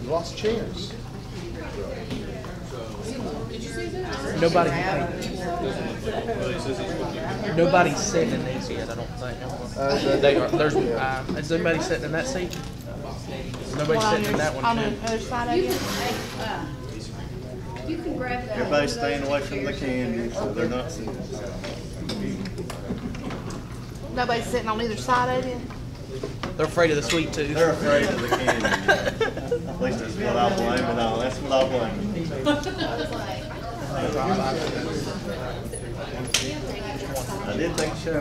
Lost chairs. Nobody's sitting in these yet, I don't think. They are. There's. Is anybody sitting in that seat? Nobody's sitting in that one. On the other side of you? You can grab that. Everybody's staying away from the candy, so they're not sitting. Nobody's sitting on either side of you? They're afraid of the sweet tooth. They're afraid of the candy. At least that's what I blame it on. That's what I blame it. I did think so.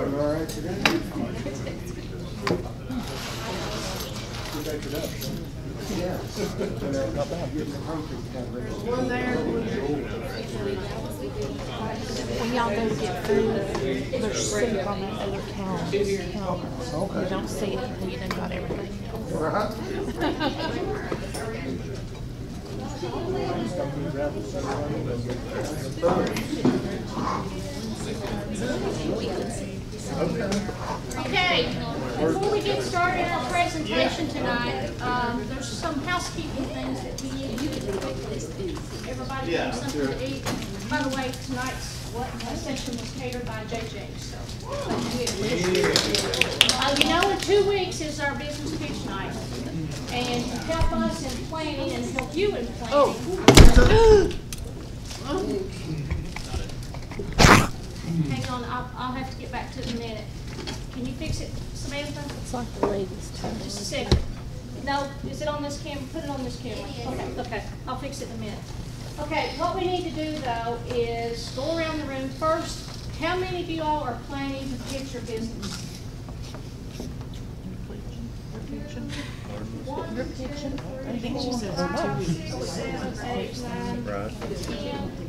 When y'all go to get food, there's soup on that other counter. You don't see it until you know about everything else. Okay, before we get started our presentation tonight, there's some housekeeping things that we need to do. Everybody have something to eat. By the way, tonight's session was catered by JJ, so. You know, in 2 weeks is our business pitch night. And to help us in planning and help you in planning. Hang on, I'll have to get back to it in a minute. Can you fix it, Samantha? It's like the latest. Just a second. No, is it on this camera? Put it on this camera. Okay, I'll fix it in a minute. Okay, what we need to do though is go around the room first. How many of you all are planning to pitch your business? 1, 2, 3, 4, 5, 6, 7, 8, 9, 10,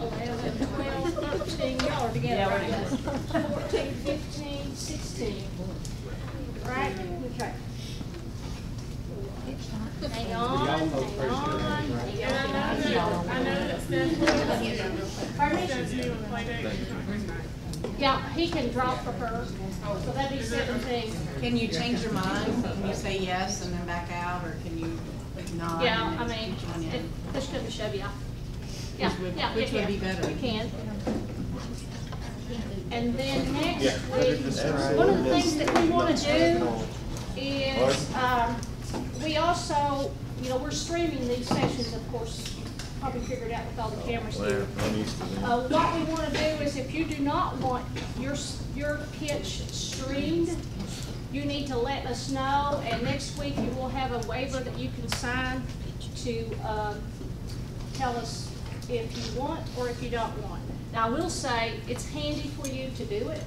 11, 12, 13. Y'all are together, right? 14, 15, 16. Right? Okay. Hang on, hang on. I know that's been. Pardon me? Yeah, he can drop for her. So that'd be 17. Can you change your mind? Can you say yes and then back out, or can you nod? Yeah, I mean, this could show you. Yeah, Which would be better? You can. And then next week, one of the things that we want to do is we also, you know, we're streaming these sessions, of course. Probably figured out with all the cameras here. What we want to do is, if you do not want your pitch streamed, you need to let us know, and next week you will have a waiver that you can sign to tell us if you want or if you don't want. Now I will say it's handy for you to do it,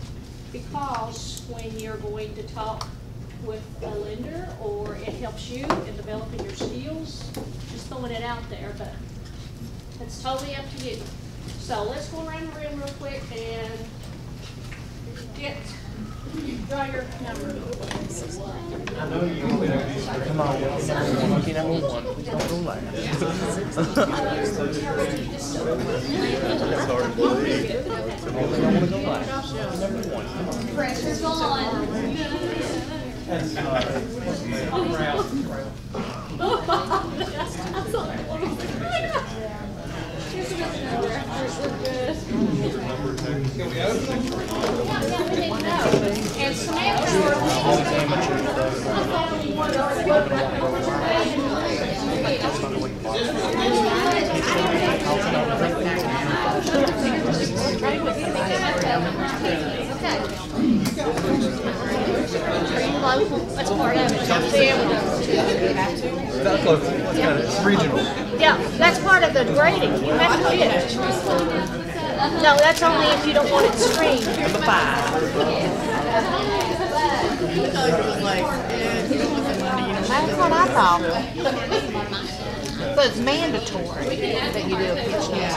because when you're going to talk with a lender, or it helps you in developing your skills, just throwing it out there, but it's totally up to you. So let's go around the room real quick and draw your number. I know you. Come on, lucky number 1. Don't go last. Number 1. Pressure's on. And Samantha, local. That's part of it. You have to be able to. That's local. It's kind of, it's regional. Yeah, that's part of the grading. You have to pitch. No, that's only if you don't want it streamed. Number 5. That's what I thought. So it's mandatory that you do a pitch now.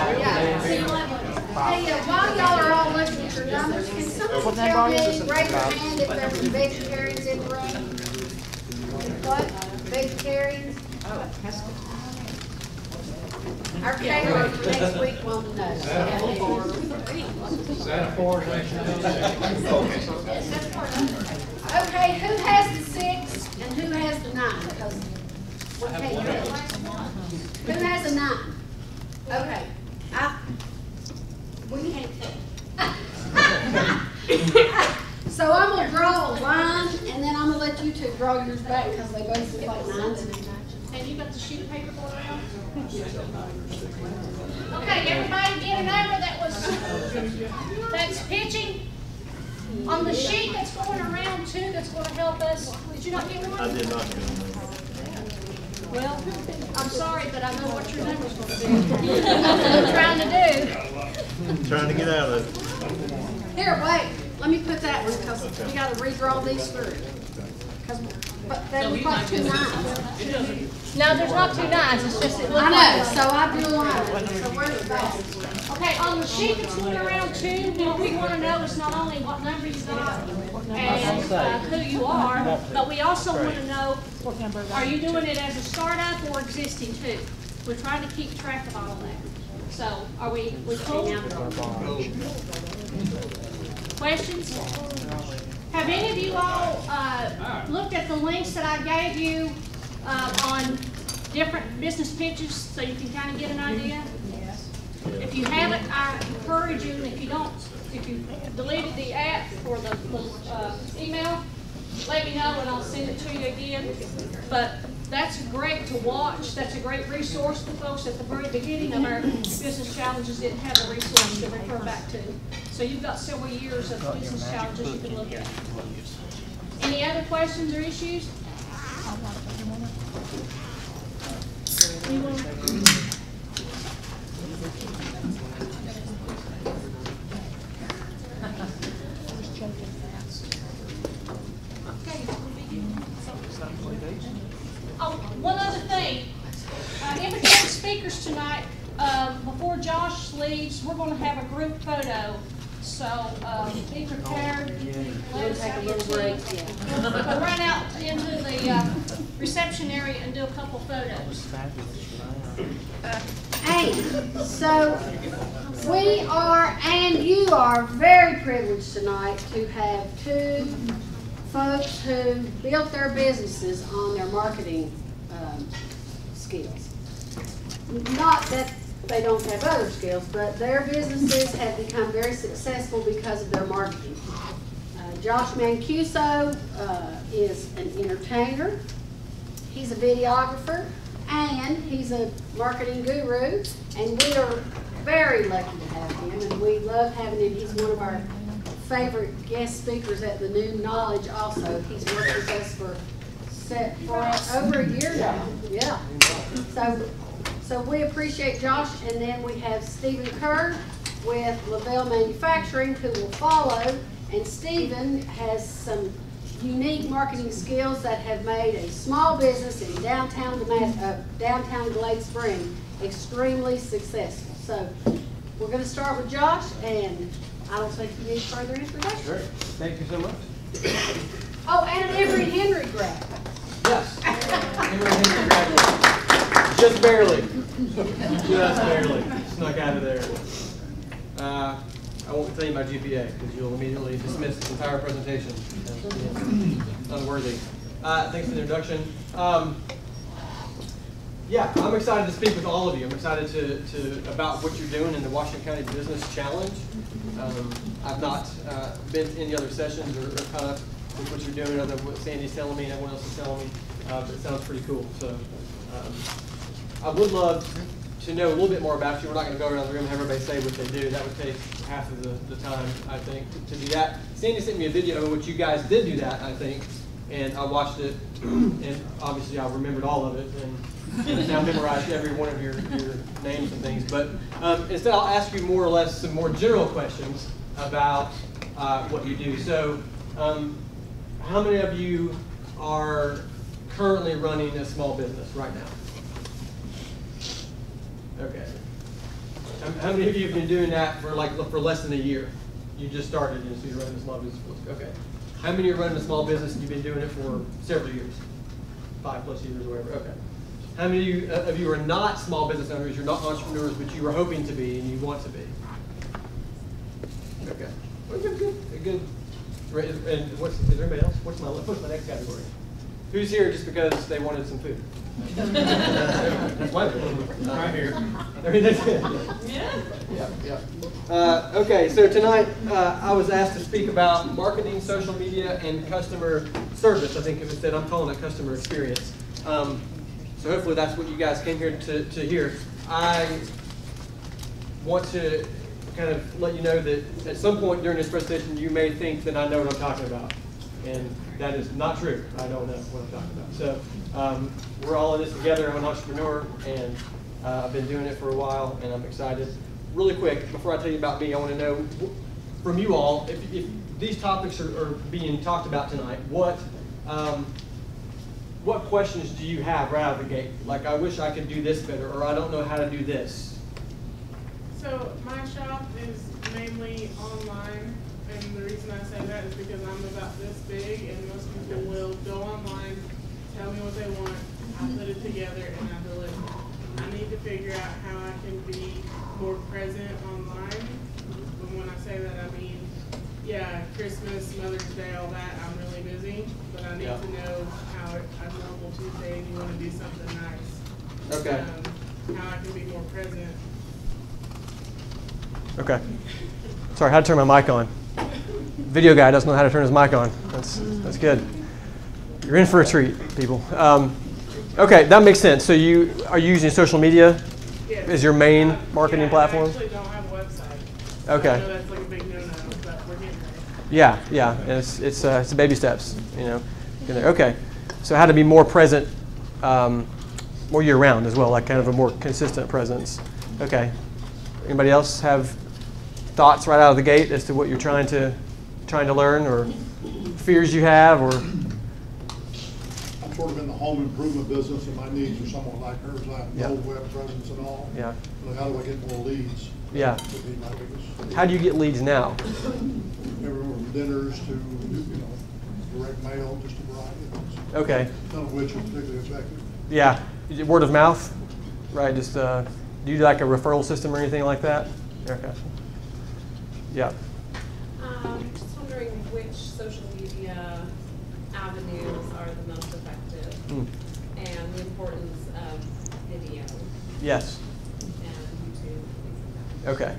Hey, while y'all are all looking at your numbers, can someone tell me, raise your hand if there's some vegetarians in the room? What? Vegetarians? Oh, that's good. Our caterer for next week won't know. Okay, who has the 6 and who has the 9? Because we can't get it. Who has a 9? Okay. We can't tell. So I'm gonna draw a line, and then I'm gonna let you two draw yours back because they both look like 9s. And you got the sheet of paper going around? Okay, everybody get a number that's pitching. On the sheet that's going around too, that's going to help us. Did you not get one? I did not get one. Well, I'm sorry, but I know what your number's going to be. That's what I'm trying to do. Trying to get out of it. Here, wait. Let me put that one because we got to redraw these through. But then we've got 2 9s. No, there's not 2 9s. It's just it looks I know. like. So I drew a line. So where's the back? Okay, on the sheet that's going around too, what we want to know is not only what number you got and who you are, but we also want to know, are you doing it as a startup or existing too? We're trying to keep track of all of that. So, are we cool? Questions? Have any of you all looked at the links that I gave you on different business pitches so you can kind of get an idea? If you haven't, I encourage you, and if you deleted the app or the email, let me know and I'll send it to you again. But that's great to watch. That's a great resource for folks at the very beginning of our business challenges didn't have a resource to refer back to. So you've got several years of business challenges you can look at. Any other questions or issues? Oh, one other thing. In between speakers tonight, before Josh leaves, we're going to have a group photo. So be prepared. Let us have your tea. We'll run out into the reception area and do a couple photos. Hey, so we are, and you are very privileged tonight to have 2 folks who built their businesses on their marketing skills. Not that they don't have other skills, but their businesses have become very successful because of their marketing. Josh Mancuso is an entertainer. He's a videographer, and he's a marketing guru, and we are very lucky to have him, and we love having him. He's one of our favorite guest speakers at the New Knowledge also. He's worked with us for over a year now. Yeah. So we appreciate Josh, and then we have Stephen Kerr with Lavelle Manufacturing who will follow, and Stephen has some unique marketing skills that have made a small business in downtown Glade Spring extremely successful. So we're going to start with Josh, and I don't think you need further introduction. Sure. Thank you so much. Oh, and an Emory Henry grad. Yes. Emory Henry graduate. Just barely. Just barely. Snuck out of there. I won't tell you my GPA because you'll immediately dismiss this entire presentation as unworthy. Thanks for the introduction. Yeah, I'm excited to speak with all of you. I'm excited to about what you're doing in the Washington County Business Challenge. I've not been to any other sessions or caught up with what you're doing other than what Sandy's telling me and everyone else is telling me. But it sounds pretty cool. So I would love to know a little bit more about you. We're not going to go around the room and have everybody say what they do. That would take half of the time, I think, to do that. Sandy sent me a video in which you guys did do that, I think. and I watched it, and obviously I remembered all of it, and now memorized every one of your names and things. But instead, I'll ask you more or less some more general questions about what you do. So, how many of you are currently running a small business right now? Okay. How many of you have been doing that for less than a year? You just started, and so you're running a small business. Okay. How many are running a small business and you've been doing it for several years? 5+ years or whatever. Okay. How many of you are not small business owners? You're not entrepreneurs, but you were hoping to be and you want to be. Okay. Well, good. And is there anybody else? What's my next category? Who's here just because they wanted some food? That's my food. Right here. Yeah. Okay, so tonight I was asked to speak about marketing, social media, and customer service. I think if instead I'm calling it customer experience. So hopefully that's what you guys came here to hear. I want to kind of let you know that at some point during this presentation you may think that I know what I'm talking about. And that is not true. I don't know what I'm talking about. So we're all in this together. I'm an entrepreneur, and I've been doing it for a while, and I'm excited. Really quick, before I tell you about me, I want to know from you all, if these topics are being talked about tonight, what questions do you have right out of the gate? Like, I wish I could do this better, or I don't know how to do this. So my shop is mainly online. And the reason I say that is because I'm about this big, and most people will go online, tell me what they want, I put it together, and I deliver. I need to figure out how I can be more present online. But when I say that, I mean, yeah, Christmas, Mother's Day, all that, I'm really busy. But I need to know how a normal Tuesday, and you want to do something nice. Okay. How I can be more present. Okay. Sorry, how to turn my mic on. Video guy doesn't know how to turn his mic on. That's good. You're in for a treat, people. Okay, that makes sense. So you are using social media as your main marketing platform? I actually don't have a website. Okay. I know that's like a big no-no, but we're getting there. Yeah. And it's baby steps, you know. Okay. So how to be more present, more year-round as well, like kind of a more consistent presence. Okay. Anybody else have thoughts right out of the gate as to what you're trying to learn, or fears you have, or? I'm sort of in the home improvement business, and my needs are somewhat like hers. I have no web presence and all. Yeah. So how do I get more leads? Yeah. Would be my biggest. How do you get leads now? Everywhere from dinners to direct mail, just a variety of things. Okay. None of which is particularly effective. Yeah. Is it word of mouth? Right. Just do you do like a referral system or anything like that? Okay. Yeah. Just wondering which social media avenues are the most effective, and the importance of video. Yes. And YouTube. Okay.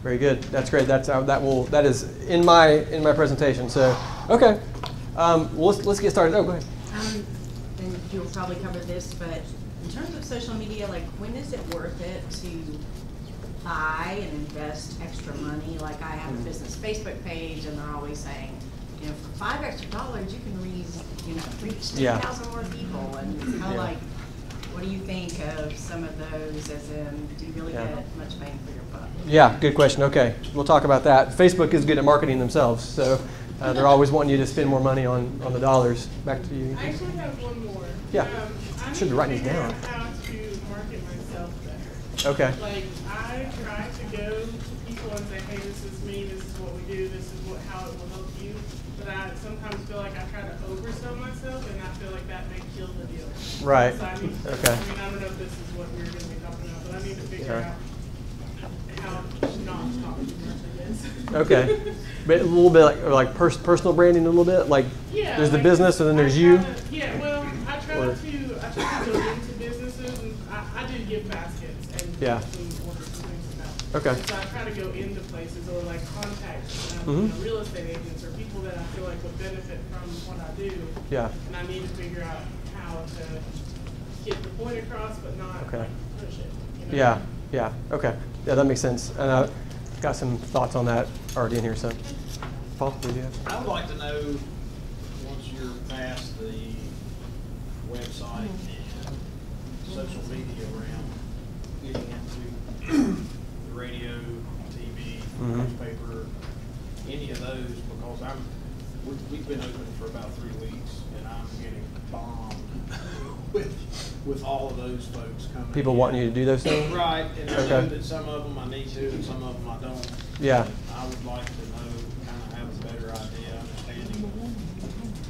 Very good. That's great. That is in my presentation. So okay. Let's get started. Oh, go ahead. And you'll probably cover this, but in terms of social media, like, when is it worth it to buy and invest extra money? Like, I have a business Facebook page, and they're always saying, for $5 extra you can reach 10,000 more people. And it's kind of like, what do you think of some of those? As in, do you really get much bang for your buck? Yeah, good question. Okay, we'll talk about that. Facebook is good at marketing themselves, so they're always wanting you to spend more money on the dollars. Back to you. I actually have one more. Yeah. I should be writing these down. How to market myself better. Okay. Like, I try to go to people and say, hey, this is me, this is what we do, this is how it will help you. But I sometimes feel like I try to oversell myself, and I feel like that may kill the deal. Right. So I need to, Okay. I don't know if this is what we're going to be talking about, but I need to figure out how not to talk too much, I guess. Okay. But a little bit like personal branding, a little bit like there's the business and then there's you. Yeah, well, I try to go into businesses, and I do give baskets and some orders and things like that. Okay. So I try to go into places or like contact real estate agents or people that I feel like would benefit from what I do. Yeah. And I need to figure out how to get the point across, but not like, push it. Yeah. Okay. Yeah, that makes sense. And I've got some thoughts on that already in here. So, Paul, what do you have? I would like to know, once you're past website and social media around getting into the radio, TV, newspaper, any of those, because we've been open for about 3 weeks and I'm getting bombed with all of those folks coming. People wanting you to do those things? Right, and I know that some of them I need to and some of them I don't. Yeah. And I would like to know, kind of have a better idea, understanding,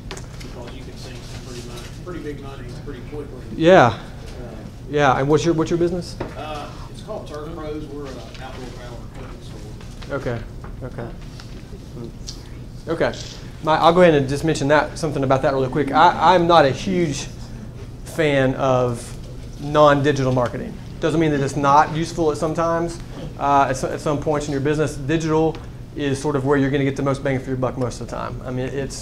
because you can see some pretty big money pretty quickly. Yeah. Yeah, and what's your business? It's called Turf Pros. We're an outdoor power equipment store. Okay. Okay. Okay. I'll go ahead and just mention something about that really quick. I'm not a huge fan of non-digital marketing. Doesn't mean that it's not useful at some times. At some points in your business, digital is sort of where you're going to get the most bang for your buck most of the time. I mean, it's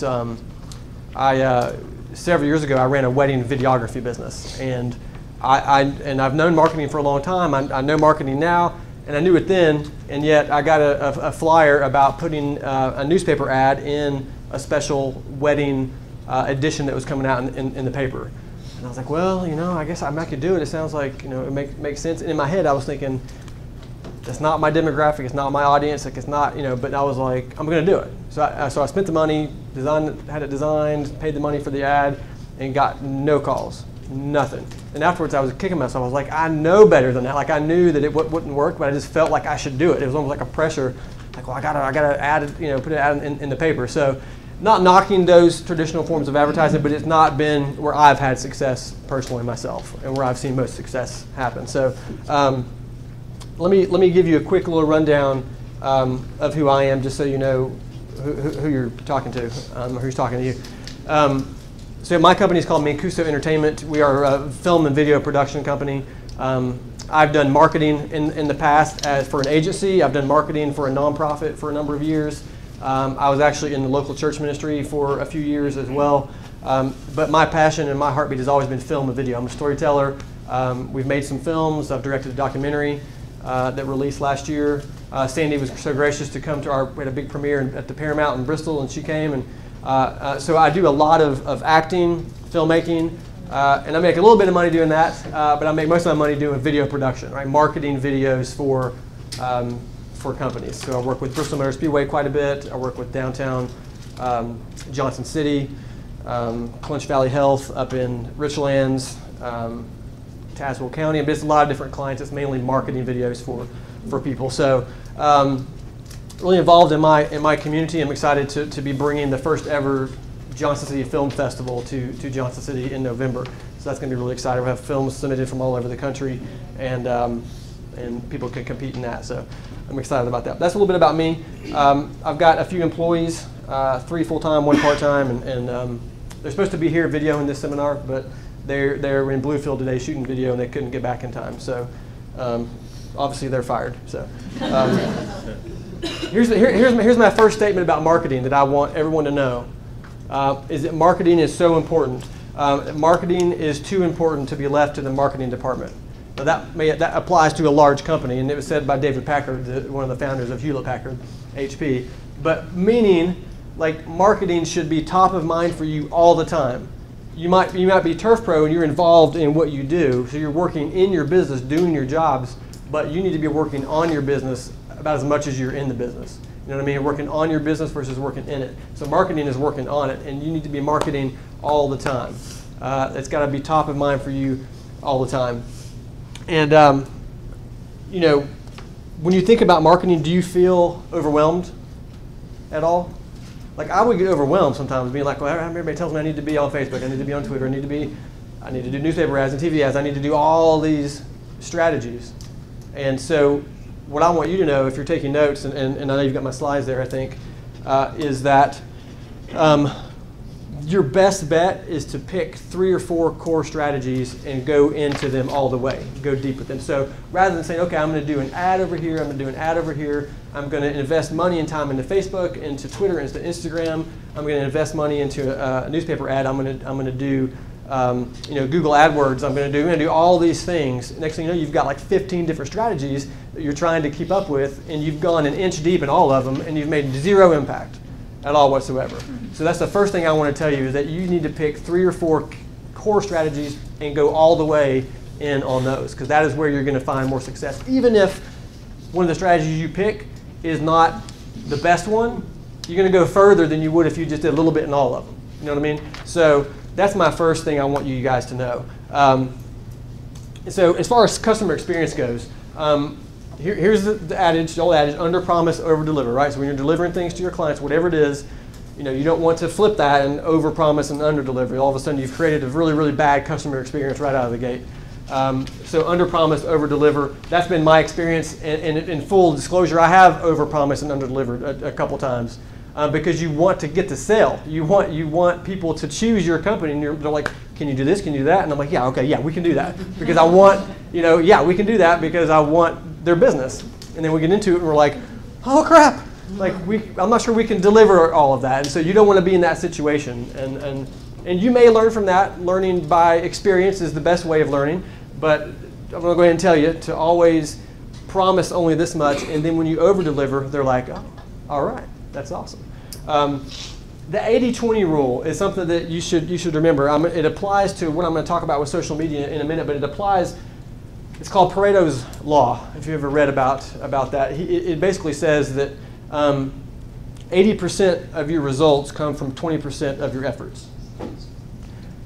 several years ago I ran a wedding videography business, and I've known marketing for a long time. I know marketing now, and I knew it then, and yet I got a flyer about putting a newspaper ad in a special wedding edition that was coming out in the paper. And I was like, well, I guess I could do it. It sounds like, it makes sense. And in my head, I was thinking, that's not my demographic. It's not my audience. Like, it's not, but I was like, I'm going to do it. So I spent the money, had it designed, paid the money for the ad, and got no calls, nothing. And afterwards, I was kicking myself. I was like, I know better than that. Like, I knew that it wouldn't work, but I just felt like I should do it. It was almost like a pressure. Like, well, I gotta add it, put it out in the paper. So, not knocking those traditional forms of advertising, but it's not been where I've had success personally myself, and where I've seen most success happen. So, let me give you a quick little rundown of who I am, just so you know who you're talking to, or who's talking to you. So my company is called Mancuso Entertainment. We are a film and video production company. I've done marketing in the past for an agency. I've done marketing for a nonprofit for a number of years. I was actually in the local church ministry for a few years as well. But my passion and my heartbeat has always been film and video. I'm a storyteller. We've made some films. I've directed a documentary that released last year. Sandy was so gracious to come to we had a big premiere at the Paramount in Bristol, and she came. And so I do a lot of acting, filmmaking, and I make a little bit of money doing that, but I make most of my money doing video production, right? Marketing videos for companies. So I work with Bristol Motor Speedway quite a bit. I work with downtown Johnson City, Clinch Valley Health up in Richlands, Tazewell County, and just a lot of different clients. It's mainly marketing videos for people. So really involved in my community. I'm excited to be bringing the first ever Johnson City Film Festival to Johnson City in November. So that's going to be really exciting. We'll have films submitted from all over the country, and people can compete in that. So I'm excited about that. That's a little bit about me. I've got a few employees, 3 full-time, 1 part-time, and they're supposed to be here videoing this seminar, but they're in Bluefield today shooting video, and they couldn't get back in time. So obviously they're fired. So here's my first statement about marketing that I want everyone to know, is that marketing is so important. Marketing is too important to be left to the marketing department. Now that applies to a large company, and it was said by David Packard, one of the founders of Hewlett-Packard, HP. But meaning, like, marketing should be top of mind for you all the time. You might be Turf Pro and you're involved in what you do, so you're working in your business, doing your jobs, but you need to be working on your business about as much as you're in the business. You know what I mean? You're working on your business versus working in it. So marketing is working on it, and you need to be marketing all the time. It's got to be top of mind for you all the time. And when you think about marketing, do you feel overwhelmed at all? Like, I would get overwhelmed sometimes, being like, well, everybody tells me I need to be on Facebook, I need to be on Twitter, I need to do newspaper ads and TV ads, I need to do all these strategies. And so what I want you to know, if you're taking notes, and I know you've got my slides there, I think, is that your best bet is to pick 3 or 4 core strategies and go into them all the way, go deep with them. So rather than saying, okay, I'm going to do an ad over here, I'm going to do an ad over here, I'm going to invest money and time into Facebook, into Twitter, into Instagram, I'm going to invest money into a newspaper ad, I'm going to do Google AdWords, I'm going to do all these things. Next thing you know, you've got like 15 different strategies that you're trying to keep up with, and you've gone an inch deep in all of them, and you've made 0 impact at all whatsoever. So that's the first thing I want to tell you, is that you need to pick 3 or 4 core strategies and go all the way in on those, because that is where you're going to find more success. Even if one of the strategies you pick is not the best one, you're going to go further than you would if you just did a little bit in all of them. You know what I mean? So that's my first thing I want you guys to know. So as far as customer experience goes, here's the adage, the old adage, under promise, over deliver, right? So when you're delivering things to your clients, whatever it is, you don't want to flip that and over promise and under deliver. All of a sudden you've created a really, really bad customer experience right out of the gate. So under promise, over deliver. That's been my experience. And in full disclosure, I have over promised and under delivered a couple times because you want to get the sale. You want people to choose your company, and they're like, "Can you do this? Can you do that?" And I'm like, "Yeah, okay, yeah, we can do that because I want, yeah, we can do that because I want their business." And then we get into it, and we're like, "Oh crap! Like I'm not sure we can deliver all of that." And so you don't want to be in that situation. And you may learn from that. Learning by experience is the best way of learning. But I'm going to go ahead and tell you to always promise only this much, and then when you over-deliver, they're like, "Oh, all right, that's awesome." The 80-20 rule is something that you should remember. It applies to what I'm going to talk about with social media in a minute, but it applies. It's called Pareto's Law. If you ever read about that, it basically says that 80% of your results come from 20% of your efforts.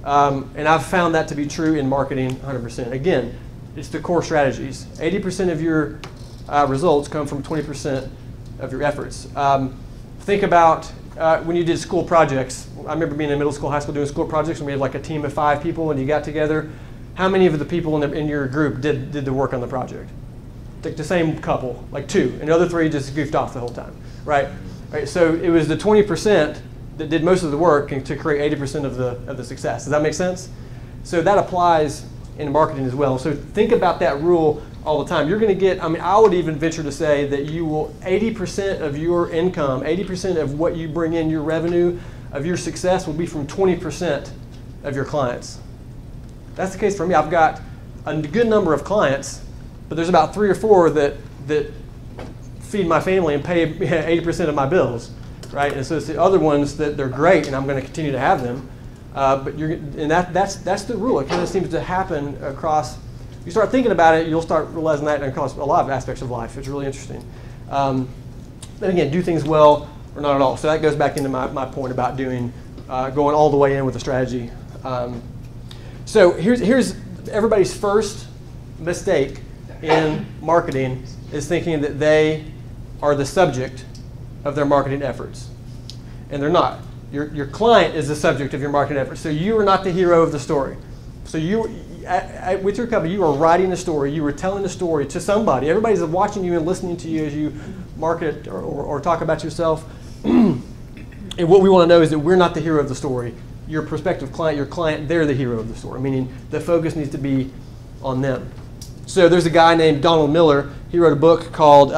And I've found that to be true in marketing 100%. Again, it's the core strategies. 80% of your results come from 20% of your efforts. Think about when you did school projects. I remember being in middle school, high school doing school projects, and we had like a team of 5 people, and you got together. How many of the people in your group did the work on the project? Like the same couple, like 2, and the other 3 just goofed off the whole time, right? So it was the 20% that did most of the work to create 80% of the success. Does that make sense? So that applies in marketing as well. So think about that rule all the time. You're going to get, I would even venture to say that you will, 80% of your income, 80% of what you bring in, your revenue, of your success will be from 20% of your clients. That's the case for me. I've got a good number of clients, but there's about 3 or 4 that feed my family and pay 80% of my bills. Right, and so it's the other ones that they're great, and I'm going to continue to have them. That's the rule. It kind of seems to happen across. You start thinking about it, you'll start realizing that across a lot of aspects of life. It's really interesting. And again, do things well or not at all. So that goes back into my point about going all the way in with a strategy. So here's everybody's first mistake in marketing is thinking that they are the subject of their marketing efforts. And they're not. Your client is the subject of your marketing efforts. So you are not the hero of the story. So with your company, you are writing a story. You are telling a story to somebody. Everybody's watching you and listening to you as you market or talk about yourself. And what we want to know is that we're not the hero of the story. Your prospective client, your client, they're the hero of the story, meaning the focus needs to be on them. So there's a guy named Donald Miller. He wrote a book called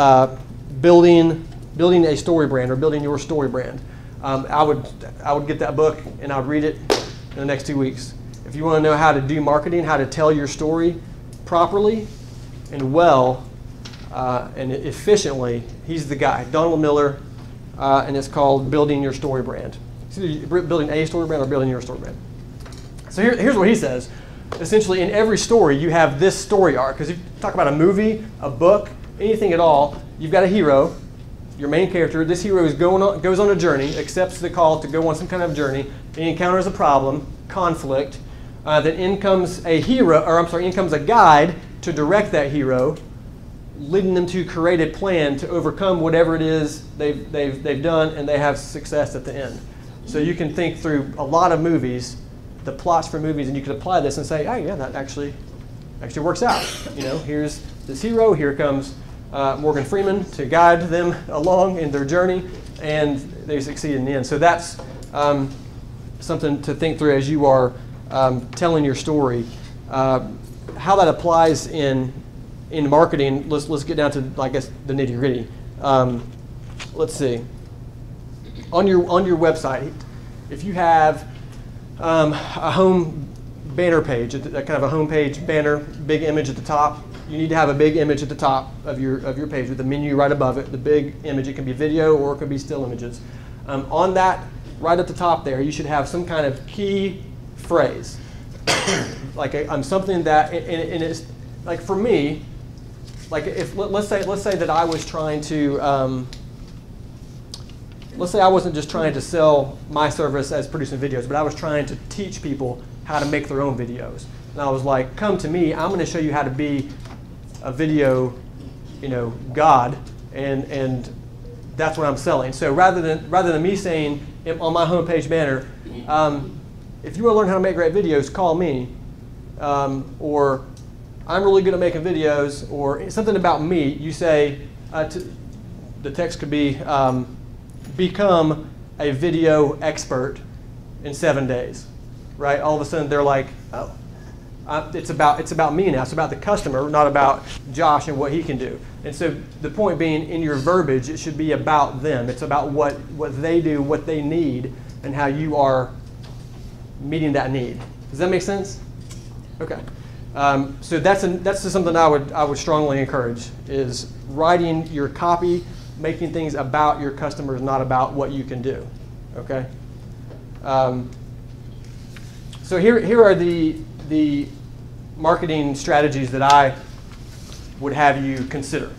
Building a Story Brand, or Building Your Story Brand. I would get that book and I would read it in the next 2 weeks. If you want to know how to do marketing, how to tell your story properly and well and efficiently, he's the guy, Donald Miller, and it's called Building Your Story Brand. It's either building a story brand or building your story brand. So here's what he says. Essentially, in every story, you have this story arc. Because if you talk about a movie, a book, anything at all, you've got a hero. Your main character, this hero goes on a journey, accepts the call to go on some kind of journey, and he encounters a problem, conflict. Then in comes a guide to direct that hero, leading them to create a plan to overcome whatever it is they've done, and they have success at the end. So you can think through a lot of movies, the plots for movies, and you can apply this and say, "Oh yeah, that actually works out." Here's this hero. Here comes Morgan Freeman to guide them along in their journey, and they succeed in the end. So that's something to think through as you are telling your story. How that applies in marketing, let's get down to, I guess, the nitty-gritty. Let's see. On your website, if you have a home banner page, a kind of a home page banner, big image at the top, you need to have a big image at the top of your page with the menu right above it, the big image. It can be video or it can be still images. On that, right at the top there, you should have some kind of key phrase. like I'm something that, and it's like for me, like if let's say that I was trying to, let's say I wasn't just trying to sell my service as producing videos, but I was trying to teach people how to make their own videos. And I was like, come to me, I'm going to show you how to be a video, god, and that's what I'm selling. So rather than me saying on my homepage banner, if you want to learn how to make great videos, call me, or I'm really good at making videos, or something about me, you say, the text could be, become a video expert in 7 days, right? All of a sudden they're like, oh, it's about me now. It's about the customer, not about Josh and what he can do. And so the point being, in your verbiage, it should be about them. It's about what they do, what they need, and how you are meeting that need. Does that make sense? Okay. So that's just something I would strongly encourage, is writing your copy, making things about your customers, not about what you can do. Okay. So here are the marketing strategies that I would have you consider.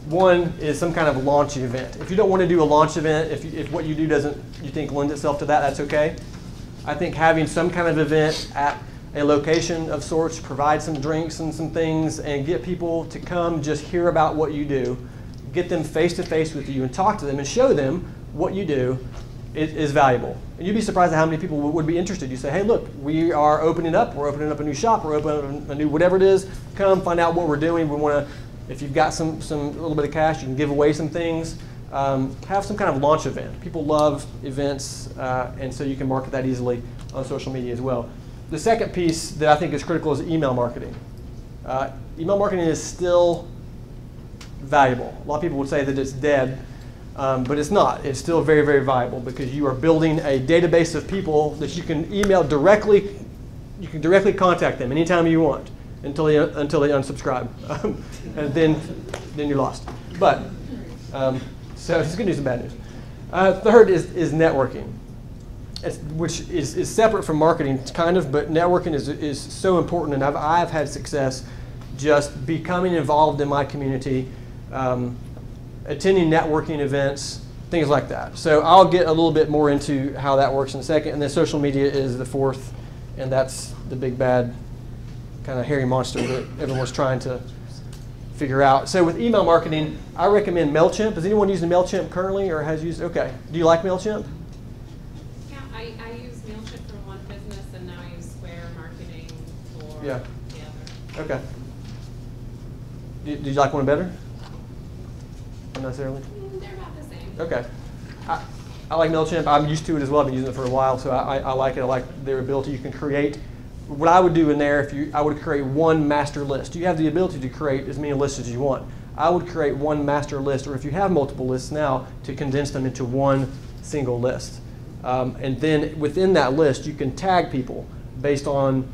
One is some kind of launch event. If you don't want to do a launch event, if what you do you think lends itself to that, that's okay. I think having some kind of event at a location of sorts, provide some drinks and some things, and get people to come just hear about what you do, get them face to face with you and talk to them and show them what you do is valuable. And you'd be surprised at how many people would be interested. You say, hey, look, we are opening up. We're opening up a new shop. We're opening a new whatever it is. Come find out what we're doing. We want to, if you've got some little bit of cash, you can give away some things. Have some kind of launch event. People love events, and so you can market that easily on social media as well. The second piece that I think is critical is email marketing. Email marketing is still valuable. A lot of people would say that it's dead, but it's not. It's still very, very viable, because you are building a database of people that you can email directly. You can directly contact them anytime you want until they unsubscribe, and then you're lost. But so it's good news and bad news. Third is networking, which is separate from marketing, kind of, but networking is so important, and I've had success just becoming involved in my community, attending networking events, things like that. So I'll get a little bit more into how that works in a second, and then social media is the fourth, and that's the big bad kind of hairy monster that everyone's trying to figure out. So with email marketing, I recommend MailChimp. Is anyone using MailChimp currently, or has used? Okay. Do you like MailChimp? Yeah, I use MailChimp for one business, and now I use Square Marketing for Yeah. the other. Okay. Did you like one better? Not necessarily? They're about the same. Okay. I like MailChimp. I'm used to it as well. I've been using it for a while, so I like it. I like their ability. You can create. What I would do in there, I would create one master list. You have the ability to create as many lists as you want. I would create one master list, or if you have multiple lists now, to condense them into one single list. And then within that list, you can tag people based on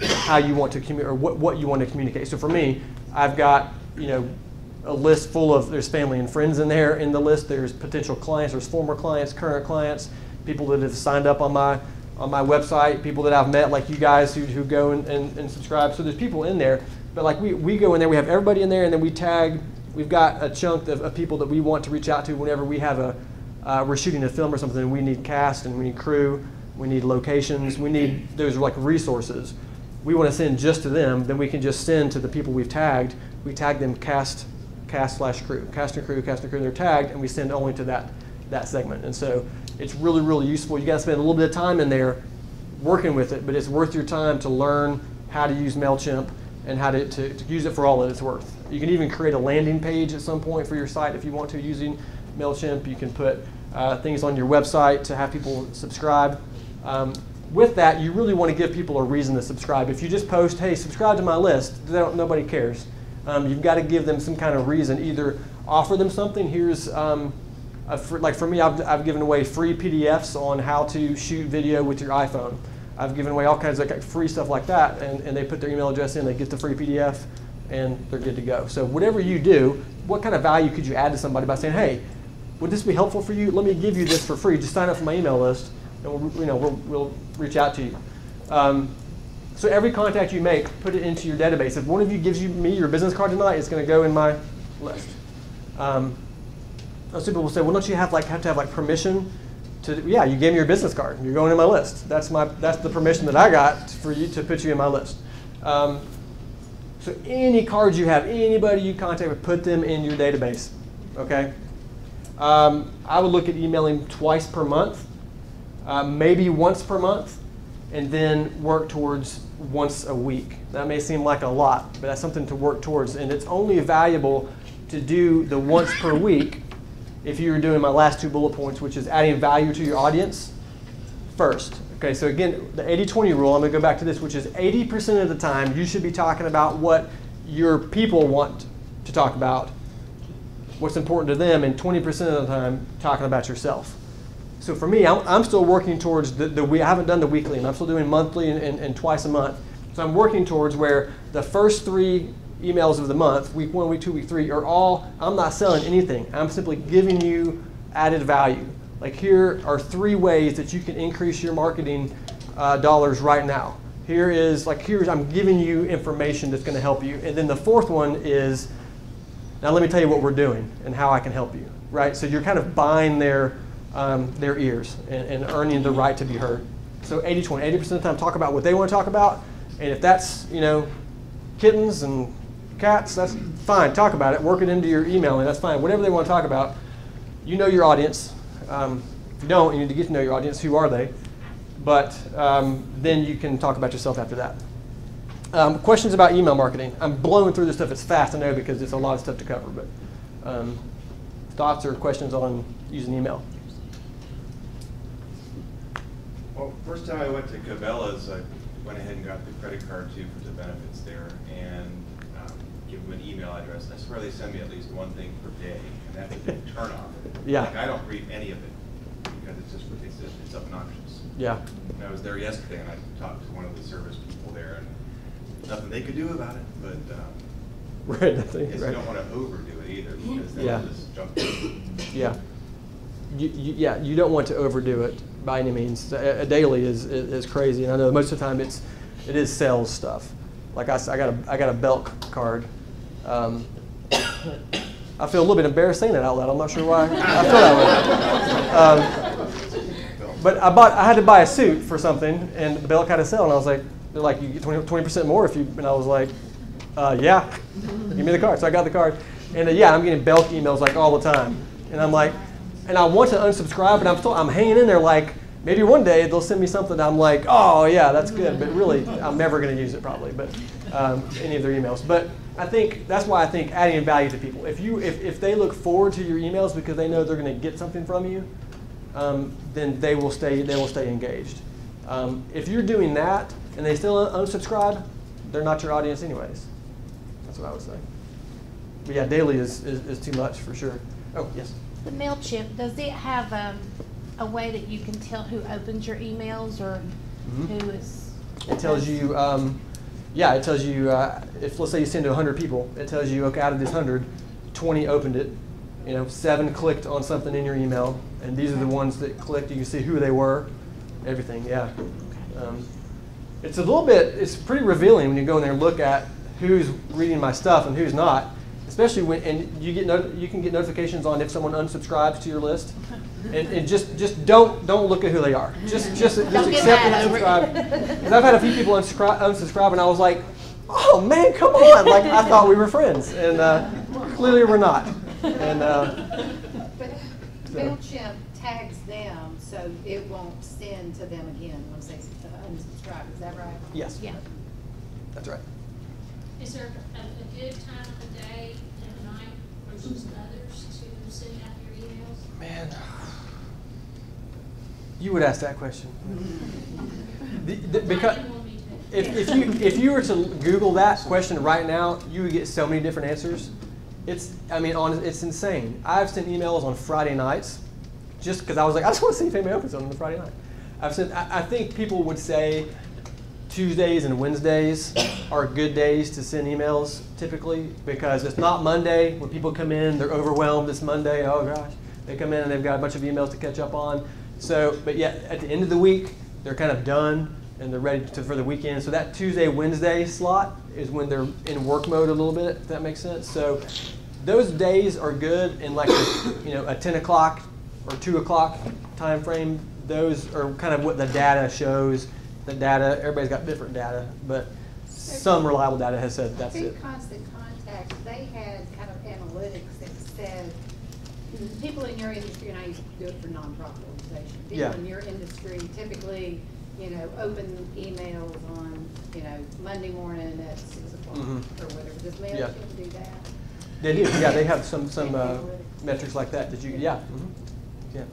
how you want to communicate, or what you want to communicate. So for me, I've got a list full of, there's family and friends in there in the list. There's potential clients, there's former clients, current clients, people that have signed up on my website, people that I've met, like you guys who go and subscribe. So there's people in there, but like we go in there, we have everybody in there, and then we tag. We've got a chunk of people that we want to reach out to whenever we have we're shooting a film or something, and we need cast, and we need crew, we need locations, we need those like resources. We want to send just to them, then we can just send to the people we've tagged. We tag them cast/crew, cast and crew, they're tagged, and we send only to that segment. And so it's really, really useful. You got to spend a little bit of time in there working with it, but it's worth your time to learn how to use MailChimp and how to use it for all that it's worth. You can even create a landing page at some point for your site if you want to using MailChimp. You can put things on your website to have people subscribe. With that, you really want to give people a reason to subscribe. If you just post, hey, subscribe to my list, nobody cares. You've got to give them some kind of reason. Either offer them something. Here's like for me, I've given away free PDFs on how to shoot video with your iPhone. I've given away all kinds of like free stuff like that, and they put their email address in, they get the free PDF, and they're good to go. So whatever you do, what kind of value could you add to somebody by saying, hey, would this be helpful for you? Let me give you this for free. Just sign up for my email list, and we'll reach out to you. So every contact you make, put it into your database. If one of you gives me your business card tonight, it's going to go in my list. Some people will say, well, don't you have to have permission to? Yeah, you gave me your business card. You're going in my list. That's the permission that I got for you to put you in my list. So any cards you have, anybody you contact with, put them in your database. Okay. I would look at emailing twice per month, maybe once per month, and then work towards once a week. That may seem like a lot, but that's something to work towards. And it's only valuable to do the once per week if you're doing my last 2 bullet points, which is adding value to your audience first. Okay, so again, the 80-20 rule, I'm going to go back to this, which is 80% of the time you should be talking about what your people want to talk about, what's important to them, and 20% of the time talking about yourself. So for me, I'm still working towards I haven't done the weekly, and I'm still doing monthly and twice a month. So I'm working towards where the first 3 emails of the month, week 1, week 2, week 3, are all, I'm not selling anything. I'm simply giving you added value. Like, here are 3 ways that you can increase your marketing dollars right now. I'm giving you information that's going to help you. And then the 4th one is, now let me tell you what we're doing and how I can help you, right? So you're kind of buying their ears and earning the right to be heard. So 80-20, 80% of the time talk about what they want to talk about. And if that's, kittens and cats, that's fine. Talk about it. Work it into your emailing. That's fine. Whatever they want to talk about, you know your audience. If you don't, you need to get to know your audience. Who are they? But then you can talk about yourself after that. Questions about email marketing. I'm blowing through this stuff. It's fast, I know, because it's a lot of stuff to cover. But thoughts or questions on using email? Well, first time I went to Cabela's, I went ahead and got the credit card too for the benefits there, and give them an email address. And I swear they send me at least 1 thing per day, and that's a big turn off. Yeah. Like, I don't read any of it because it's obnoxious. Yeah. And I was there yesterday, and I talked to one of the service people there, and nothing they could do about it. But right, nothing. I guess right. you don't want to overdo it either, because then Yeah. you'll just jump in. Yeah. You don't want to overdo it by any means. A daily is crazy, and I know most of the time it is sales stuff. Like I got a Belk card. I feel a little bit embarrassed saying that out loud. I'm not sure why I feel that way. But I had to buy a suit for something, and Belk had a sale, and I was like, they're like, you get 20% more if you. And I was like, yeah, give me the card. So I got the card, and yeah, I'm getting Belk emails like all the time, and I'm like. And I want to unsubscribe, but I'm hanging in there like, maybe one day they'll send me something I'm like, oh yeah, that's good, but really I'm never going to use it probably, but any of their emails. But I think that's why I think adding value to people. If they look forward to your emails because they know they're going to get something from you, then they will stay engaged. If you're doing that and they still unsubscribe, they're not your audience anyways. That's what I would say. But yeah, daily is too much for sure. Oh yes. The MailChimp, does it have a way that you can tell who opens your emails or who is? It tells you, it tells you, if let's say you send to 100 people, it tells you, okay, out of this 100, 20 opened it, 7 clicked on something in your email, and these are the ones that clicked. You can see who they were, everything, yeah. It's it's pretty revealing when you go in there and look at who's reading my stuff and who's not. Especially when you can get notifications on if someone unsubscribes to your list, and just don't look at who they are. Just accept and unsubscribe. Because I've had a few people unsubscribe, and I was like, oh man, come on! Like I thought we were friends, and clearly we're not. And but MailChimp tags them, so it won't send to them again once they unsubscribe. Is that right? Yes. Yeah. That's right. Is there a good time of the day and night versus others to send out your emails? Man, you would ask that question. Because if you were to Google that question right now, you would get so many different answers. It's insane. I've sent emails on Friday nights just because I was like, I just want to see if anybody opens on the Friday night. I think people would say Tuesdays and Wednesdays are good days to send emails typically because it's not Monday when people come in, they're overwhelmed. It's Monday, oh gosh. They come in and they've got a bunch of emails to catch up on. So, but yet at the end of the week, they're kind of done. and they're ready for the weekend. So that Tuesday, Wednesday slot is when they're in work mode a little bit, if that makes sense. So those days are good in like a 10 o'clock or 2 o'clock time frame. Those are kind of what the data shows. The data, everybody's got different data, but some reliable data has said that's it. Constant Contact, they had kind of analytics that said people in your industry, and I used to do it for nonprofit organizations. People in your industry typically, open emails on, Monday morning at 6 o'clock or whatever. Does MailChimp do that? They do. Yeah, they have some metrics like that. Did you? Yeah. Yeah.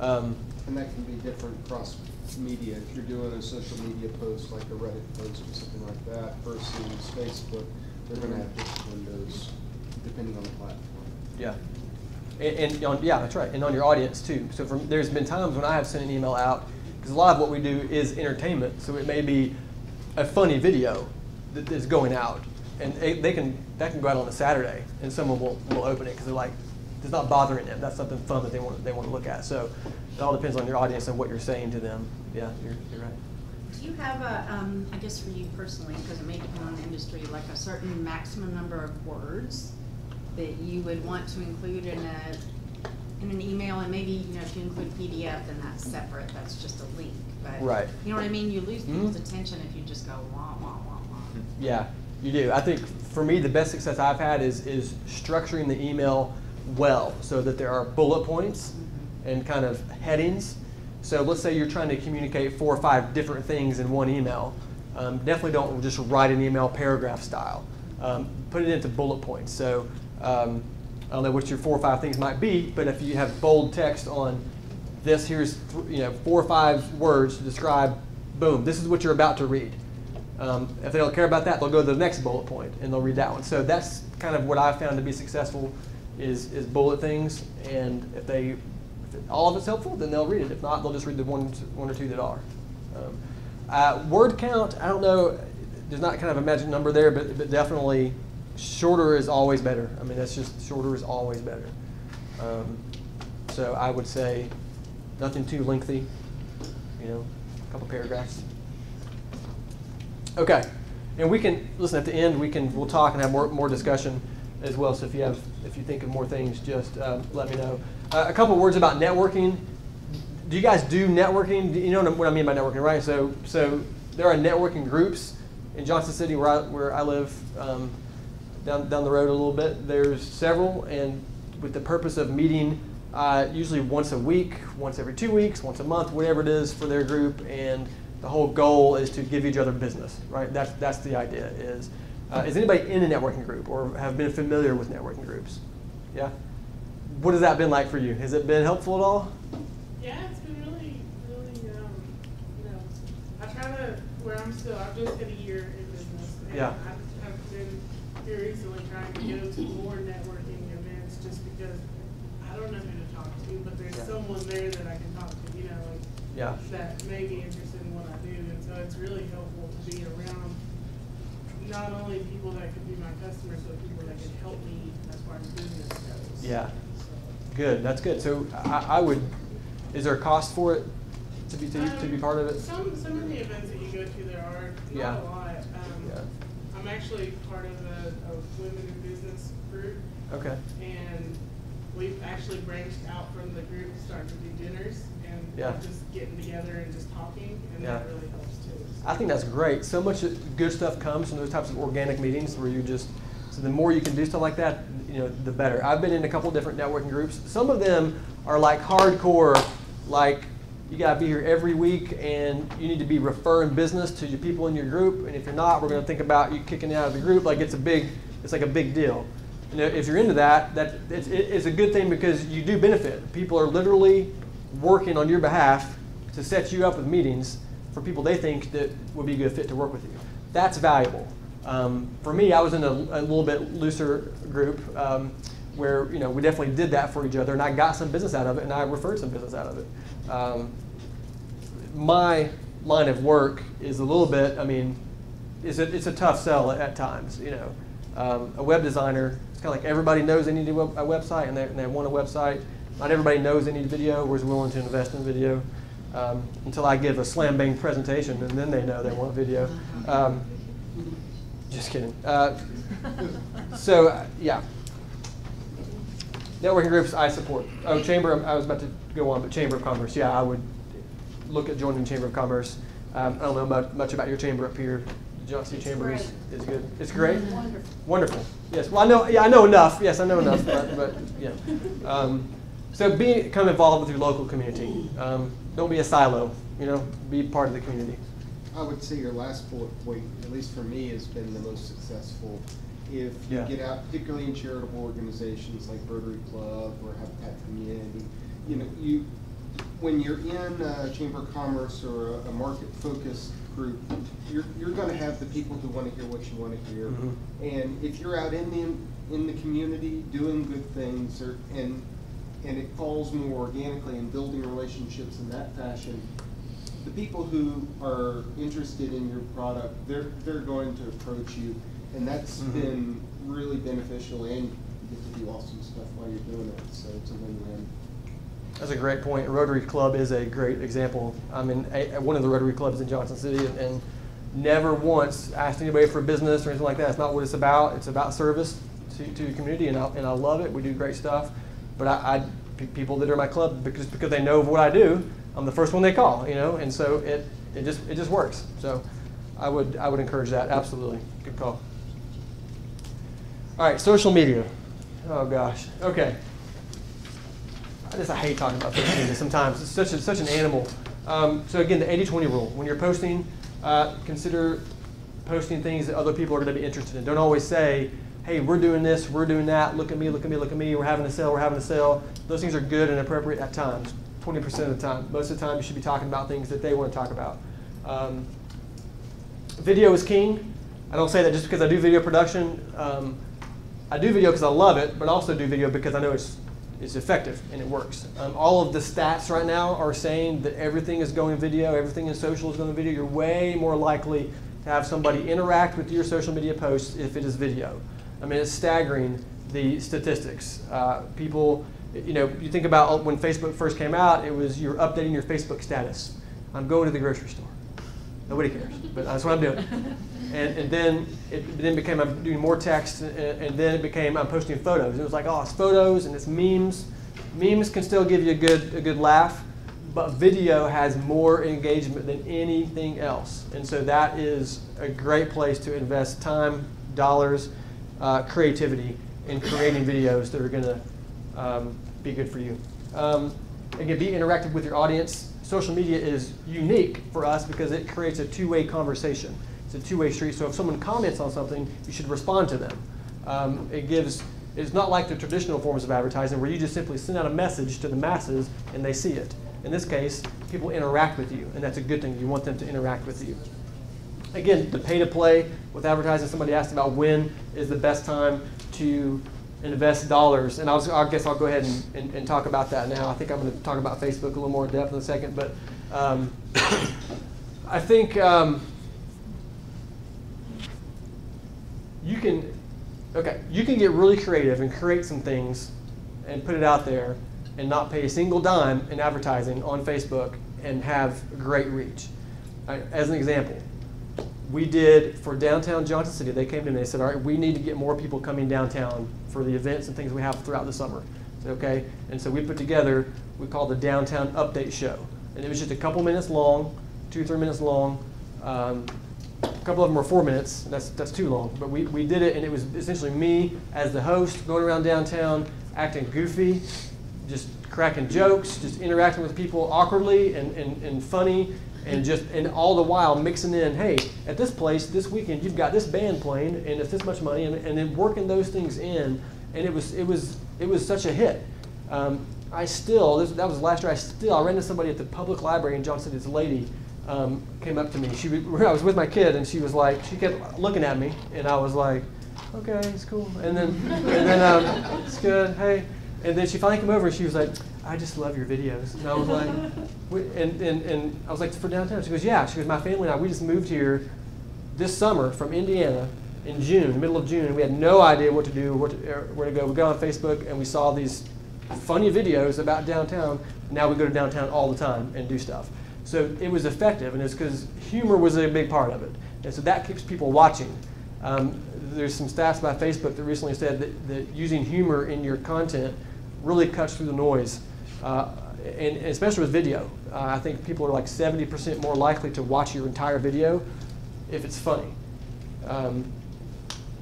And that can be different across media. If you're doing a social media post, like a Reddit post or something like that, versus Facebook, they're going to have different windows depending on the platform. Yeah. Yeah, that's right. And on your audience too. So there's been times when I have sent an email out, because a lot of what we do is entertainment. So it may be a funny video that is going out, and that can go out on a Saturday, and someone will open it because they're like, it's not bothering them. That's something fun that they want to look at. So it all depends on your audience and what you're saying to them. Yeah, you're right. Do you have I guess for you personally, because it may depend on the industry, like a certain maximum number of words that you would want to include in an email? And maybe, if you include PDF, then that's separate. That's just a link. But right. You know what I mean? You lose people's attention if you just go wah, wah, wah, wah. Yeah, you do. I think for me, the best success I've had is structuring the email well, so that there are bullet points and kind of headings. So let's say you're trying to communicate 4 or 5 different things in one email. Definitely don't just write an email paragraph style. Put it into bullet points. So I don't know what your 4 or 5 things might be, but if you have bold text on this, here's 4 or 5 words to describe, boom, this is what you're about to read. If they don't care about that, they'll go to the next bullet point and they'll read that one. So that's kind of what I've found to be successful is bullet things, and if all of it's helpful, then they'll read it. If not, they'll just read the one or two that are. Word count, I don't know, there's not kind of a magic number there, but definitely shorter is always better. I mean, that's just, shorter is always better. So I would say nothing too lengthy, a couple paragraphs. Okay, and we can, listen, at the end, we'll talk and have more discussion as well. So if you think of more things, just let me know. A couple words about networking. Do you guys do networking? You know what I mean by networking, right? So there are networking groups in Johnson City where I live, down the road a little bit. There's several, and with the purpose of meeting usually once a week, once every 2 weeks, once a month, whatever it is for their group, and the whole goal is to give each other business, right? That's the idea. Is anybody in a networking group or have been familiar with networking groups? Yeah? What has that been like for you? Has it been helpful at all? Yeah, it's been really, I try to, I've just hit a year in business. And yeah. I've been here recently trying to go to more networking events just because I don't know who to talk to, but there's someone there that I can talk to, that may be interested in what I do. And so it's really helpful to be around not only people that could be my customers, but people that can help me as far as business goes. Yeah. Good. That's good. So I would. Is there a cost for it to be part of it? Some of the events that you go to, there are not a lot. I'm actually part of a women in business group. Okay. And we've actually branched out from the group, starting to do dinners and just getting together and just talking, and that really helps too. I think that's great. So much good stuff comes from those types of organic meetings where you just. So the more you can do stuff like that, the better. I've been in a couple different networking groups. Some of them are like hardcore, like you gotta be here every week and you need to be referring business to your people in your group. And if you're not, we're gonna think about you kicking you out of the group. Like it's like a big deal. If you're into that, it's a good thing because you do benefit. People are literally working on your behalf to set you up with meetings for people they think that would be a good fit to work with you. That's valuable. For me, I was in a little bit looser group where we definitely did that for each other, and I got some business out of it, and I referred some business out of it. My line of work is a little bit, it's a tough sell at times. A web designer, it's kind of like everybody knows they need a website, and they want a website. Not everybody knows they need video or is willing to invest in video. until I give a slam bang presentation, and then they know they want video. Just kidding. Yeah. Networking groups I support. Oh, I was about to go on, but Chamber of Commerce. Yeah, I would look at joining the Chamber of Commerce. I don't know much about your chamber up here. The Johnson City Chamber is good. It's great? Wonderful. Wonderful. Yes, well, I know enough. Yes, I know enough, but yeah. So become involved with your local community. Don't be a silo, be part of the community. I would say your last bullet point, at least for me, has been the most successful. If you get out, particularly in charitable organizations like Rotary Club or Habitat Community, when you're in a Chamber of Commerce or a market-focused group, you're going to have the people who want to hear what you want to hear. Mm-hmm. And if you're out in the community doing good things, and it falls more organically in building relationships in that fashion, the people who are interested in your product, they're going to approach you. And that's been really beneficial, and you get to do awesome stuff while you're doing it, so it's a win-win. That's a great point. Rotary Club is a great example. I'm in one of the Rotary Clubs in Johnson City, and never once asked anybody for business or anything like that. It's not what it's about. It's about service to the community, and I love it. We do great stuff. But people that are in my club, because they know what I do, I'm the first one they call, and so it just works. So I would encourage that, absolutely. Good call. All right, social media. Oh gosh. Okay. I hate talking about social media sometimes. It's such an animal. So again, the 80-20 rule. When you're posting, consider posting things that other people are going to be interested in. Don't always say, hey, we're doing this, we're doing that, look at me, look at me, look at me, we're having a sale, we're having a sale. Those things are good and appropriate at times, 20% of the time. Most of the time you should be talking about things that they want to talk about. Video is king. I don't say that just because I do video production. I do video because I love it, but also do video because I know it's effective and it works. All of the stats right now are saying that everything is going video, everything in social is going video. You're way more likely to have somebody interact with your social media posts if it is video. I mean, it's staggering, the statistics. People, you think about when Facebook first came out, it was you're updating your Facebook status. I'm going to the grocery store. Nobody cares, but that's what I'm doing. And then it became I'm doing more text, and then it became I'm posting photos. And it was like, oh, it's photos and it's memes. Memes can still give you a good laugh, but video has more engagement than anything else. And so that is a great place to invest time, dollars, creativity in creating videos that are going to be good for you. Again, be interactive with your audience. Social media is unique for us because it creates a two-way conversation. It's a two-way street, so if someone comments on something, you should respond to them. It's not like the traditional forms of advertising where you just simply send out a message to the masses and they see it. In this case, people interact with you, and that's a good thing. You want them to interact with you. Again, the pay-to-play with advertising, somebody asked about when is the best time to invest dollars, and I guess I'll go ahead and talk about that now. I think I'm going to talk about Facebook a little more in depth in a second, but I think you can get really creative and create some things and put it out there and not pay a single dime in advertising on Facebook and have great reach. As an example, we did for downtown Johnson City, they came to me and they said, all right, we need to get more people coming downtown for the events and things we have throughout the summer. I said, okay, and so we put together, we called the Downtown Update Show. And it was just a couple minutes long, 2 or 3 minutes long. A couple of them were 4 minutes, and that's too long. But we did it, and it was essentially me as the host going around downtown, acting goofy, just cracking jokes, just interacting with people awkwardly and funny, and all the while mixing in, hey, at this place this weekend you've got this band playing and it's this much money, and then working those things in, and it was such a hit. That was last year. I ran into somebody at the public library in Johnson. This lady came up to me. I was with my kid, and she kept looking at me, and I was like, okay, it's cool. And then it's good. Hey. And then she finally came over and she was like, I just love your videos. And I was like, and I was like, for downtown? She goes, yeah. She goes, my family and I, we just moved here this summer from Indiana in June, middle of June, and we had no idea what to do, where to go. We got on Facebook and we saw these funny videos about downtown. Now we go to downtown all the time and do stuff. So it was effective, and it's because humor was a big part of it. And so that keeps people watching. There's some stats by Facebook that recently said that using humor in your content really cuts through the noise, and especially with video. I think people are like 70% more likely to watch your entire video if it's funny.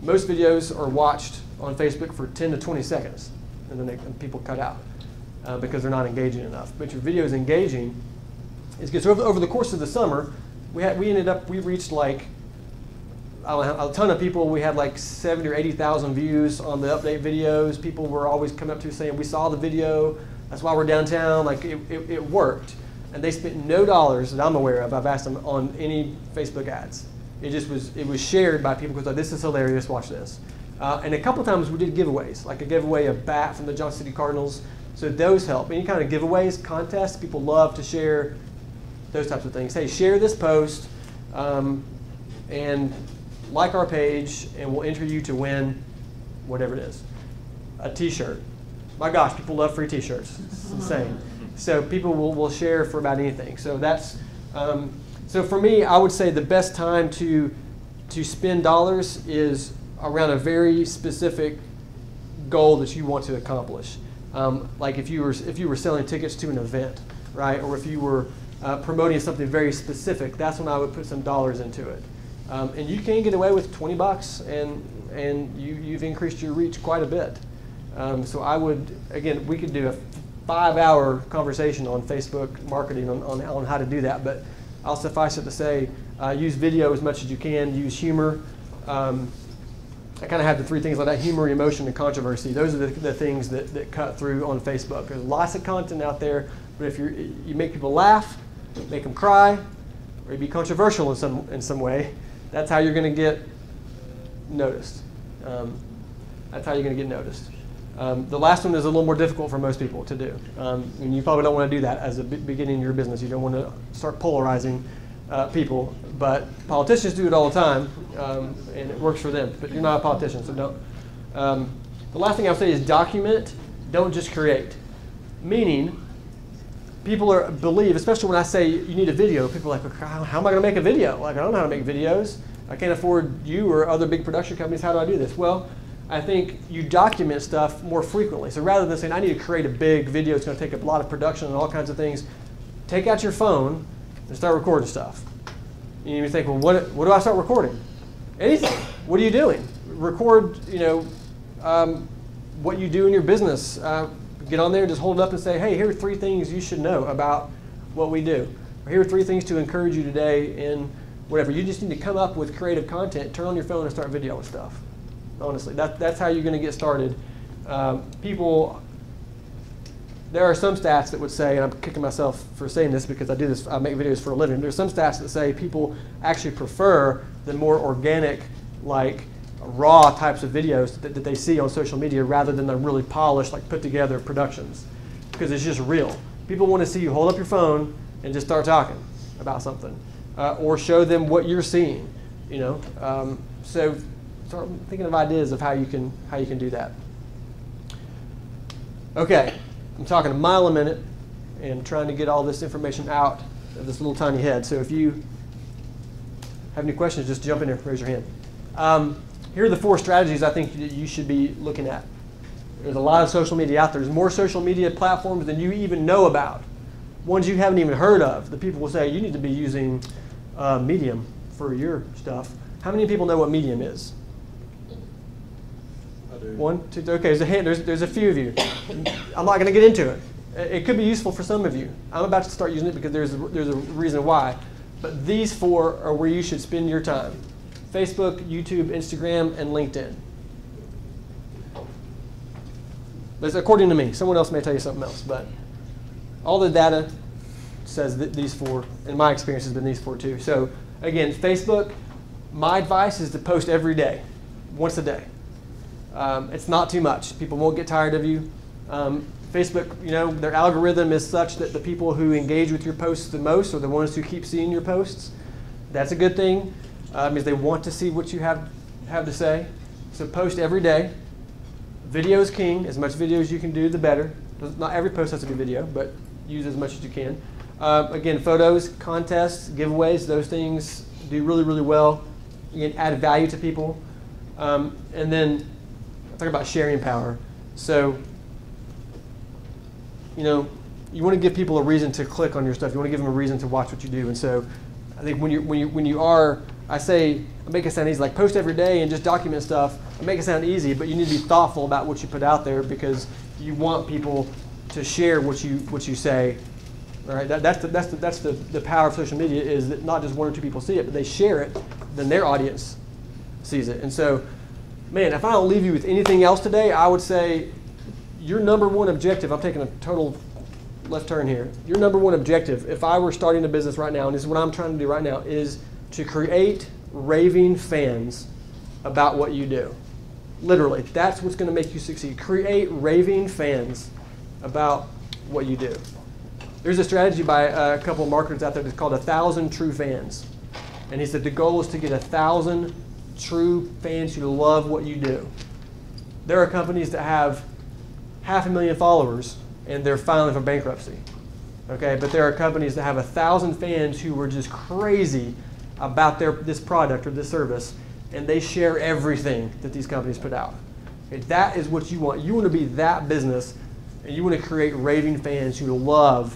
Most videos are watched on Facebook for 10 to 20 seconds, and then people cut out because they're not engaging enough. But your video is engaging. It's good. So over the course of the summer, we reached like a ton of people. We had like 70 or 80,000 views on the update videos. People were always coming up to us saying, "We saw the video. That's why we're downtown." Like it worked, and they spent no dollars that I'm aware of. I've asked them on any Facebook ads. It was shared by people because like, this is hilarious. Watch this. And a couple times we did giveaways, like a giveaway of bat from the Johnson City Cardinals. So those help. Any kind of giveaways, contests, people love to share those types of things. Hey, share this post and like our page, and we'll enter you to win whatever it is. A t-shirt. My gosh, people love free t-shirts. It's insane. So people will share for about anything. So that's so for me, I would say the best time to spend dollars is around a very specific goal that you want to accomplish. Like if you were selling tickets to an event, right? Or if you were promoting something very specific, that's when I would put some dollars into it. And you can get away with $20, and you've increased your reach quite a bit. So I would, again, we could do a 5-hour conversation on Facebook marketing on how to do that, but I'll suffice it to say, use video as much as you can, use humor. I kind of have the three things like that: humor, emotion, and controversy. Those are the things that cut through on Facebook. There's lots of content out there, but if you make people laugh, make them cry, or you be controversial in some way, that's how you're going to get noticed. That's how you're going to get noticed. The last one is a little more difficult for most people to do. And you probably don't want to do that as a beginning of your business. You don't want to start polarizing people, but politicians do it all the time, and it works for them. But you're not a politician, so don't. The last thing I'll say is document, don't just create. Meaning, people believe, especially when I say you need a video, people are like, how am I going to make a video? Like, I don't know how to make videos. I can't afford you or other big production companies. How do I do this? Well, I think you document stuff more frequently. So rather than saying, I need to create a big video, it's going to take up a lot of production and all kinds of things, take out your phone and start recording stuff. You think, well, what do I start recording? Anything. What are you doing? Record, what you do in your business. Get on there, just hold it up and say, hey, here are 3 things you should know about what we do. Or here are 3 things to encourage you today in whatever. You just need to come up with creative content, turn on your phone and start videoing stuff. Honestly, that's how you're going to get started. There are some stats that would say, and I'm kicking myself for saying this because I make videos for a living. There's some stats that say people actually prefer the more organic, like raw types of videos that they see on social media rather than the really polished, like put together productions, because it's just real. People want to see you hold up your phone and just start talking about something, or show them what you're seeing. So start thinking of ideas of how you can do that. Okay, I'm talking a mile a minute and trying to get all this information out of this little tiny head. So if you have any questions, just jump in there, raise your hand. Here are the 4 strategies I think that you should be looking at. There's a lot of social media out there. There's more social media platforms than you even know about. Ones you haven't even heard of. The people will say, you need to be using Medium for your stuff. How many people know what Medium is? I do. 1, 2, 3. Okay, there's a few of you. I'm not going to get into it. It could be useful for some of you. I'm about to start using it because there's a reason why. But these 4 are where you should spend your time. Facebook, YouTube, Instagram, and LinkedIn. That's according to me. Someone else may tell you something else, but all the data says that these 4, and my experience has been these 4 too. So again, Facebook, my advice is to post every day, once a day. It's not too much. People won't get tired of you. Facebook, their algorithm is such that the people who engage with your posts the most are the ones who keep seeing your posts. That's a good thing. Means they want to see what you have to say. So post every day. Video is king. As much video as you can do, the better. Not every post has to be video, but use as much as you can. Again, photos, contests, giveaways, those things do really, really well. You can add value to people. And then talk about sharing power. So, you know, you want to give people a reason to click on your stuff. You want to give them a reason to watch what you do. And so, I think when you are, I make it sound easy, like post every day and just document stuff. I make it sound easy, but you need to be thoughtful about what you put out there because you want people to share what you say. All right, that's the power of social media is that not just one or two people see it, but they share it, then their audience sees it. And so, man, if I don't leave you with anything else today, I would say your number one objective, I'm taking a total left turn here. Your number one objective, if I were starting a business right now, and this is what I'm trying to do right now, is to create raving fans about what you do. Literally, that's what's going to make you succeed. Create raving fans about what you do. There's a strategy by a couple of marketers out there that's called 1,000 True Fans. And he said the goal is to get 1,000 true fans who love what you do. There are companies that have 500,000 followers and they're filing for bankruptcy. Okay, but there are companies that have 1,000 fans who are just crazy about this product or this service, and they share everything that these companies put out. Okay, that is what you want. You want to be that business, and you want to create raving fans who love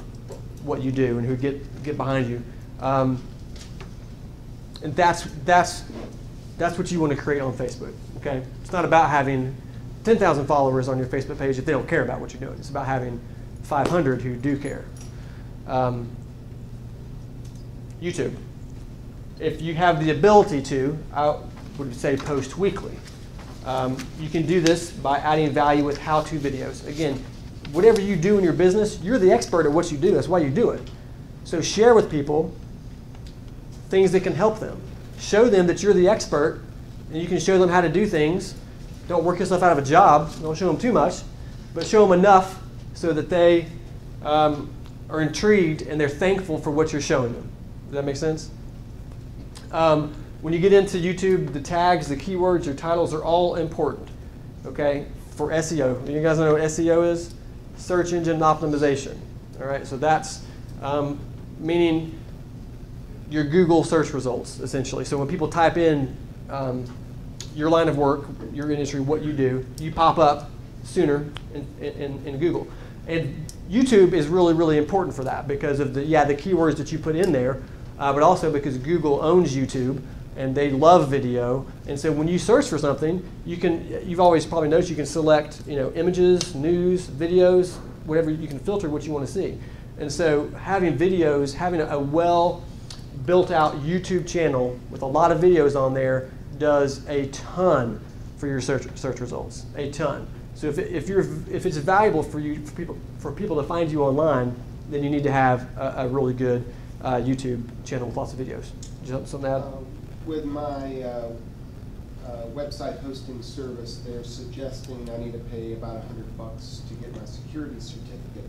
what you do and who get behind you. And that's what you want to create on Facebook. Okay, it's not about having 10,000 followers on your Facebook page if they don't care about what you're doing. It's about having 500 who do care. YouTube. If you have the ability to, I would say post weekly. You can do this by adding value with how-to videos. Again, whatever you do in your business, you're the expert at what you do. That's why you do it. So share with people things that can help them. Show them that you're the expert, and you can show them how to do things. Don't work yourself out of a job. Don't show them too much, but show them enough so that they are intrigued and they're thankful for what you're showing them. Does that make sense? When you get into YouTube, the tags, the keywords, your titles are all important, okay, for SEO. You guys know what SEO is? Search engine optimization. All right, so that's meaning your Google search results, essentially. So when people type in your line of work, your industry, what you do, you pop up sooner in Google. And YouTube is really, really important for that because of the keywords that you put in there, but also because Google owns YouTube and they love video. And so when you search for something, you've always probably noticed you can select, images, news, videos, whatever, you can filter what you want to see. And so having videos, having a well built out YouTube channel with a lot of videos on there does a ton for your search results, a ton. So if it's valuable for people to find you online, then you need to have a really good YouTube channel with lots of videos. Did you have something to add? With my website hosting service, they're suggesting I need to pay about $100 to get my security certificate,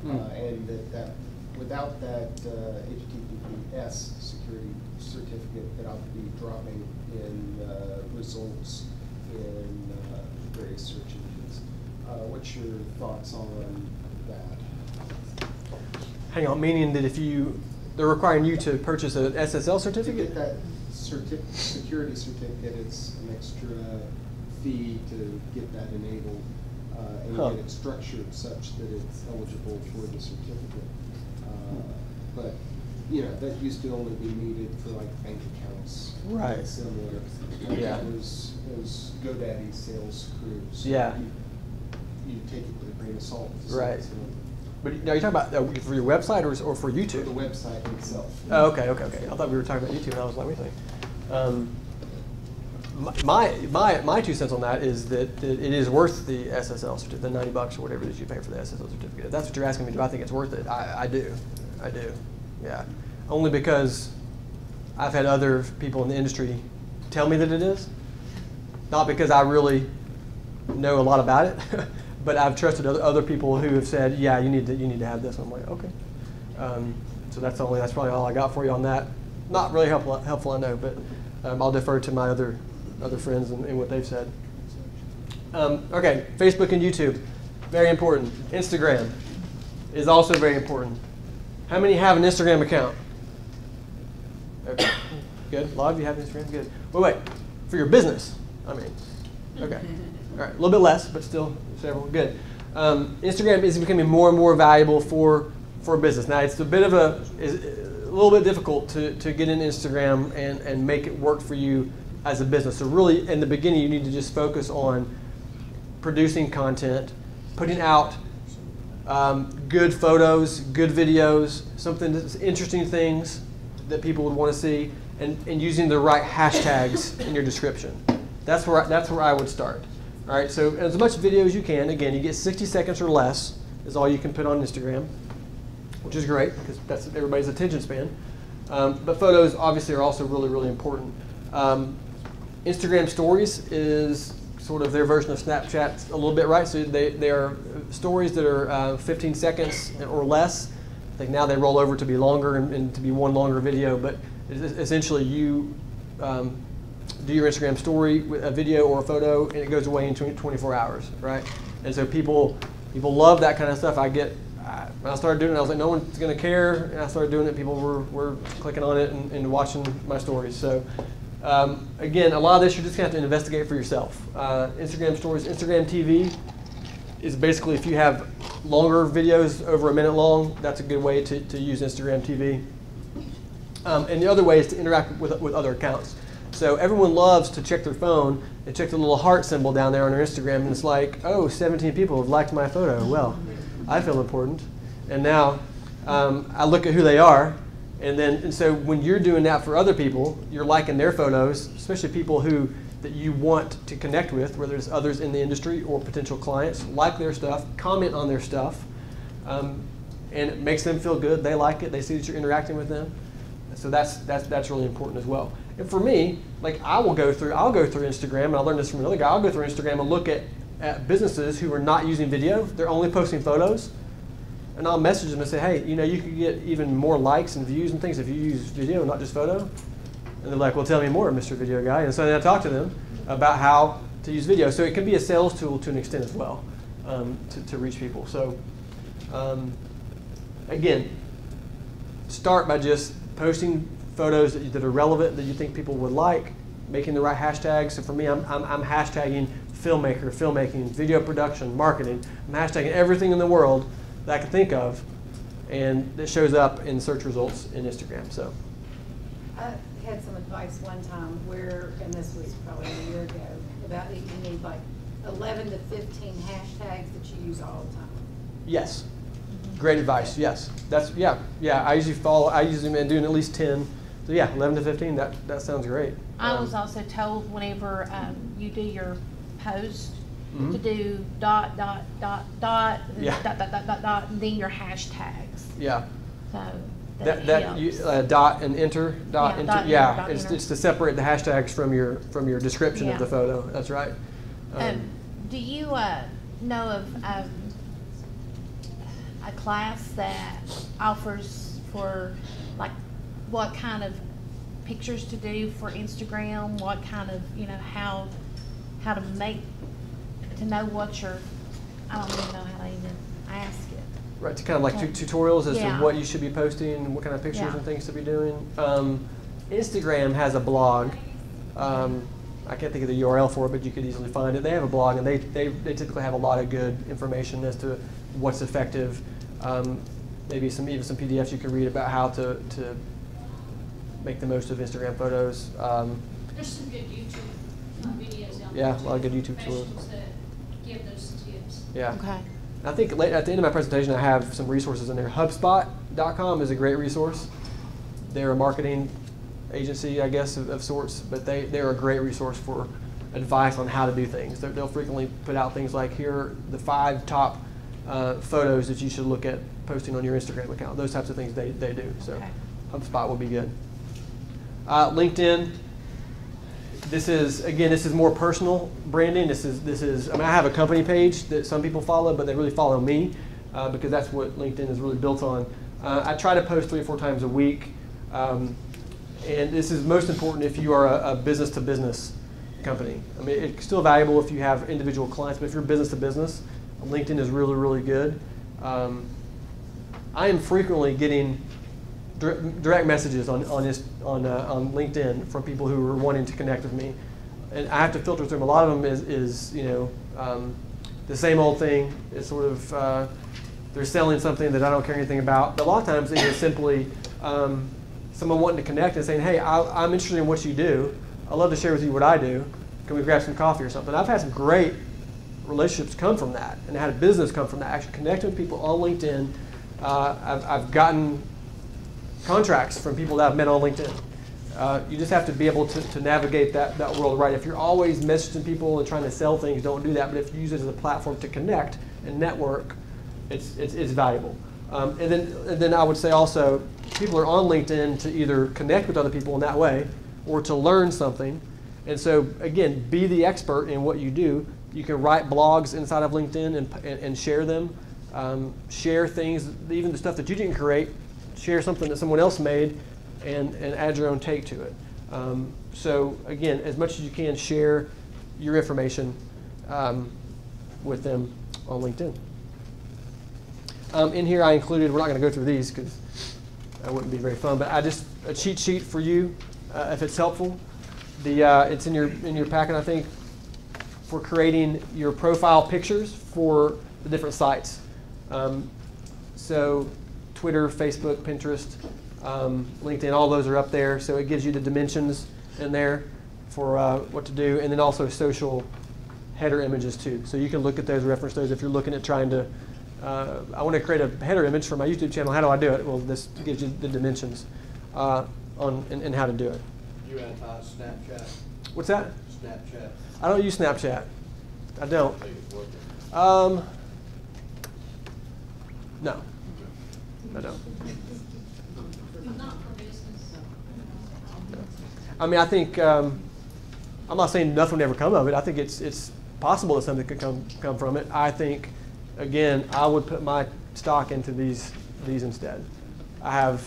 and that without that HTTPS security certificate, that I'll be dropping in results in various search engines. What's your thoughts on that? Hang on, meaning that they're requiring you to purchase an SSL certificate? To get that security certificate, it's an extra fee to get that enabled, and get it structured such that it's eligible for the certificate. But that used to only be needed for like bank accounts, right? Similar. Yeah. It was GoDaddy sales crew. So yeah. You take it with a grain of salt. Right. But now you're talking about for your website or for YouTube? For the website itself. Oh, okay. I thought we were talking about YouTube, and I was like, wait a second. My 2 cents on that is that it is worth the SSL certificate, the $90 or whatever it is you pay for the SSL certificate. If that's what you're asking me, do I think it's worth it? I do. Yeah. Only because I've had other people in the industry tell me that it is. Not because I really know a lot about it, but I've trusted other people who have said, yeah, you need to have this. And I'm like, okay. So that's probably all I got for you on that. Not really helpful, I know, but I'll defer to my other friends and what they've said. Okay, Facebook and YouTube. Very important. Instagram is also very important. How many have an Instagram account? Okay, good. A lot of you have Instagram. Good. Wait. For your business, I mean. Okay. All right. A little bit less, but still several. Good. Instagram is becoming more and more valuable for business. Now, it's a little bit difficult to get in Instagram and make it work for you as a business. So really, in the beginning, you need to just focus on producing content, putting out good photos, good videos, something that's interesting things that people would want to see, and using the right hashtags in your description. That's where I would start. All right, so as much video as you can. Again, you get 60 seconds or less is all you can put on Instagram, which is great because that's everybody's attention span. But photos obviously are also really, really important. Instagram Stories is sort of their version of Snapchat a little bit, right? So they are stories that are 15 seconds or less. I think now they roll over to be longer and to be one longer video, but essentially you do your Instagram story with a video or a photo, and it goes away in 24 hours, right? And so people love that kind of stuff. When I started doing it, I was like, no one's going to care, and I started doing it. People were clicking on it and watching my stories. So again, a lot of this you're just going to have to investigate for yourself. Instagram Stories, Instagram TV is basically if you have longer videos over a minute long, that's a good way to use Instagram TV. And the other way is to interact with other accounts. So everyone loves to check their phone and check the little heart symbol down there on their Instagram, and it's like, oh, 17 people have liked my photo. Well, I feel important. And now I look at who they are, and so when you're doing that for other people, you're liking their photos, especially people that you want to connect with, whether it's others in the industry or potential clients. Like their stuff, comment on their stuff, and it makes them feel good. They like it. They see that you're interacting with them. So that's really important as well. And for me, like I'll go through Instagram, and I learned this from another guy. I'll go through Instagram and look at businesses who are not using video. They're only posting photos. And I'll message them and say, hey, you could get even more likes and views and things if you use video, not just photo. And they're like, well, tell me more, Mr. Video Guy. And so then I talk to them about how to use video. So it can be a sales tool to an extent as well, to reach people. So again, start by just posting photos that are relevant, that you think people would like, making the right hashtags. So for me, I'm hashtagging filmmaker, filmmaking, video production, marketing. I'm hashtagging everything in the world that I can think of, and it shows up in search results in Instagram. So I had some advice one time and this was probably a year ago, about you need like 11 to 15 hashtags that you use all the time. Yes. Great advice. Yes, yeah. I usually am doing at least 10. So yeah, 11 to 15. That sounds great. I was also told whenever you do your post to do dot dot dot dot yeah. dot, and then your hashtags. Yeah. So dot and enter dot enter. Yeah, it's to separate the hashtags from your description of the photo. That's right. Do you know of a class that offers for like what kind of pictures to do for Instagram, what kind of, how to make, to know what I don't even know how to even ask it. Right, to kind of like tutorials as to what you should be posting and what kind of pictures and things to be doing. Instagram has a blog. I can't think of the URL for it, but you could easily find it. They have a blog, and they typically have a lot of good information as to what's effective. Maybe even some PDFs you can read about how to make the most of Instagram photos. There's some good YouTube videos out there. Yeah, a lot of good YouTube tools. That give those tips. Yeah. Okay. I think at the end of my presentation, I have some resources in there. HubSpot.com is a great resource. They're a marketing agency, I guess, of sorts, but they're a great resource for advice on how to do things. They'll frequently put out things like, here are the 5 top photos that you should look at posting on your Instagram account. Those types of things they do. So HubSpot will be good. LinkedIn. This is more personal branding. This is. I have a company page that some people follow, but they really follow me because that's what LinkedIn is really built on. I try to post 3 or 4 times a week, and this is most important if you are a business-to-business company. I mean, it's still valuable if you have individual clients, but if you're business-to-business, LinkedIn is really, really good. I am frequently getting direct messages on LinkedIn from people who are wanting to connect with me, and I have to filter through them. A lot of them is the same old thing. It's sort of they're selling something that I don't care anything about. But a lot of times it is simply someone wanting to connect and saying, "Hey, I'm interested in what you do. I'd love to share with you what I do. Can we grab some coffee or something?" I've had some great relationships come from that, and I had a business come from that. Actually connecting with people on LinkedIn. I've gotten contracts from people that I've met on LinkedIn. You just have to be able to navigate that world right. If you're always messaging people and trying to sell things, don't do that. But if you use it as a platform to connect and network, it's valuable. And then I would say also, people are on LinkedIn to either connect with other people in that way or to learn something. And so again, be the expert in what you do. You can write blogs inside of LinkedIn and share them. Share things, even the stuff that you didn't create. Share something that someone else made and add your own take to it. So again, as much as you can, share your information with them on LinkedIn. In here I included, we're not going to go through these because that wouldn't be very fun, but a cheat sheet for you if it's helpful. It's in your packet, I think, for creating your profile pictures for the different sites. So Twitter, Facebook, Pinterest, LinkedIn, all those are up there. So it gives you the dimensions in there for what to do, and then also social header images too. So you can look at those, reference those if you're looking at trying to, I want to create a header image for my YouTube channel. How do I do it? Well, this gives you the dimensions and how to do it. You Snapchat? What's that? Snapchat. I don't use Snapchat. I don't. No. I don't. I mean, I think I'm not saying nothing would ever come of it. I think it's possible that something could come from it. I think, again, I would put my stock into these instead. I'm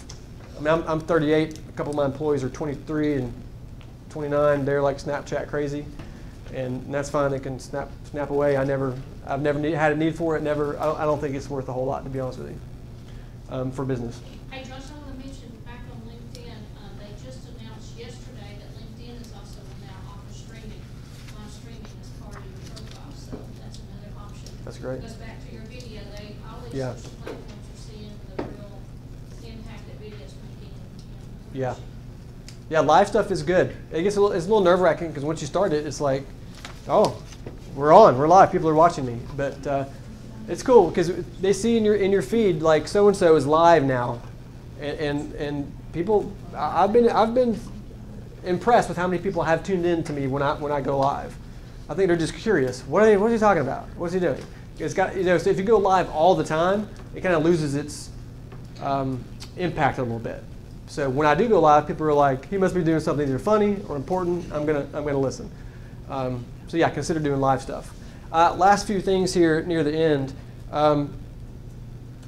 38. A couple of my employees are 23 and 29. They're like Snapchat crazy, and that's fine. They can snap away. I've never had a need for it. I don't think it's worth a whole lot, to be honest with you, for business. Hey Josh, I want to mention back on LinkedIn, they just announced yesterday that LinkedIn is also now offering streaming, live streaming as part of your profile. So that's another option. That's great. Goes back to your video. All these Yeah. social platforms are seeing the real impact that video's making. Yeah. Yeah, live stuff is good. It's a little nerve-wracking because once you start it, it's like, oh, we're live, people are watching me. But it's cool because they see in your feed like so and so is live now, and people. I've been impressed with how many people have tuned in to me when I go live. I think they're just curious. What is he talking about? What's he doing? It's got so if you go live all the time, it kind of loses its impact a little bit. So when I do go live, people are like, he must be doing something either funny or important. I'm gonna listen. So yeah, consider doing live stuff. Last few things here near the end.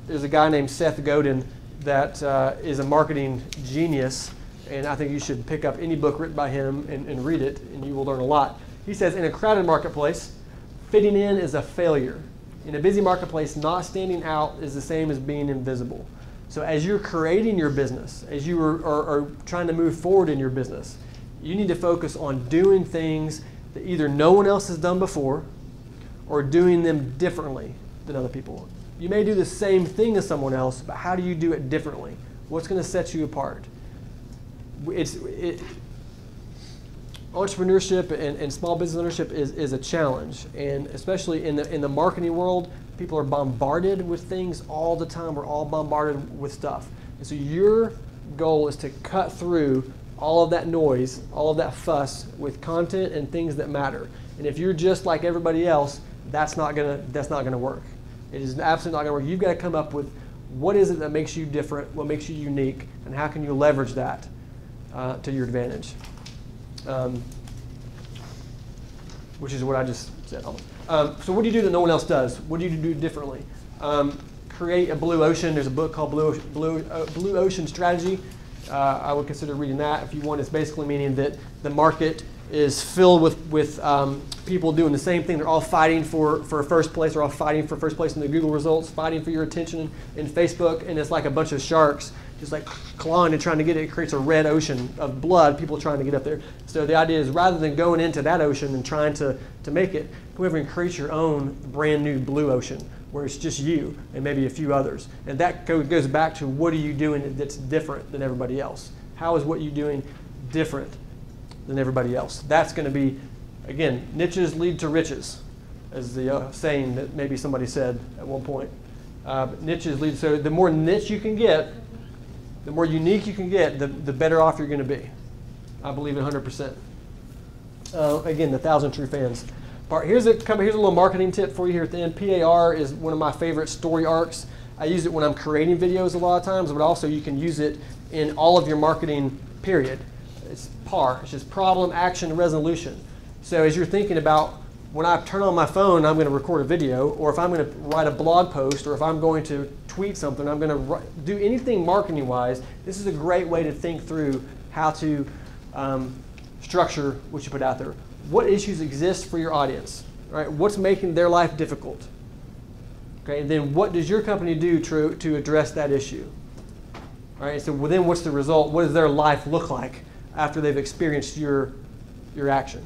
There's a guy named Seth Godin that is a marketing genius, and I think you should pick up any book written by him and read it, and you will learn a lot. He says, in a crowded marketplace, fitting in is a failure. In a busy marketplace, not standing out is the same as being invisible. So as you're creating your business, as you are trying to move forward in your business, you need to focus on doing things that either no one else has done before or doing them differently than other people. You may do the same thing as someone else, but how do you do it differently? What's going to set you apart? Entrepreneurship and small business ownership is a challenge, and especially in the marketing world, people are bombarded with things all the time. We're all bombarded with stuff. And so your goal is to cut through all of that noise, all of that fuss with content and things that matter. And if you're just like everybody else, that's not gonna work. It is absolutely not gonna work. You've got to come up with what is it that makes you different, what makes you unique, and how can you leverage that to your advantage. Which is what I just said. So what do you do that no one else does? What do you do differently? Create a blue ocean. There's a book called Blue Ocean Strategy. I would consider reading that if you want. It's basically meaning that the market is filled with people doing the same thing. They're all fighting for first place. They're all fighting for first place in the Google results, fighting for your attention in Facebook, and it's like a bunch of sharks just like clawing and trying to get it. It creates a red ocean of blood, people trying to get up there. So the idea is rather than going into that ocean and trying to make it, come over and create your own brand new blue ocean where it's just you and maybe a few others. And that goes back to what are you doing that's different than everybody else? How is what you're doing different than everybody else? That's going to be, again, niches lead to riches, as the saying that maybe somebody said at one point. Niches lead, so the more niche you can get, the more unique you can get, the better off you're going to be. I believe it 100%. Again, the 1,000 True Fans part. Here's a little marketing tip for you here at the end. PAR is one of my favorite story arcs. I use it when I'm creating videos a lot of times, but also you can use it in all of your marketing, period. It's PAR. It's just problem, action, resolution. So as you're thinking about when I turn on my phone, I'm going to record a video, or if I'm going to write a blog post, or if I'm going to tweet something, I'm going to do anything marketing-wise, this is a great way to think through how to structure what you put out there. What issues exist for your audience? Right? What's making their life difficult? Okay, and then what does your company do to address that issue? All right, so then what's the result? What does their life look like after they've experienced your action?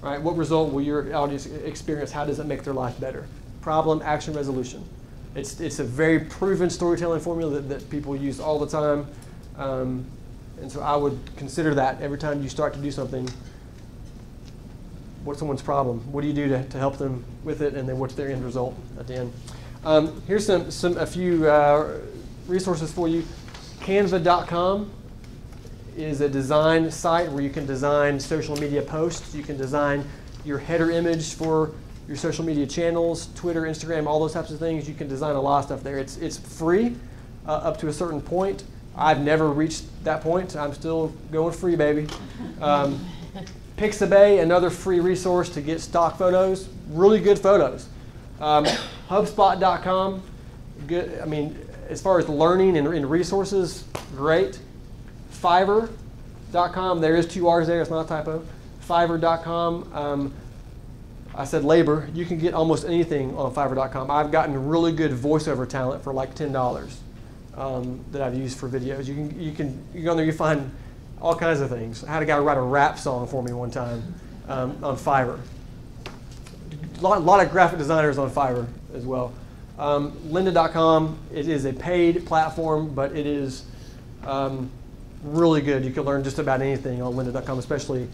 Right? What result will your audience experience? How does it make their life better? Problem, action, resolution. It's a very proven storytelling formula that people use all the time. And so I would consider that every time you start to do something. What's someone's problem? What do you do to help them with it? And then what's their end result at the end? Here's a few resources for you. Canva.com is a design site where you can design social media posts. You can design your header image for your social media channels, Twitter, Instagram, all those types of things. You can design a lot of stuff there. It's free up to a certain point. I've never reached that point. I'm still going free, baby. Pixabay, another free resource to get stock photos, really good photos. HubSpot.com, good. I mean, as far as learning and resources, great. Fiverr.com, there is 2 R's there, it's not a typo. Fiverr.com, I said labor. You can get almost anything on Fiverr.com. I've gotten really good voiceover talent for like $10 that I've used for videos. You can go on there, you find all kinds of things. I had a guy write a rap song for me one time on Fiverr. A lot of graphic designers on Fiverr as well. Lynda.com, it is a paid platform, but it is really good. You can learn just about anything on Lynda.com, especially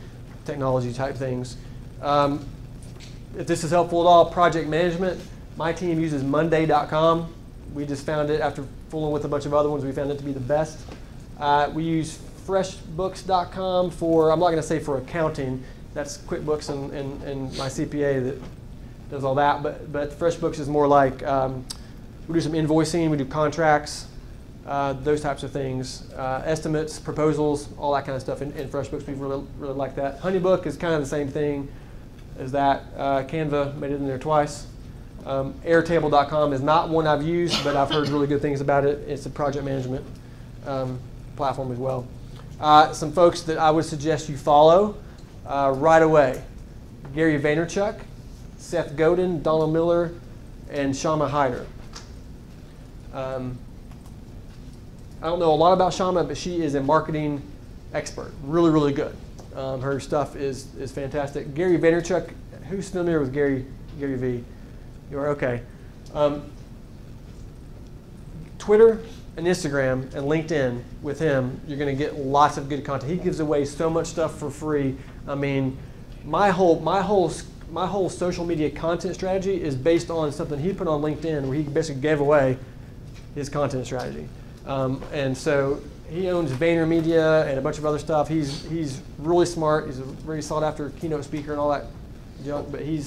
technology type things. If this is helpful at all, project management, my team uses Monday.com. We just found it after fooling with a bunch of other ones. We found it to be the best. We use FreshBooks.com for, I'm not going to say for accounting. That's QuickBooks and my CPA that does all that. But FreshBooks is more like we do some invoicing, we do contracts, those types of things, estimates, proposals, all that kind of stuff in FreshBooks. We really like that. HoneyBook is kind of the same thing as that. Canva made it in there twice. Airtable.com is not one I've used, but I've heard really good things about it. It's a project management platform as well. Some folks that I would suggest you follow right away. Gary Vaynerchuk, Seth Godin, Donald Miller, and Shama Hyder. I don't know a lot about Shama, but she is a marketing expert. Really, really good. Her stuff is fantastic. Gary Vaynerchuk, who's familiar with Gary V? You are? Okay. Twitter and Instagram and LinkedIn with him, you're going to get lots of good content. He gives away so much stuff for free. I mean, my whole social media content strategy is based on something he put on LinkedIn where he basically gave away his content strategy. And so he owns VaynerMedia and a bunch of other stuff. He's really smart. He's a very sought after keynote speaker and all that junk, but he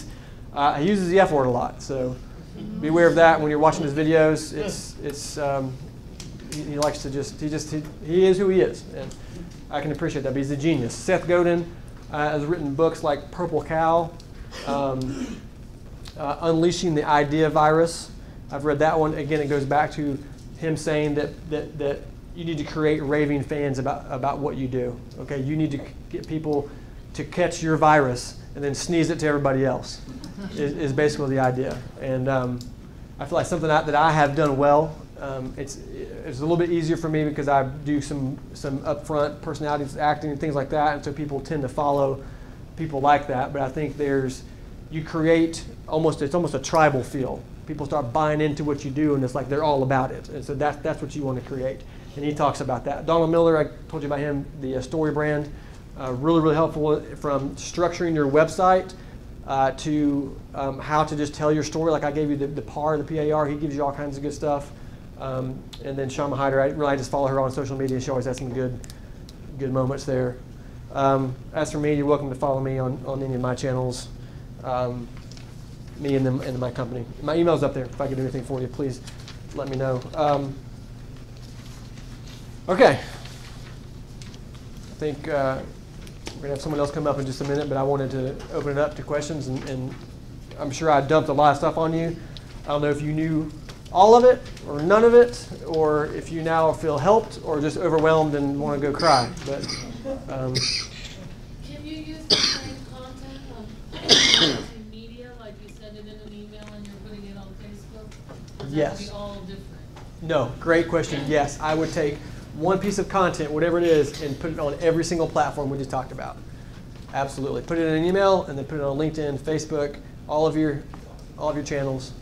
uses the F word a lot. So be aware of that when you're watching his videos. He likes to he is who he is, and I can appreciate that. But he's a genius. Seth Godin has written books like Purple Cow, Unleashing the Idea Virus. I've read that one. Again, it goes back to him saying that you need to create raving fans about what you do. Okay, you need to get people to catch your virus and then sneeze it to everybody else is basically the idea. And I feel like something that I have done well. It's a little bit easier for me because I do some upfront personalities, acting and things like that, and so people tend to follow people like that. But I think you create it's almost a tribal feel. People start buying into what you do, and it's like they're all about it. And so that's what you want to create. And he talks about that. Donald Miller, I told you about him, the Story brand, really, really helpful from structuring your website to how to just tell your story. Like I gave you the PAR, the PAR, he gives you all kinds of good stuff. And then Shama Hyder, I just follow her on social media. She always has some good moments there. As for me, you're welcome to follow me on any of my channels, me and my company. My email's up there. If I can do anything for you, please let me know. Okay. I think we're going to have someone else come up in just a minute, but I wanted to open it up to questions, and I'm sure I dumped a lot of stuff on you. I don't know if you knew all of it or none of it, or if you now feel helped or just overwhelmed and want to go cry. But can you use the same content on social media, like you send it in an email and you're putting it on Facebook? Yes. That would be all different. No, great question. Yes, I would take one piece of content, whatever it is, and put it on every single platform we just talked about. Absolutely. Put it in an email and then put it on LinkedIn, Facebook, all of your channels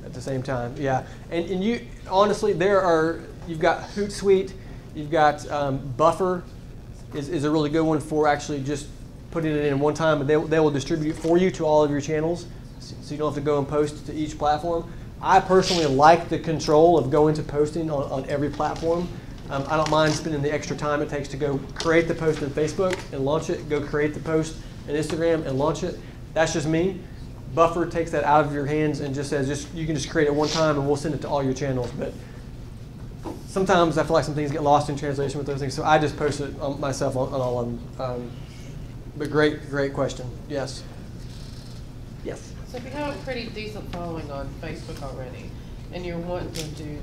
at the same time. Yeah. And you honestly, you've got Hootsuite, you've got Buffer is a really good one for actually just putting it in one time, and they will distribute it for you to all of your channels, so you don't have to go and post to each platform. I personally like the control of going to posting on every platform. I don't mind spending the extra time it takes to go create the post on Facebook and launch it, go create the post on Instagram and launch it. That's just me. Buffer takes that out of your hands and just says, you can just create it one time and we'll send it to all your channels. But sometimes I feel like some things get lost in translation with those things, so I just post it myself on all of them. But great question. Yes. Yes. So if you have a pretty decent following on Facebook already, and you're wanting to do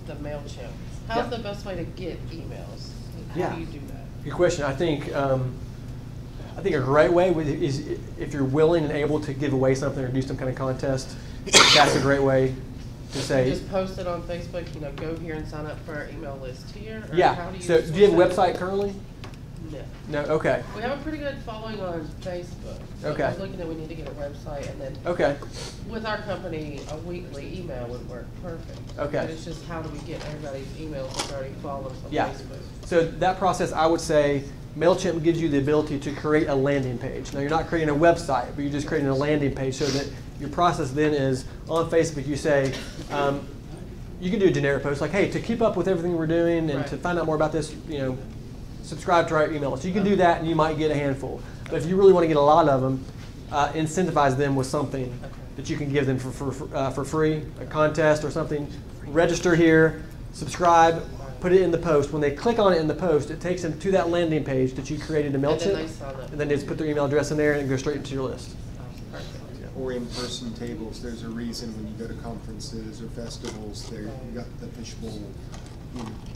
the MailChimp, how's the best way to get emails? How do you do that? Good question. I think a great way is if you're willing and able to give away something or do some kind of contest. That's a great way to say. You just post it on Facebook. Go here and sign up for our email list here. Or yeah. How do you So do you have a website currently? No. No. Okay. We have a pretty good following on Facebook. So Okay. we're looking at we need to get a website, and then with our company, a weekly email would work perfect. Okay. But it's just how do we get everybody's emails that's already followed us on Yeah. Facebook? So that process, I would say, MailChimp gives you the ability to create a landing page. Now, you're not creating a website, but you're just creating a landing page so that your process then is on Facebook, you say, you can do a generic post like, hey, to keep up with everything we're doing and to find out more about this, subscribe to our email list. You can do that and you might get a handful. But if you really want to get a lot of them, incentivize them with something that you can give them for free, a contest or something. Register here, subscribe, put it in the post. When they click on it in the post, it takes them to that landing page that you created in MailChimp. And then they just put their email address in there and it goes straight into your list. Or in-person tables. There's a reason when you go to conferences or festivals, you got the fishbowl.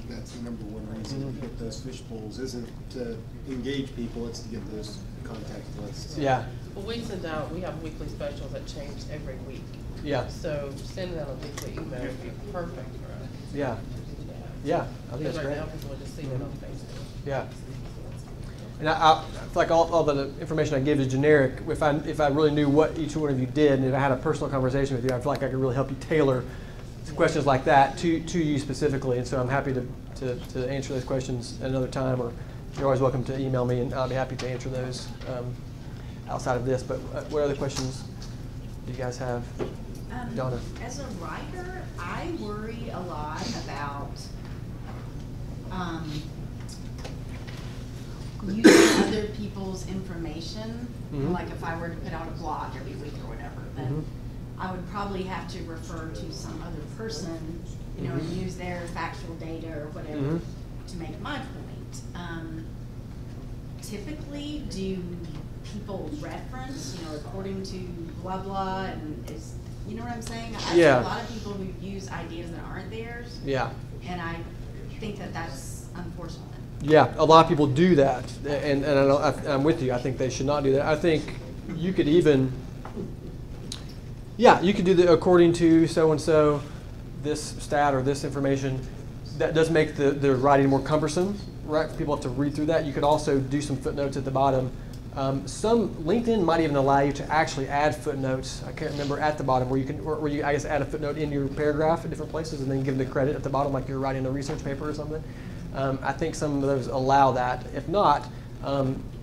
That's the number one reason you get those fishbowls isn't to engage people, it's to get those contact lists. Yeah. Well, we have weekly specials that change every week. Yeah. So sending out a weekly email would be perfect for us. Yeah. Yeah, I think that's great. Right now people are just seeing it on Facebook. Yeah. And I feel like all the information I give is generic. If I really knew what each one of you did, and if I had a personal conversation with you, I feel like I could really help you tailor some questions like that to you specifically. And so I'm happy to answer those questions at another time, or you're always welcome to email me, and I'll be happy to answer those outside of this. But what other questions do you guys have? Donna? As a writer, I worry a lot about using other people's information. Like if I were to put out a blog every week or whatever, then I would probably have to refer to some other person, and use their factual data or whatever to make my point. Typically, do people reference, according to blah blah, and is, you know what I'm saying? I see a lot of people who use ideas that aren't theirs. Yeah. And I think that that's unfortunate. Yeah, a lot of people do that, and I'm with you. I think they should not do that. I think you could even, you could do the according to so-and-so, this stat or this information. That does make the writing more cumbersome, right? People have to read through that. You could also do some footnotes at the bottom. Some LinkedIn might even allow you to actually add footnotes. I can't remember at the bottom where you can, where you I guess add a footnote in your paragraph at different places and then give the credit at the bottom, like you're writing a research paper or something. I think some of those allow that. If not,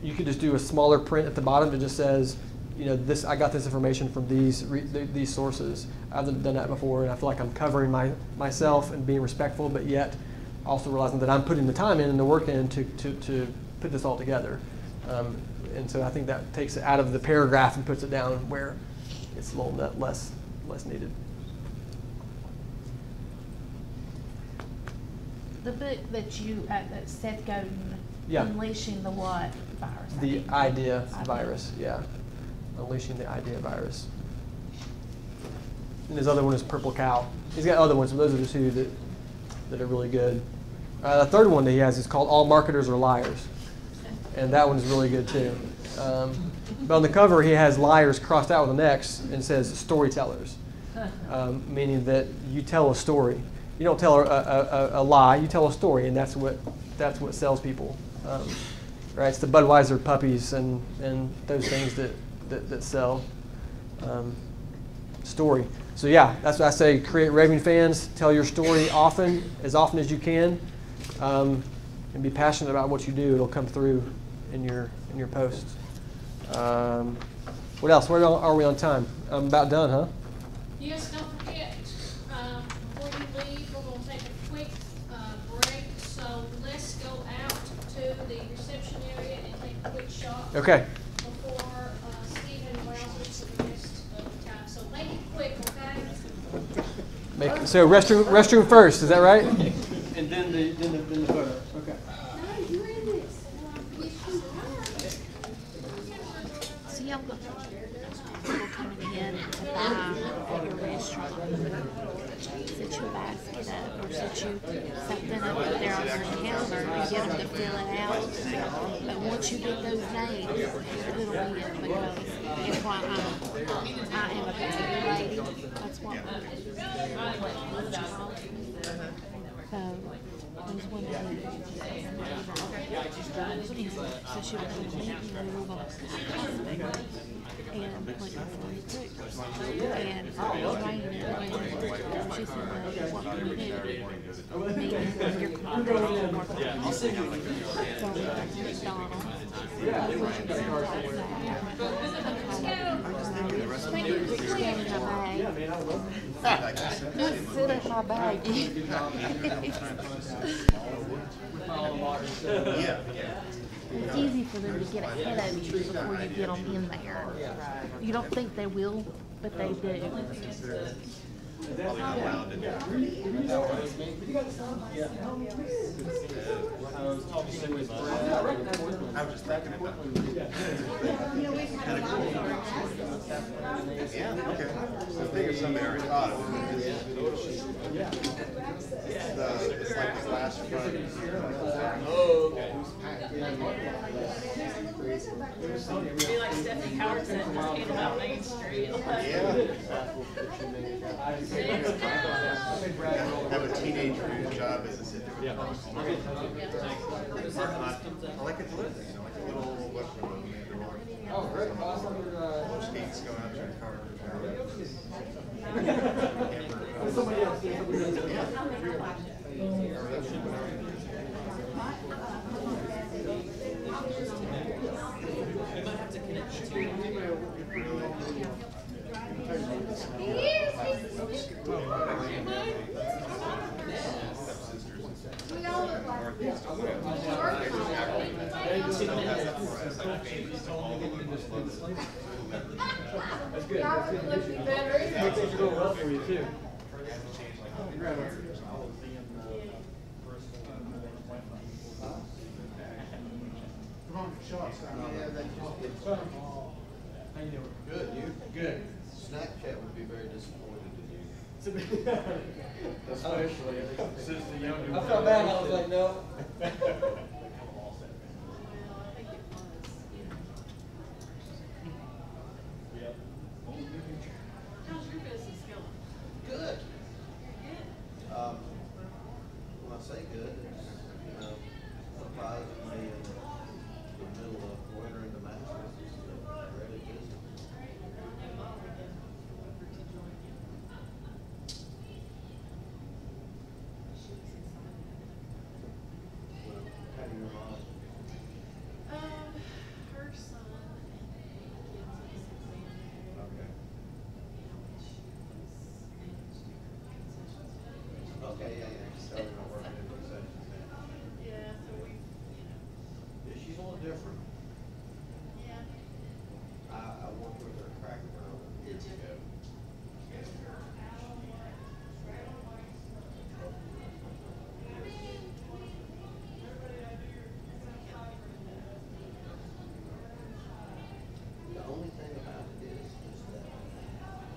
you could just do a smaller print at the bottom that just says, I got this information from these sources. I've done that before, and I feel like I'm covering myself and being respectful, but yet also realizing that I'm putting the time in and the work in to put this all together. And so I think that takes it out of the paragraph and puts it down where it's a little bit less needed. The book that you, that Seth Godin, Yeah. Unleashing the what virus? The idea virus, yeah. Unleashing the idea virus. And his other one is Purple Cow. He's got other ones, but those are the two that are really good. The third one that he has is called All Marketers Are Liars. And that one is really good too. But on the cover, he has liars crossed out with an X and says storytellers, meaning that you tell a story. You don't tell a lie, you tell a story, and that's what sells people. Right? It's the Budweiser puppies and those things that sell. Story. So yeah, that's what I say. Create raving fans. Tell your story as often as you can, and be passionate about what you do. It'll come through in your posts. What else? Where are we on time? I'm about done, huh? Yes, don't forget, before you leave, we're going to take a quick break. So let's go out to the reception area and take a quick shot. Okay. Before Stephen Wowzers for the rest of the time. So make it quick, okay? So restroom first. Is that right? And then the photo. Okay. So y'all got people coming in to buy at your restaurant. Set your basket up or set you something up there on your counter and get them to fill it out. But once you get those names, it'll be in because it's why I am a particular lady. That's what there's one lady, so she was going to meet me and we were going to and went for a and I was writing it and she said, well, what can we do? Me and your contact work sit in my bag. It's easy for them to get ahead of you before you get them in there. You don't think they will, but they do. Probably not allowed to do. I was just thinking about it. Yeah, okay. I figured somebody already thought of it. It's like the last front. Oh, okay. It'd be like Stephanie Howard said, just came about Main Street. Have a teenager whose job is to sit there. I like it to live. Like a little Western movie. Oh, great. Skates going out to your car. Somebody else. That's good. Makes things go well for you too. How you doing? Good, you? Good. Snapchat would be very disappointed in you. Especially since the younger. I felt bad. I was like, no. So we're not working in two sessions now. Yeah, so we, Yeah, she's a little different. yeah. I worked with her at Cracker Barrel years ago. The only thing about it is that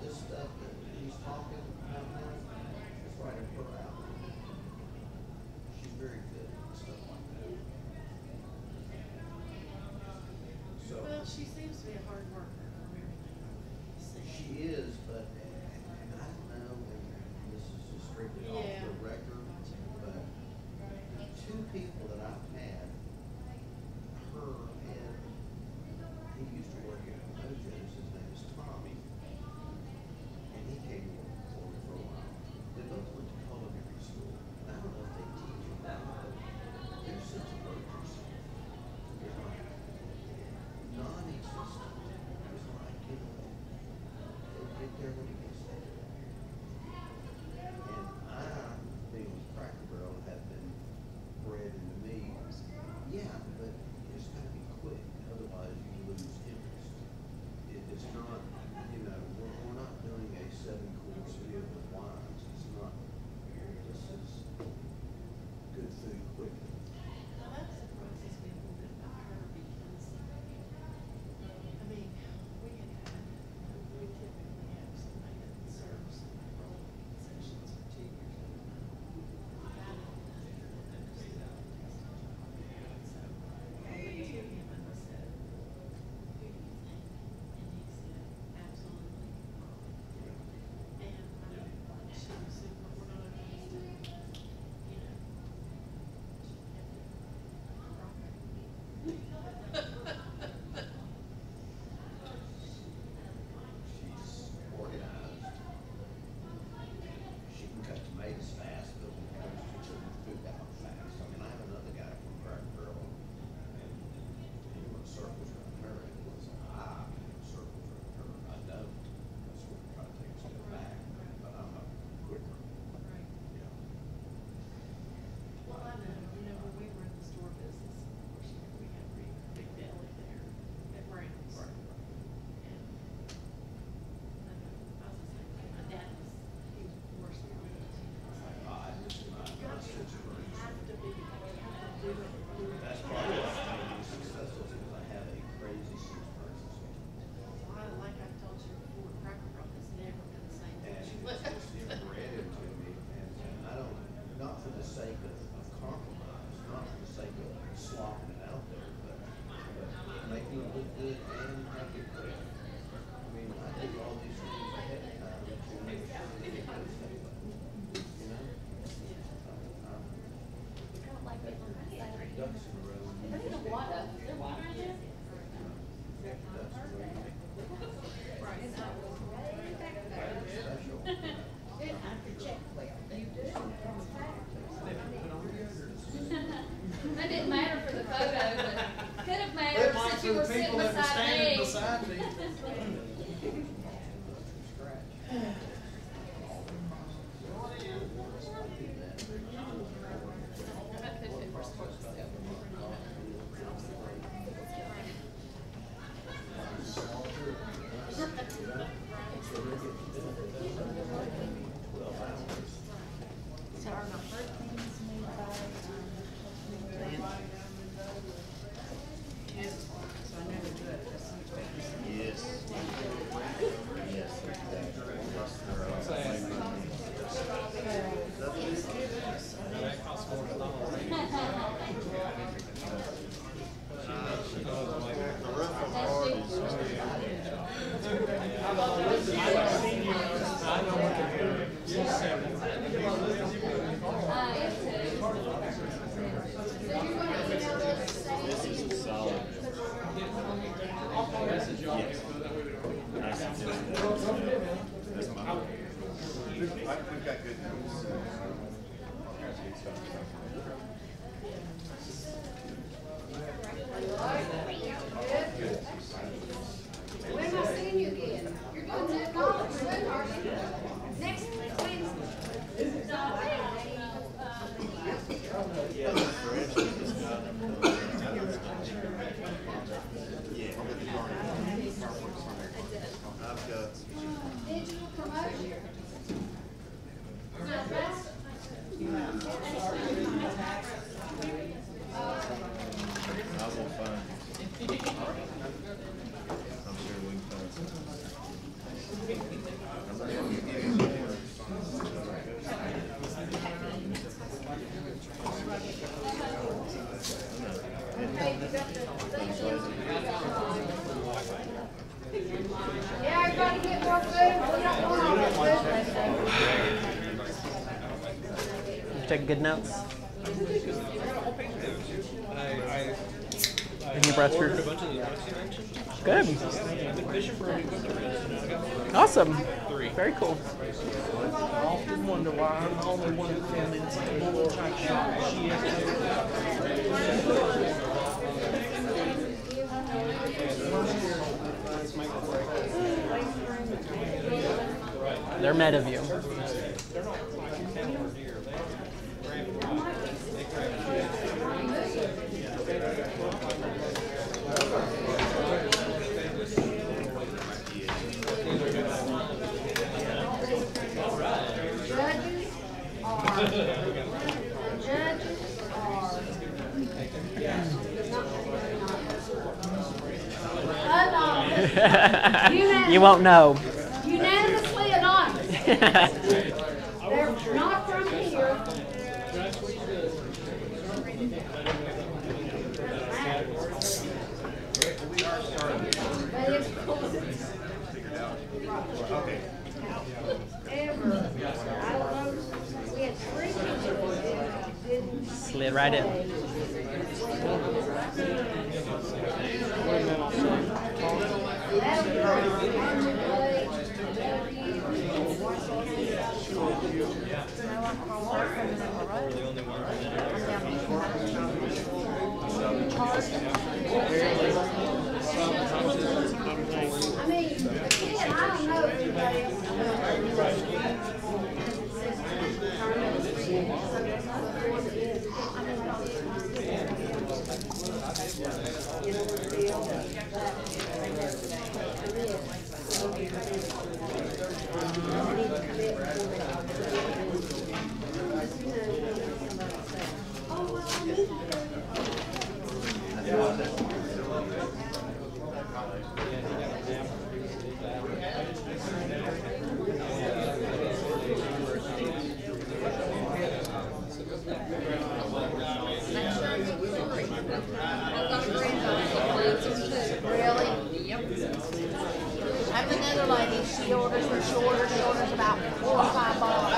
this stuff that he's talking about now is right up her alley. She's very good at stuff like that. So. Well, she seems to be a hard worker from everything I've seen. She is, but I don't know, and this is just strictly off Yeah. the record, but two people that I've had, her and he used to work at Mojo's, his name is Tommy, and he came to work for me for a while. They both went to culinary school. I don't know if they teach or not, but they're such workers. They're like non-existent. It's like, you know, they get there when it gets there. And I, being with Cracker Barrel, have been bred into me. Yeah, but it's got to be quick, otherwise you lose interest. It's not, you know, we're not doing a 7-course meal with wines. It's not. This is good food quickly. Now that surprises me a little bit about her because, I mean, we typically have somebody that serves rolling concessions for 2 years at a time. I don't understand. So I went to him and I said, who do you think? And he said, absolutely not. And she said, well, we're not against it, you know. She's organized. She can cut tomatoes fast, but when it comes to putting food out fast. I mean, I have another guy from Cracker Barrel, and he went circles around her, and it was, circles around her. I don't. That's what I'm trying to take a step back, but I'm a quicker. Right. Yeah. Well, I know, you know, when we were in the store business, of course, you know, we had a big deli there at Brown's. Right. And, I know, I was the same thing, my dad was, he was worse than me. It's like, I just, you have to be, you have to do it. that's probably why I'm going to be successful, because I have a crazy six person. Like I told you before, Cracker Barrel has never been the same And since you it's left. just inbred into me, and I don't, not for the sake of compromise, not for the sake of slopping it out there, but making it look good and make it quick. I mean, I do all these things ahead of time to make sure that it goes that way. You know? Ducks in a row. There's a lot of, is there water in there? Ducks in a row. Special. Didn't have to check well. You do. That didn't matter for the photo, but could have mattered since you were sitting beside me. So are the hard things made by, Yes, so I know they're good, that's so much better. Yes. Yes, exactly. That costs more than The roof of parties. I've seen you. I know what you're doing. You're 7. This is solid. Message y'all. Yes. That's my. We've got good news. When am I seeing you again? You're doing that college soon, aren't you? Next Wednesday. Yeah, everybody get more food. We don't want all that food. You taking good notes? In your breast group? Good. Awesome. Very cool. I often wonder why I'm the only one in the family that's like a little type shop. She They're mad of you. You won't know. Unanimously anonymous. They're not from here. But it's cool. Ever. I don't know. We had 3 people that didn't. Slid right in. I mean, again, I don't know if anybody else She orders about 4 or 5 bottles.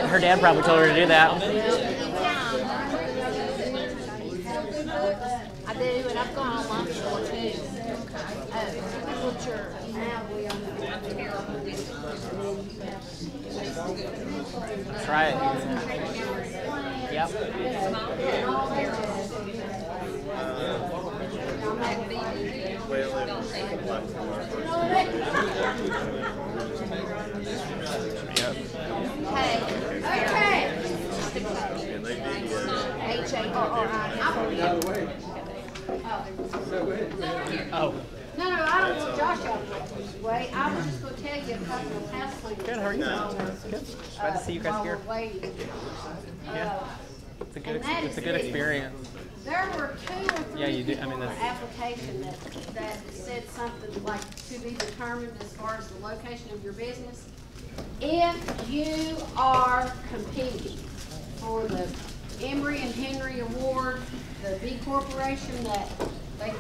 Her dad probably told her to do that. I do, and I've gone online before too. Butcher. Try it. Yep. Hey. Okay. H-A-R-R-I. Oh. No, I don't want Josh out of the way. I was just going to tell you a couple of house cleaners. Good, how are you? Good. Glad to see you guys here. Yeah. It's a good experience. There were 2 or 3 Yeah, you do. people I mean, in the application that said something like to be determined as far as the location of your business. If you are competing for the Emory and Henry Award, the B Corporation that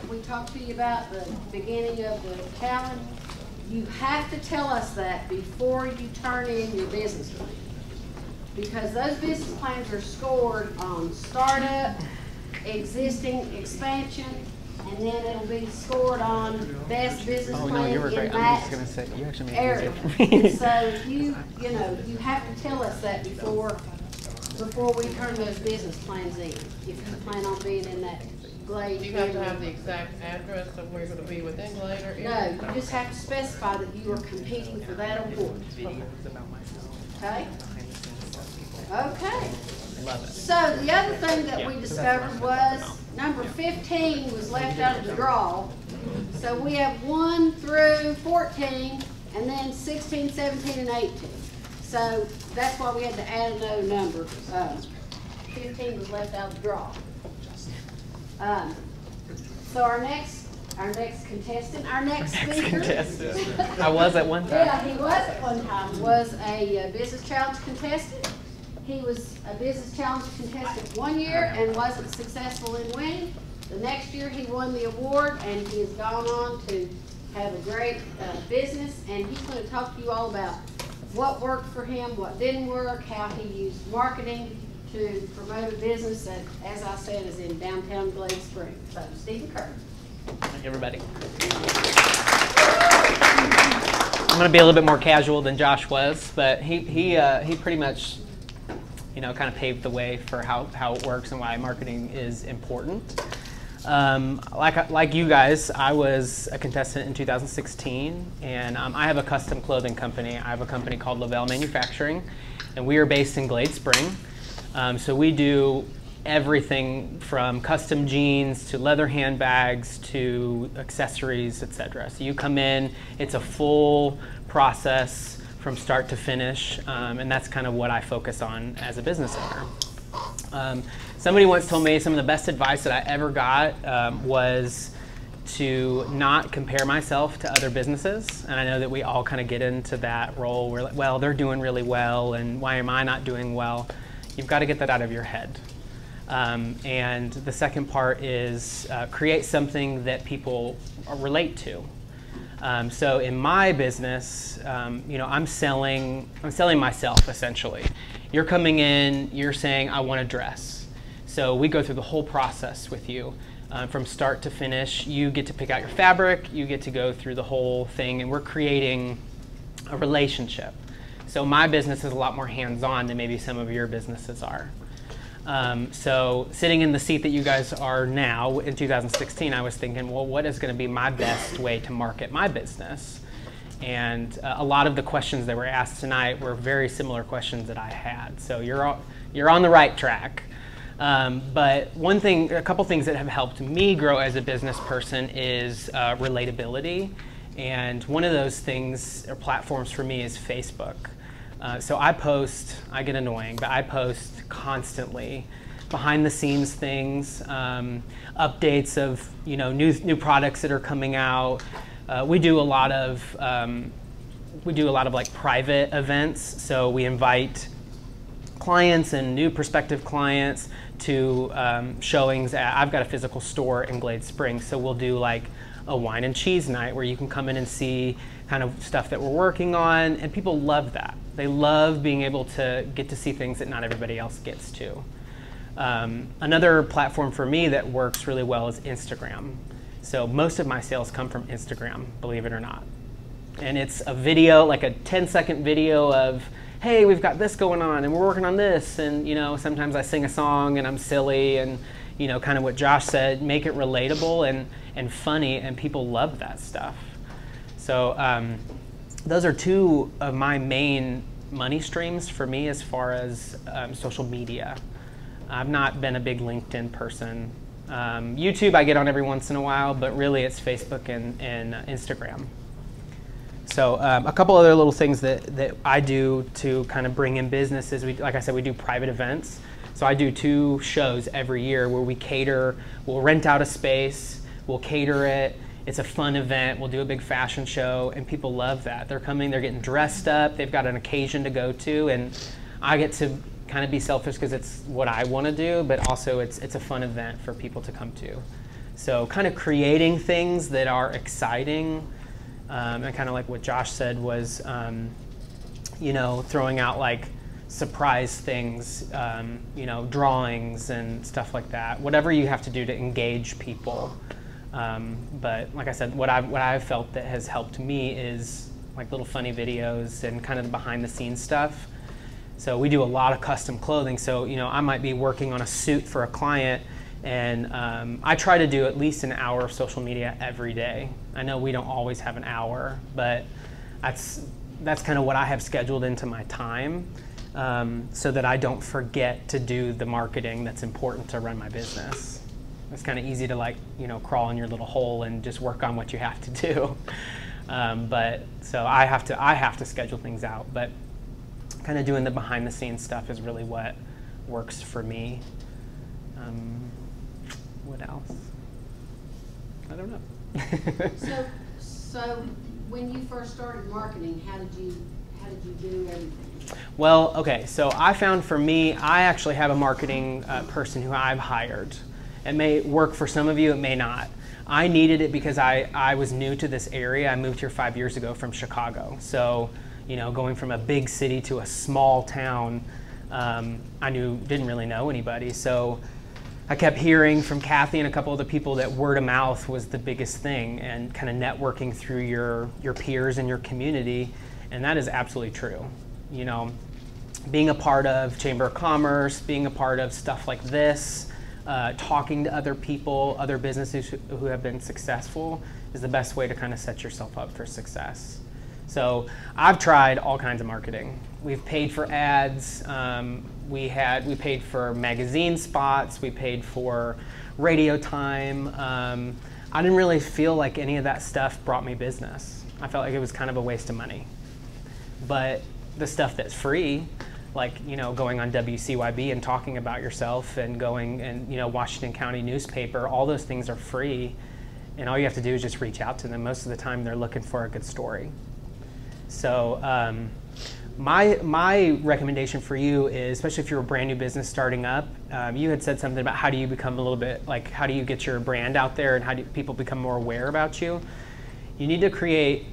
we talked to you about the beginning of the challenge, you have to tell us that before you turn in your business plan. Because those business plans are scored on startup, existing, expansion, and then it'll be scored on best business plan no, you were great. in I was that just gonna say you actually made it area. easier. And so you have to tell us that before we turn those business plans in. If you plan on being in that Glade. Do you have to have the exact address of where you're going to be within Glade or? No, you just have to specify that you are competing for that award. Okay? Okay. Love it. So the other thing that we discovered was number 15 was left out of the draw. So we have 1 through 14 and then 16, 17, and 18. So that's why we had to add another number. 15 was left out of the draw. So our next contestant, our next speaker. I was at one time. Yeah, he was at one time, was a business challenge contestant. he was a business challenge contestant one year and wasn't successful in winning. The next year he won the award, and he has gone on to have a great business, and he's going to talk to you all about what worked for him, what didn't work, how he used marketing to promote a business that, as I said, is in downtown Glade Springs. So, Stephen Kerr. Thank you, everybody. I'm going to be a little bit more casual than Josh was, but he pretty much, you know, kind of paved the way for how it works and why marketing is important. Like you guys, I was a contestant in 2016, and I have a custom clothing company. I have a company called Lavelle Manufacturing, and we are based in Glade Spring. So we do everything from custom jeans to leather handbags to accessories, etc. So you come in, it's a full process from start to finish, and that's kind of what I focus on as a business owner. Somebody once told me some of the best advice that I ever got was to not compare myself to other businesses. And I know that we all kind of get into that role where, like, well, they're doing really well, and why am I not doing well? You've got to get that out of your head. And the second part is create something that people relate to. So in my business, you know, I'm selling myself essentially. You're coming in, you're saying, I want a dress. So we go through the whole process with you from start to finish. You get to pick out your fabric, you get to go through the whole thing, and we're creating a relationship. So my business is a lot more hands-on than maybe some of your businesses are. So sitting in the seat that you guys are now in 2016, I was thinking, well, what is going to be my best way to market my business? And a lot of the questions that were asked tonight were very similar questions that I had. So you're on the right track. But a couple things that have helped me grow as a business person is relatability. And one of those things or platforms for me is Facebook. So I get annoying, but I post constantly behind the scenes things, updates of, you know, new products that are coming out. We do a lot of like private events. So we invite clients and new prospective clients to showings I've got a physical store in Glade Springs, so we'll do like a wine and cheese night where you can come in and see kind of stuff that we're working on, and people love that. They love being able to get to see things that not everybody else gets to. Another platform for me that works really well is Instagram. So most of my sales come from Instagram, believe it or not. And it's a video, like a 10-second video of, hey, we've got this going on and we're working on this, and you know, sometimes I sing a song and I'm silly, and you know, kind of what Josh said, make it relatable and funny, and people love that stuff. So those are two of my main money streams for me as far as social media. I've not been a big LinkedIn person. YouTube I get on every once in a while, but really it's Facebook and Instagram. So a couple other little things that I do to kind of bring in business is, like I said, we do private events. So I do 2 shows every year where we'll rent out a space, we'll cater it. It's a fun event. We'll do a big fashion show, and people love that. They're coming, they're getting dressed up, they've got an occasion to go to, and I get to kind of be selfish because it's what I want to do, but also it's a fun event for people to come to. So kind of creating things that are exciting, and kind of like what Josh said was, you know, throwing out like surprise things, you know, drawings and stuff like that. Whatever you have to do to engage people. But like I said, what I've felt that has helped me is like little funny videos and kind of the behind the scenes stuff. So we do a lot of custom clothing. So, you know, I might be working on a suit for a client, and I try to do at least an hour of social media every day. I know we don't always have an hour, but that's kind of what I have scheduled into my time, so that I don't forget to do the marketing that's important to run my business. It's kind of easy to, like, you know, crawl in your little hole and just work on what you have to do. But so I have to schedule things out. But kind of doing the behind the scenes stuff is really what works for me. What else? I don't know. So when you first started marketing, how how did you do everything? Well, okay, so I found for me, I actually have a marketing person who I've hired. It may work for some of you, it may not. I needed it because I was new to this area. I moved here 5 years ago from Chicago. So, you know, going from a big city to a small town, I didn't really know anybody. So I kept hearing from Kathy and a couple of the people that word of mouth was the biggest thing, and kind of networking through your peers and your community. And that is absolutely true. You know, being a part of Chamber of Commerce, being a part of stuff like this, talking to other people, other businesses who have been successful is the best way to kind of set yourself up for success. So I've tried all kinds of marketing. We've paid for ads. We paid for magazine spots. We paid for radio time. I didn't really feel like any of that stuff brought me business. I felt like it was kind of a waste of money. But the stuff that's free, like, you know, going on WCYB and talking about yourself, and going and, you know, Washington County newspaper, all those things are free, and all you have to do is just reach out to them. Most of the time they're looking for a good story. So my recommendation for you is, especially if you're a brand new business starting up, you had said something about how do you become a little bit, like, how do you get your brand out there and how do people become more aware about you? You need to create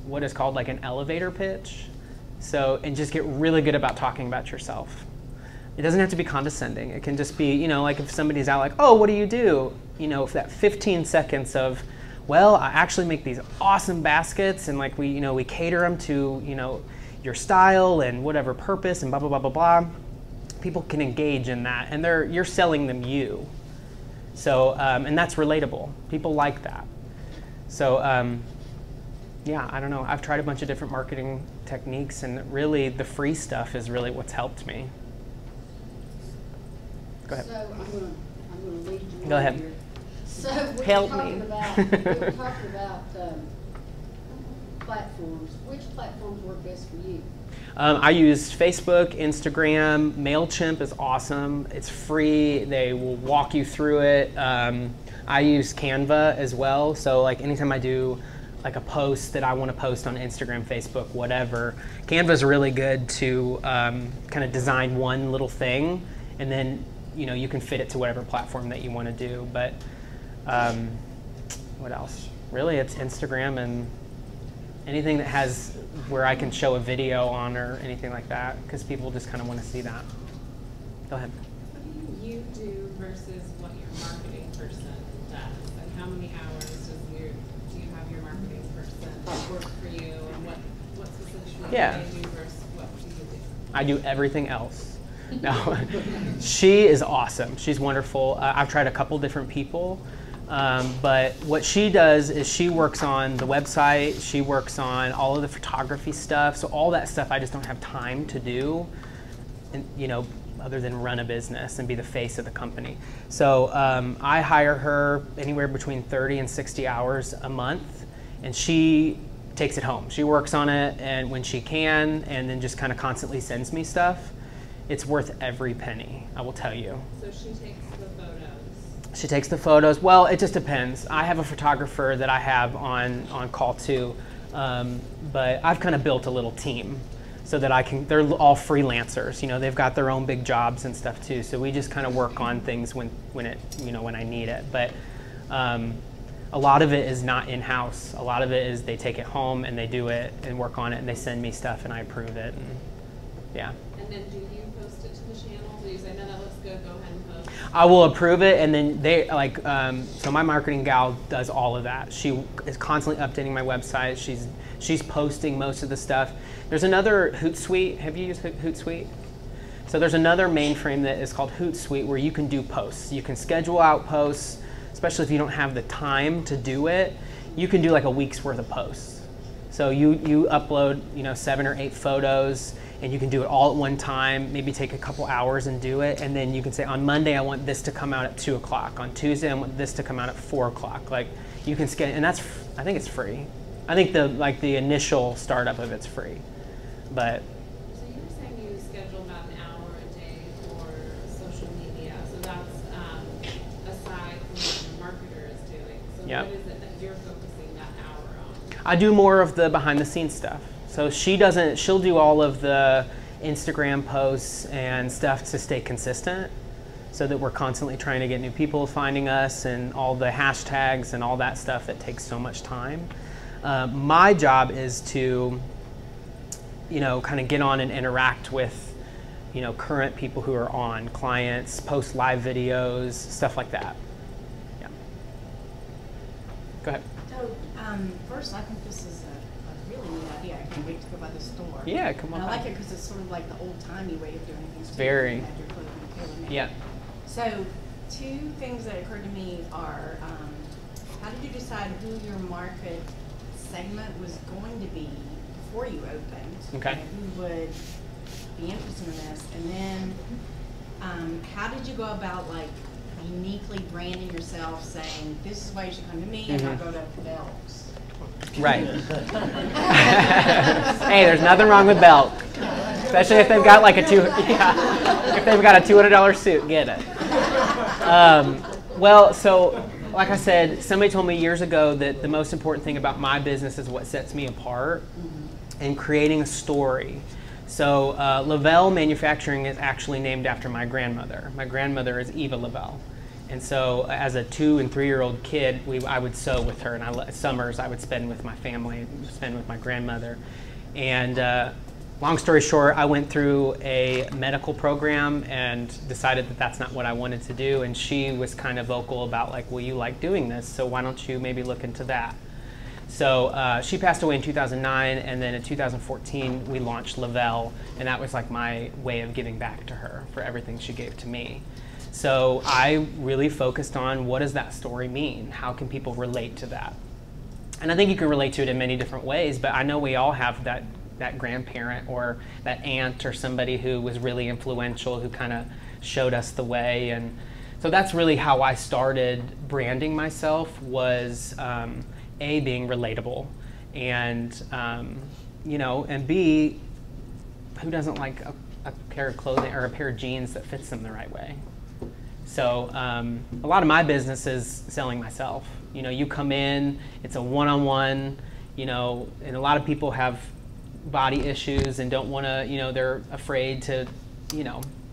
what is called like an elevator pitch. So, and just get really good about talking about yourself. It doesn't have to be condescending. It can just be, you know, like if somebody's out like, oh, what do you do? You know, if that 15 seconds of, well, I actually make these awesome baskets, and like we cater them to, you know, your style and whatever purpose and blah, blah, blah, blah, blah. People can engage in that, and you're selling them you. So, and that's relatable. People like that. So, yeah, I don't know. I've tried a bunch of different marketing techniques, and really the free stuff is really what's helped me. Go ahead. So I'm gonna lead you Go on ahead. here. So we Help were talking me. about platforms. Which platforms work best for you? I use Facebook, Instagram. MailChimp is awesome. It's free. They will walk you through it. I use Canva as well. So like anytime I do like a post that I want to post on Instagram, Facebook, whatever, Canva is really good to kind of design one little thing, and then you can fit it to whatever platform that you want to do. But what else? Really, it's Instagram and anything that has where I can show a video on or anything like that, because people just kind of want to see that. Go ahead. What do you do versus what your marketing person does? And how many hours do you have your marketing person work for you? And what's the situation they do versus what do you do? I do everything else. No, she is awesome. She's wonderful. I've tried a couple different people. But what she does is she works on the website, she works on all of the photography stuff, so all that stuff I just don't have time to do, and, other than run a business and be the face of the company. So I hire her anywhere between 30 and 60 hours a month, and she takes it home. She works on it and when she can, and then just kind of constantly sends me stuff. It's worth every penny, I will tell you. So she takes the photos. She takes the photos. Well, it just depends. I have a photographer that I have on call too, but I've kind of built a little team so that they're all freelancers. They've got their own big jobs and stuff too. So we just kind of work on things when I need it. But a lot of it is not in-house. A lot of it is they take it home and they do it and work on it and they send me stuff and I approve it. And yeah. And then do you post it to the channel? Do you say, no, that looks good, go ahead and post? I will approve it, and then they so my marketing gal does all of that. She is constantly updating my website. She's posting most of the stuff. There's another Hootsuite. Have you used Hootsuite? So there's another mainframe that is called Hootsuite where you can do posts. You can schedule out posts, especially if you don't have the time to do it. You can do like a week's worth of posts. So you upload 7 or 8 photos, and you can do it all at one time, maybe take a couple hours and do it, and then you can say, on Monday I want this to come out at 2 o'clock. On Tuesday I want this to come out at 4 o'clock. Like, you can schedule, and I think it's free. I think the initial startup of it's free. But so you were saying you schedule about an hour a day for social media. So that's aside from what your marketer is doing. So yep. What is it that you're focusing that hour on? I do more of the behind the scenes stuff. So she'll do all of the Instagram posts and stuff to stay consistent, so that we're constantly trying to get new people finding us and all the hashtags and all that stuff that takes so much time. My job is to, kind of get on and interact with, current people who are on, clients, post live videos, stuff like that. Yeah. Go ahead. So, first, I think this is a really neat idea. I can't wait to go by the store. Yeah, come on. And I like it because it's sort of like the old-timey way of doing things. Very. You have your clothing tailor-made. Yeah. So, two things that occurred to me are, how did you decide who your market segment was going to be before you opened? Okay. And who would be interested in this? And then, how did you go about, like, uniquely branding yourself, saying, this is why you should come to me and not go to Belk's? Right. Hey, there's nothing wrong with Belk, especially if they've got like if they've got a $200 suit, get it. Well, so like I said, somebody told me years ago that the most important thing about my business is what sets me apart, and creating a story. So Lavelle Manufacturing is actually named after my grandmother. My grandmother is Eva Lavelle. And so as a 2- and 3-year-old kid, I would sew with her, and summers I would spend with my family, spend with my grandmother. And long story short, I went through a medical program and decided that that's not what I wanted to do. And she was kind of vocal about like, well, you like doing this, so why don't you maybe look into that? So she passed away in 2009, and then in 2014 we launched Lavelle, and that was like my way of giving back to her for everything she gave to me. So I really focused on, what does that story mean? How can people relate to that? And I think you can relate to it in many different ways, but I know we all have that grandparent or that aunt or somebody who was really influential, who kind of showed us the way. And so that's really how I started branding myself, was A, being relatable, and and B, who doesn't like a pair of clothing or a pair of jeans that fits them the right way? So a lot of my business is selling myself. You come in, it's a one-on-one, and a lot of people have body issues and don't want to, they're afraid to,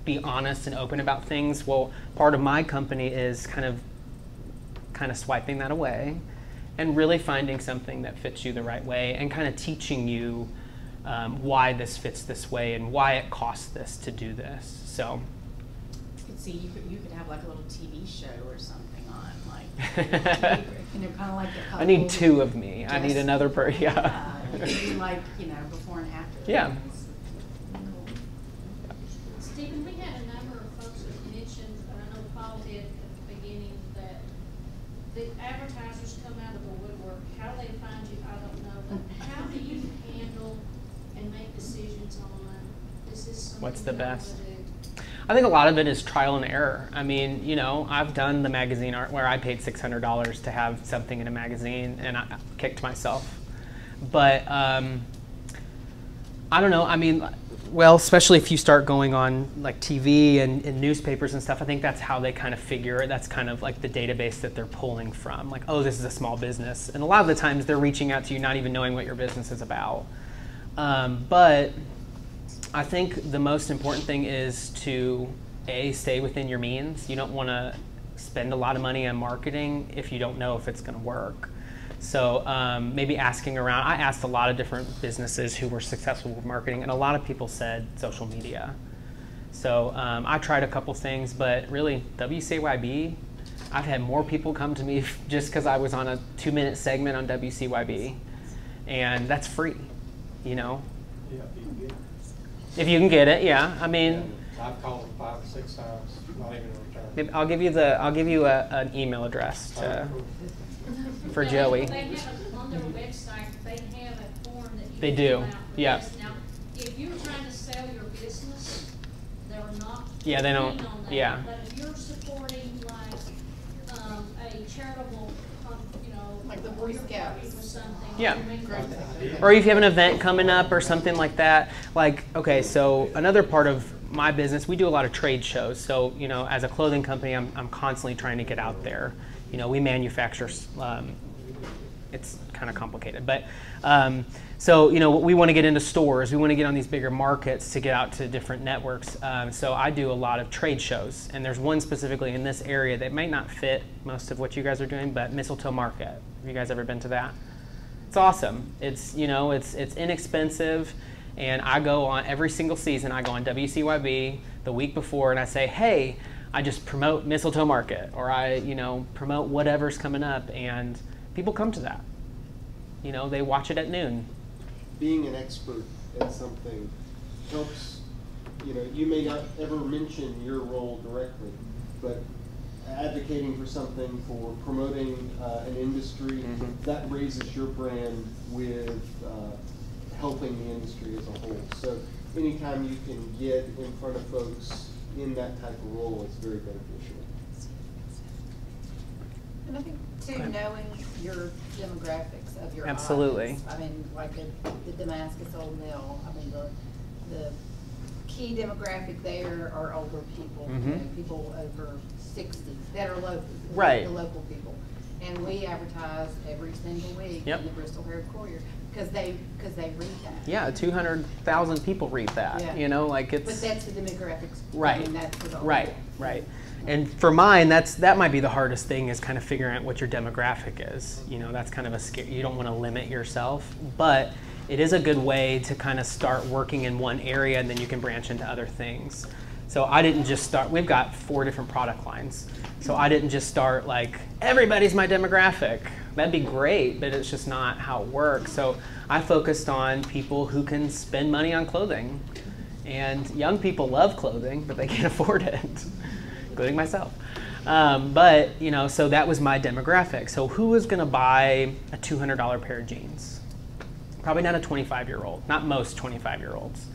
be honest and open about things. Well, part of my company is kind of swiping that away and really finding something that fits you the right way, and kind of teaching you why this fits this way and why it costs this to do this. So. See, you could have like a little TV show or something on, like, kind of like the. I need 2 of me. I need another person. Yeah. Like, before and after. Yeah. Stephen, we had a number of folks that mentioned, I know Paul did at the beginning, that the advertisers come out of the woodwork. How they find you, I don't know. But how do you handle and make decisions on, is this something what's the that I best? wanna do? I think a lot of it is trial and error. I mean, I've done the magazine art where I paid $600 to have something in a magazine, and I kicked myself. But I don't know. I mean, well, especially if you start going on like TV and newspapers and stuff, I think that's how they kind of figure it. That's kind of like the database that they're pulling from. Like, oh, this is a small business. And a lot of the times they're reaching out to you not even knowing what your business is about. But I think the most important thing is to, A, stay within your means. You don't want to spend a lot of money on marketing if you don't know if it's going to work. So maybe asking around. I asked a lot of different businesses who were successful with marketing, and a lot of people said social media. So I tried a couple things, but really WCYB, I've had more people come to me just because I was on a 2-minute segment on WCYB, and that's free, Yeah, If you can get it, yeah. I mean, I've called them 5 or 6 times, not even in return. I'll give you an email address for Joey. They have on their website, they have a form that you They can do, fill out for yeah. this. Now, if you're trying to sell your business, they're not. Yeah, they don't. keen on that. Yeah. But if you're supporting like a charitable, like the Boy Scouts or something. Yeah. Great. Or if you have an event coming up or something like that. Like, okay, so another part of my business, we do a lot of trade shows. So, as a clothing company, I'm constantly trying to get out there. We manufacture, it's kind of complicated, but So, you know, we want to get into stores. We want to get on these bigger markets to get out to different networks. So I do a lot of trade shows. And there's one specifically in this area that might not fit most of what you guys are doing, but Mistletoe Market. Have you guys ever been to that? It's awesome. It's, you know, it's inexpensive. And I go on every single season. I go on WCYB the week before and I say, hey, I just promote Mistletoe Market, or I, you know, promote whatever's coming up, and people come to that. You know, they watch it at noon. Being an expert at something helps, you know, you may not ever mention your role directly, but advocating for something, for promoting an industry, that raises your brand with helping the industry as a whole. So anytime you can get in front of folks in that type of role, it's very beneficial. And I think too, knowing your demographics of your Absolutely. audience. I mean, like the Damascus Old Mill. I mean, the key demographic there are older people, you know, people over 60 that are local, right? The local people, and we advertise every single week in the Bristol Herald Courier because they read that. Yeah, 200,000 people read that. Yeah. You know, like it's. But that's the demographics. Right. I mean, that's for the right. Right. And for mine, that might be the hardest thing, is kind of figuring out what your demographic is. You know, that's kind of a scare. You don't want to limit yourself, but it is a good way to kind of start working in one area, and then you can branch into other things. So I didn't just start. We've got 4 different product lines. So I didn't just start like, everybody's my demographic. That'd be great, but it's just not how it works. So I focused on people who can spend money on clothing. And young people love clothing, but they can't afford it, including myself. But, you know, so that was my demographic. So who is going to buy a $200 pair of jeans? Probably not a 25-year-old, not most 25-year-olds.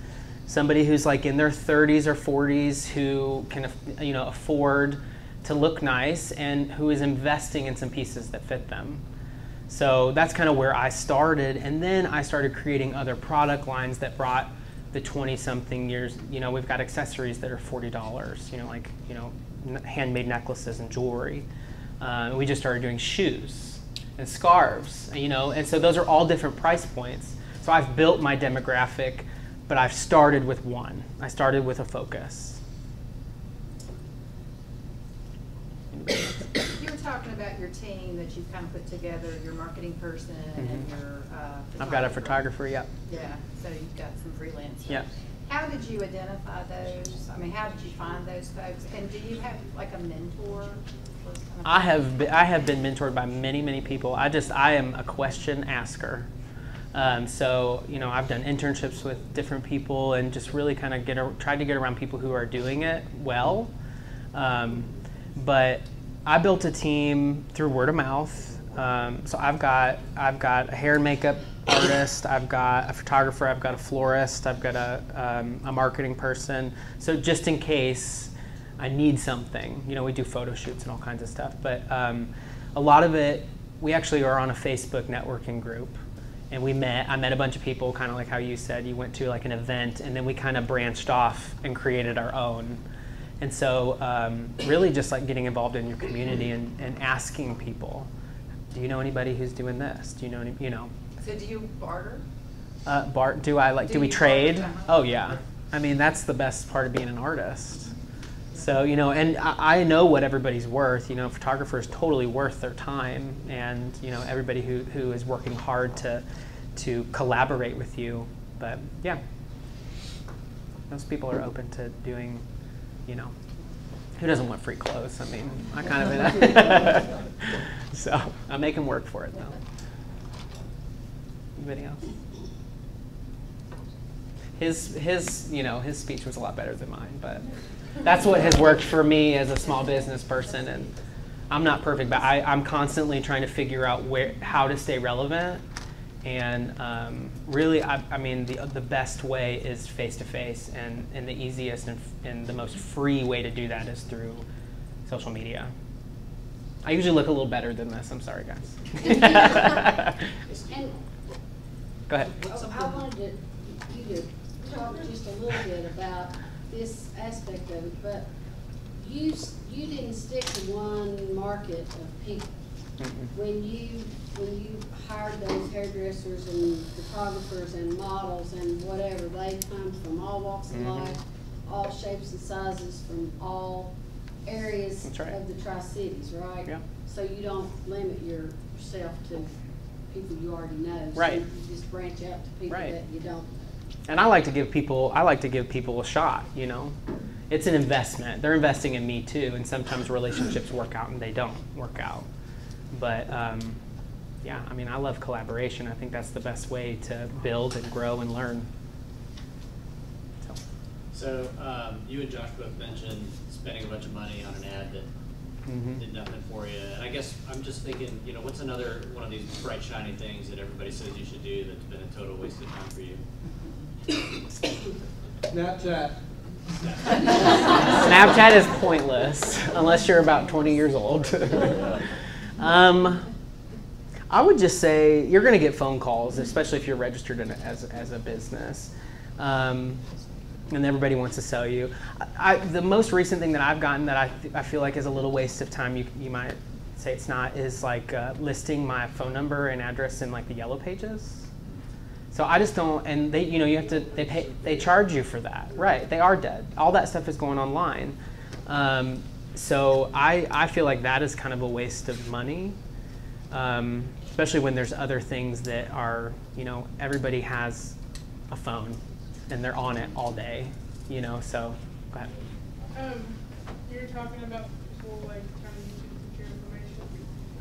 Somebody who's like in their 30s or 40s who can, you know, afford to look nice and who is investing in some pieces that fit them. So that's kind of where I started. And then I started creating other product lines that brought the 20-something years. You know, we've got accessories that are $40, you know, like, you know, handmade necklaces and jewelry. We just started doing shoes and scarves, you know, and so those are all different price points. So I've built my demographic, but I've started with one. I started with a focus. You were talking about your team that you've kind of put together, your marketing person and your I've got a photographer, yep. Yeah, so you've got some freelancers. Yeah. How did you identify those? I mean, how did you find those folks? And do you have like a mentor? I have been mentored by many, many people. I am a question asker. So, you know, I've done internships with different people and just really kind of tried to get around people who are doing it well. But I built a team through word of mouth. So I've got a hair and makeup artist, I've got a photographer, I've got a florist, I've got a marketing person. So just in case I need something, you know, we do photo shoots and all kinds of stuff. But a lot of it, we actually are on a Facebook networking group. And I met a bunch of people, kind of like how you said, you went to like an event, and then we kind of branched off and created our own. And so really just like getting involved in your community and asking people, do you know anybody who's doing this? Do you know any, you know? So do you barter? Do we trade? Oh yeah. I mean, that's the best part of being an artist. So, you know, and I know what everybody's worth. You know, a photographer is totally worth their time, and, you know, everybody who is working hard to collaborate with you. But yeah, most people are open to doing, you know, who doesn't want free clothes? I mean, I kind of so I'm making work for it though. Anybody else? His speech was a lot better than mine, but that's what has worked for me as a small business person. And I'm not perfect, but I'm constantly trying to figure out how to stay relevant. And really, I mean, the best way is face-to-face, and the easiest and the most free way to do that is through social media. I usually look a little better than this. I'm sorry, guys. Go ahead. I wanted you to talk just a little bit about this aspect of it, but you didn't stick to one market of people. When you hired those hairdressers and photographers and models and whatever, they come from all walks of life, all shapes and sizes, from all areas of the Tri-Cities, right? Yeah. So you don't limit yourself to people you already know. Right. So you just branch out to people that you don't. And I like to give people a shot, you know. It's an investment. They're investing in me too, and sometimes relationships work out and they don't work out. But yeah, I mean, I love collaboration. I think that's the best way to build and grow and learn. So you and Josh both mentioned spending a bunch of money on an ad that did nothing for you. And I guess I'm just thinking, you know, what's another one of these bright, shiny things that everybody says you should do that's been a total waste of time for you? Snapchat. Snapchat is pointless unless you're about 20 years old. I would just say you're going to get phone calls, especially if you're registered as a business. And everybody wants to sell you. The most recent thing that I've gotten that I feel like is a little waste of time, you might say it's not, is like listing my phone number and address in like the yellow pages. So I just don't, and they, you know, you have to, they charge you for that, right? They are dead. All that stuff is going online. So I feel like that is kind of a waste of money, especially when there's other things that are, you know, everybody has a phone and they're on it all day, you know, so go ahead. You're talking about people like trying to use your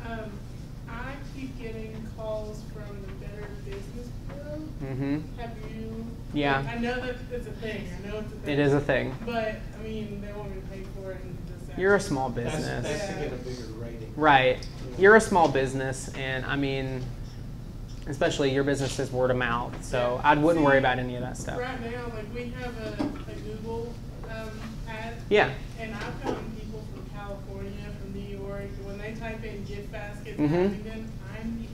information. I keep getting calls from the Better Business Bureau. Have you? Yeah. I know that it's a thing. I know it's a thing. It is a thing. But I mean, they want me to pay for it. And just You're a small business. That's to get a bigger rating. Right. You're a small business, and I mean, especially your business is word of mouth, so I wouldn't worry about any of that stuff. Right now, like we have a Google ad. Yeah. And I've found people from California, from New York, when they type in gift baskets, I'm the only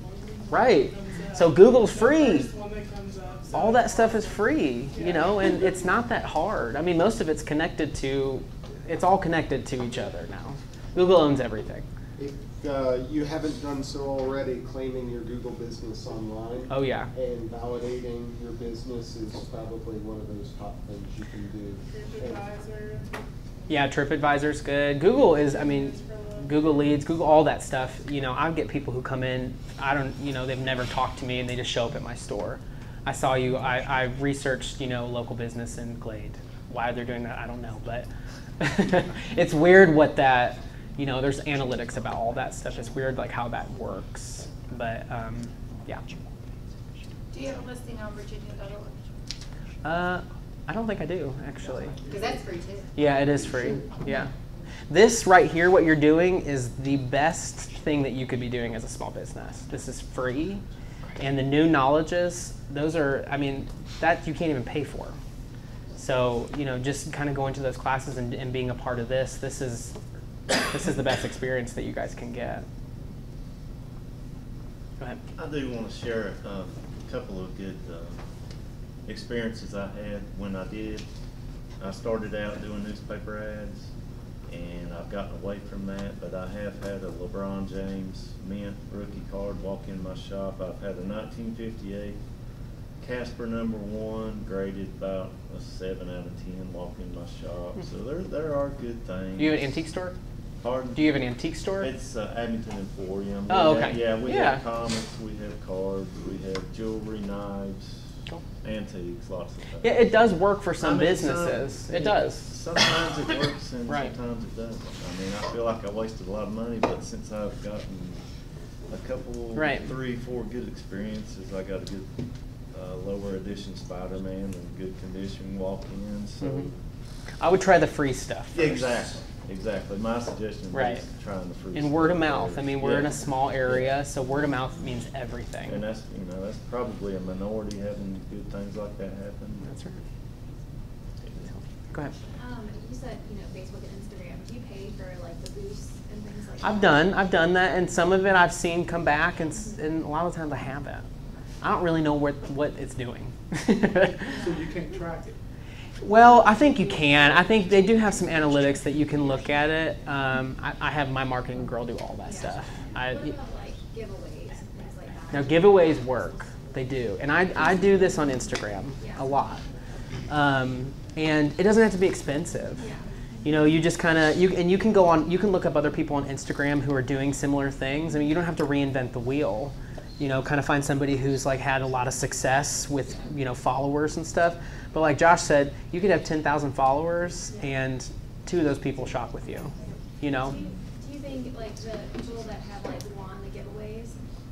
one right. that comes up. So Google's free. First one that comes up, so all that stuff is free, you know, and it's not that hard. I mean, most of it's connected to, it's all connected to each other now. Google owns everything. If you haven't done so already, claiming your Google business online. Oh yeah. And validating your business is probably one of those top things you can do. TripAdvisor. Yeah, TripAdvisor's good. Google is, I mean, Google Leads, Google, all that stuff. You know, I get people who come in, you know, they've never talked to me and they just show up at my store. I saw you, I researched, you know, local business in Glade. Why they're doing that, I don't know, but it's weird what that, you know, there's analytics about all that stuff. It's weird like how that works, but yeah. Do you have a listing on Virginia.org? I don't think I do, actually. Because that's free too. Yeah, it is free, yeah. This right here, what you're doing, is the best thing that you could be doing as a small business. This is free, and the new knowledges, those are, I mean, that you can't even pay for. So, you know, just kind of going to those classes and being a part of this is the best experience that you guys can get. Go ahead. I do want to share a couple of good experiences I had when I did. I started out doing newspaper ads, and I've gotten away from that, but I have had a LeBron James mint rookie card walk in my shop. I've had a 1958 Casper #1 graded about a 7 out of 10 walk in my shop. So there are good things. Do you have an antique store? Pardon? Do you have an antique store? It's Abington Emporium. Oh, okay. We have comics, we have cards, we have jewelry, knives, antiques, lots of stuff. Yeah, it does work for some businesses. It does. Sometimes it works and right. sometimes it doesn't. I mean, I feel like I wasted a lot of money, but since I've gotten a couple, 3, 4 good experiences, I got a good lower edition Spider-Man in good condition walk-in. So I would try the free stuff first. Exactly. My suggestion is trying the free stuff. And word of mouth. I mean, we're in a small area, so word of mouth means everything. And that's, you know, that's probably a minority having good things like that happen. That's right. Go ahead. You said, you know, Facebook and Instagram. Do you pay for like the boosts and things like I've that? done that, and some of it I've seen come back, and a lot of times I haven't. I don't really know what it's doing. So you can't track it? Well, I think you can. I think they do have some analytics that you can look at it. I have my marketing girl do all that stuff. What about like giveaways and things like that? Now, giveaways work. They do. And I do this on Instagram a lot. And it doesn't have to be expensive. Yeah. You know, you just kind of, you can go on, you can look up other people on Instagram who are doing similar things. I mean, you don't have to reinvent the wheel. You know, kind of find somebody who's like had a lot of success with, you know, followers and stuff. But like Josh said, you could have 10,000 followers and 2 of those people shop with you, you know? Do you think like the people that have like won the giveaways,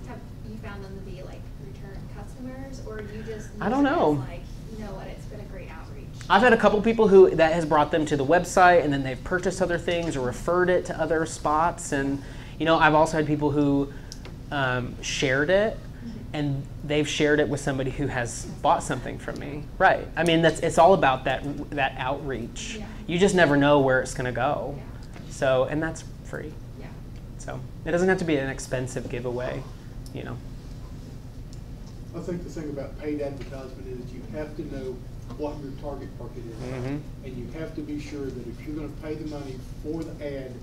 have you found them to be like return customers, or you just I don't know. Like, you know what, it's been a great outreach? I've had a couple people who that has brought them to the website, and then they've purchased other things or referred it to other spots. And you know, I've also had people who shared it, and they've shared it with somebody who has bought something from me. Right. I mean, it's all about that outreach. Yeah. You just never know where it's going to go. Yeah. So, and that's free. Yeah. So it doesn't have to be an expensive giveaway, you know. I think the thing about paid advertisement is you have to know what your target market is. Mm-hmm. And you have to be sure that if you're going to pay the money for the ad,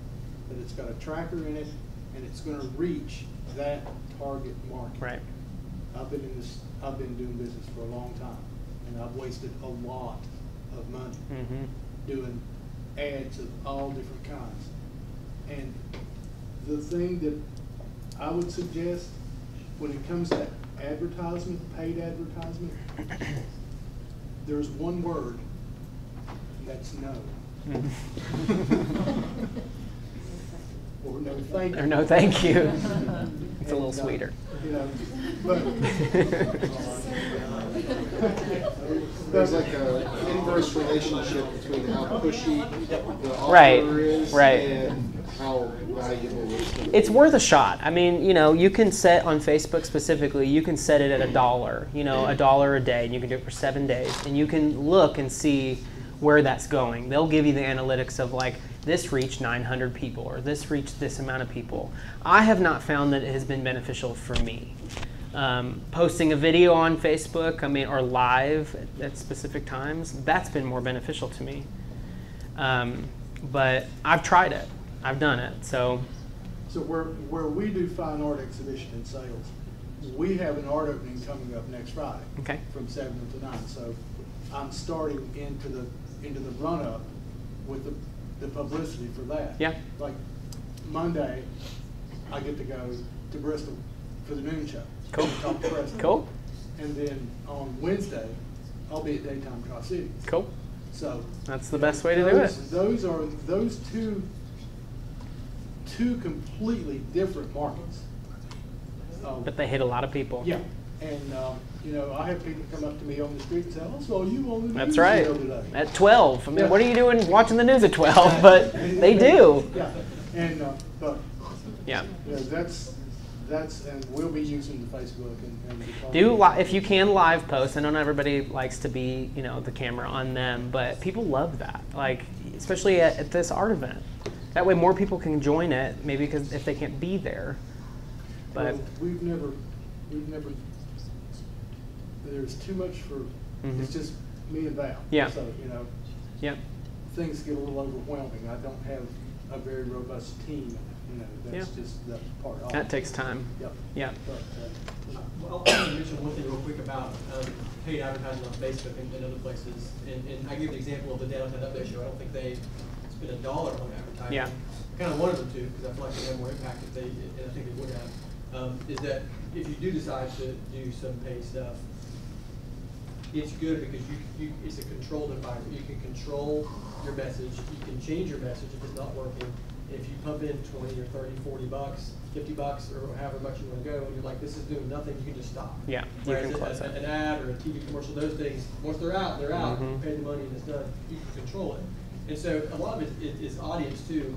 that it's got a tracker in it and it's going to reach that target market. Right. I've been doing business for a long time, and I've wasted a lot of money doing ads of all different kinds. And the thing that I would suggest when it comes to advertisement, paid advertisement, there's one word, and that's no. Or no thank you. Or no thank you. It's a little sweeter. You know, but there's like a inverse relationship between how pushy the offer Right, is right. and how valuable it's worth a shot. I mean, you know, you can set on Facebook specifically, you can set it at $1, you know, $1 a day, and you can do it for 7 days. And you can look and see where that's going. They'll give you the analytics of like, this reached 900 people, or this reached this amount of people. I have not found that it has been beneficial for me. Posting a video on Facebook, I mean, or live at specific times, that's been more beneficial to me. But I've tried it. I've done it. So where we do fine art exhibition and sales, we have an art opening coming up next Friday. Okay. From 7 to 9. So I'm starting into the run up with the publicity for that. Yeah. Like Monday, I get to go to Bristol for the noon show. Cool. Talk to President. Cool. And then on Wednesday, I'll be at Daytime Tri-Cities. Cool. So that's the best way to do it. Those are two completely different markets. But they hit a lot of people. Yeah. And you know, I have people come up to me on the street and say, "Oh, so you on the news That's right. today?" At 12. I mean, Yeah. what are you doing watching the news at 12? But they do. Yeah. And but yeah. You know, that's and we'll be using the Facebook and If you can live post. I know not everybody likes to be, you know, the camera on them, but people love that. Like, especially at this art event. That way more people can join it, maybe because if they can't be there. But well, we've never there's too much for it's just me and Val. Yeah. So, you know, yeah. Things get a little overwhelming. I don't have a very robust team. You know, that's just the part of it. That takes time. Yep. Yeah. But, I'll mention one thing real quick about paid advertising on Facebook and other places. And I give the example of the Downtown Update Show. I don't think they spend $1 on advertising. Yeah. I kind of wanted them to, because I feel like they have more impact if they, and I think they would have, is that if you do decide to do some paid stuff, it's good because it's a controlled environment. You can control your message. You can change your message if it's not working. If you pump in 20 or 30, 40 bucks, 50 bucks, or however much you want to go, and you're like, this is doing nothing, you can just stop. Yeah, you can close it. An ad or a TV commercial, those things, once they're out, they're out. You pay the money and it's done. You can control it. And so a lot of it is audience too.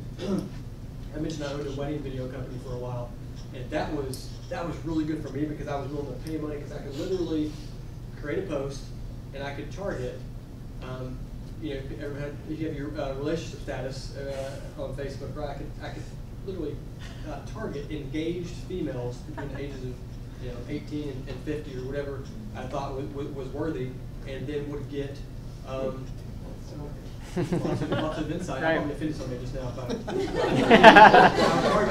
I mentioned I owned a wedding video company for a while, and that was really good for me because I was willing to pay money because I could literally create a post and I could target. You know, if you have your relationship status on Facebook, right? I could literally target engaged females between the ages of 18 and 50 or whatever I thought was worthy, and then would get Lots of insight. Right. I wanted to finish something just now. But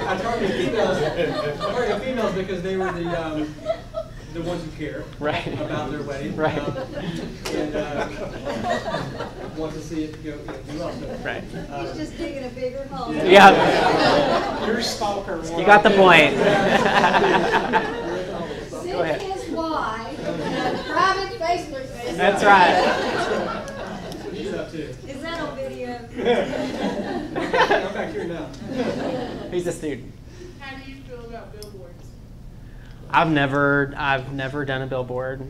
I targeted females because they were the ones who care about their wedding. Right. And want to see it go do well. So, right. He's just digging a bigger hole. Yeah. You're a stalker. You got the point. Go ahead. His wife in a private Facebook page. That's right. That's what he's up to. Is that on video? I'm back here now. He's a student. How do you feel about billboards? I've never done a billboard.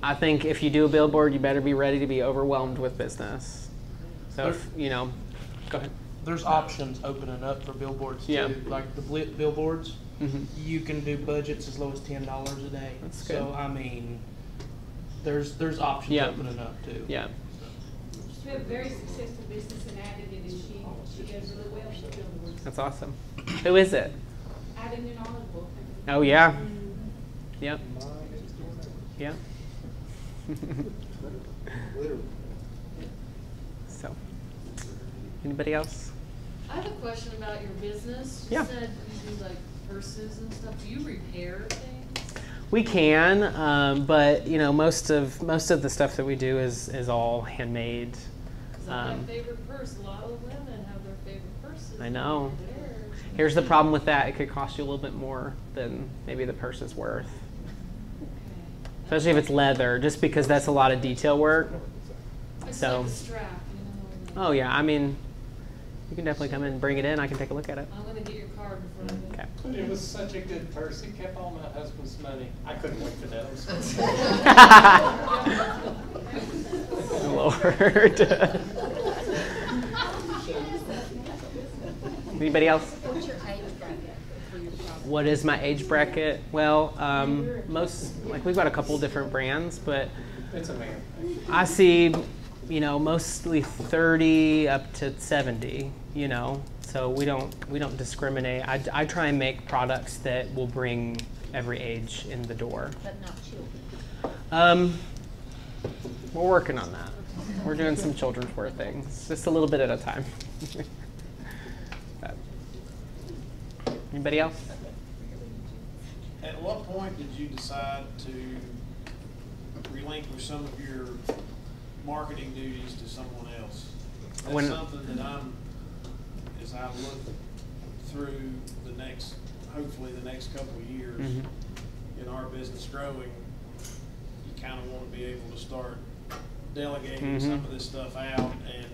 I think if you do a billboard, you better be ready to be overwhelmed with business. So, if, you know, go ahead. There's options opening up for billboards too. Yeah. Like the billboards, Mm-hmm. you can do budgets as low as $10 a day. That's good. So I mean, there's options opening up too. Yeah. We have a very successful business in Addington, and she does really well with billboards. That's awesome. Who is it? Addington Olive. Oh yeah. Yep. Yeah. So, anybody else? I have a question about your business. You said you do like purses and stuff. Do you repair things? We can, but you know, most of the stuff that we do is all handmade. Because my favorite purse. A lot of women have their favorite purses. I know. Here's the problem with that: it could cost you a little bit more than maybe the purse is worth. Especially if it's leather, just because that's a lot of detail work. It's So. like a strap, you know. Oh yeah, I mean, you can definitely come in and bring it in. I can take a look at it. I'm gonna get your card before I go. Okay. But it was such a good purse. It kept all my husband's money. I couldn't wait for those. Lord. Anybody else? What's your age bracket for your shop? What is my age bracket? Well, we've got a couple different brands, but It's a man. I see, you know, mostly 30 up to 70, you know, so we don't discriminate. I try and make products that will bring every age in the door. But not children. We're working on that. We're doing some children's wear things, just a little bit at a time. Anybody else? At what point did you decide to relinquish some of your marketing duties to someone else? That's something that as I look through hopefully the next couple of years in our business growing, you kind of want to be able to start delegating some of this stuff out, and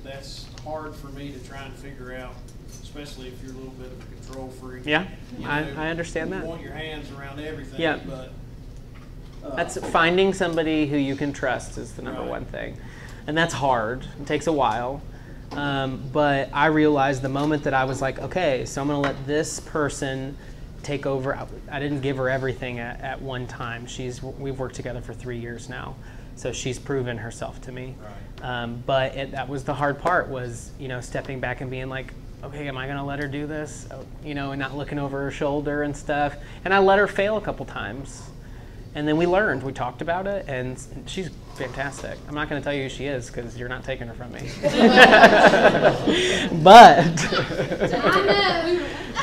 that's hard for me to try and figure out, especially if you're a little bit of a control freak. Yeah, You know, I understand that. You want your hands around everything, Yeah. but That's finding somebody who you can trust is the number one thing. And that's hard. It takes a while. But I realized the moment that I was like, okay, so I'm going to let this person take over. I didn't give her everything at one time. We've worked together for 3 years now. So she's proven herself to me. But that was the hard part, was, you know, stepping back and being like, okay, am I going to let her do this? You know, and not looking over her shoulder and stuff. And I let her fail a couple times. And then we learned, we talked about it, and she's fantastic. I'm not going to tell you who she is because you're not taking her from me. But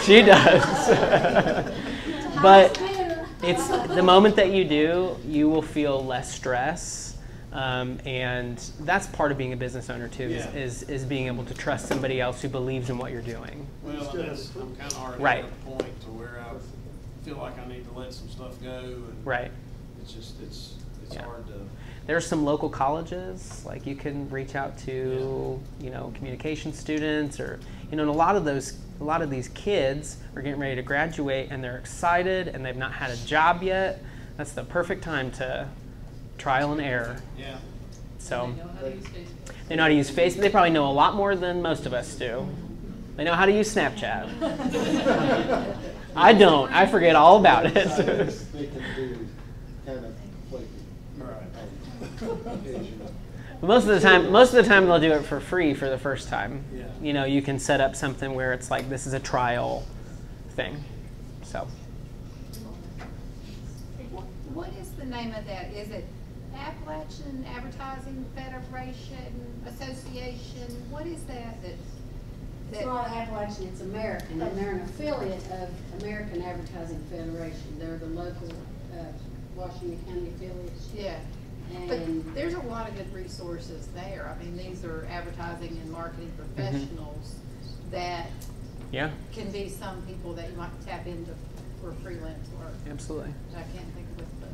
she does. But it's the moment that you do, you will feel less stress. And that's part of being a business owner too, is being able to trust somebody else who believes in what you're doing. well, I'm kind of already at a point to where I feel like I need to let some stuff go. And it's just it's hard to. There's some local colleges, like you can reach out to, you know, communication students, or, you know, and a lot of these kids are getting ready to graduate and they're excited and they've not had a job yet. That's the perfect time to trial and error. Yeah. So they know how to use Facebook. They probably know a lot more than most of us do. They know how to use Snapchat. I don't. I forget all about it. They can do kind of flaky. Most of the time they'll do it for free for the first time. Yeah. You know, you can set up something where it's like, this is a trial thing. So. What is the name of that? Is it Appalachian Advertising Federation Association? What is that? It's not Appalachian, it's American, and they're an affiliate of American Advertising Federation. They're the local Washington County affiliates. Yeah. But there's a lot of good resources there. I mean, these are advertising and marketing professionals that can be some people that you might tap into for freelance work. Absolutely. I can't think of what the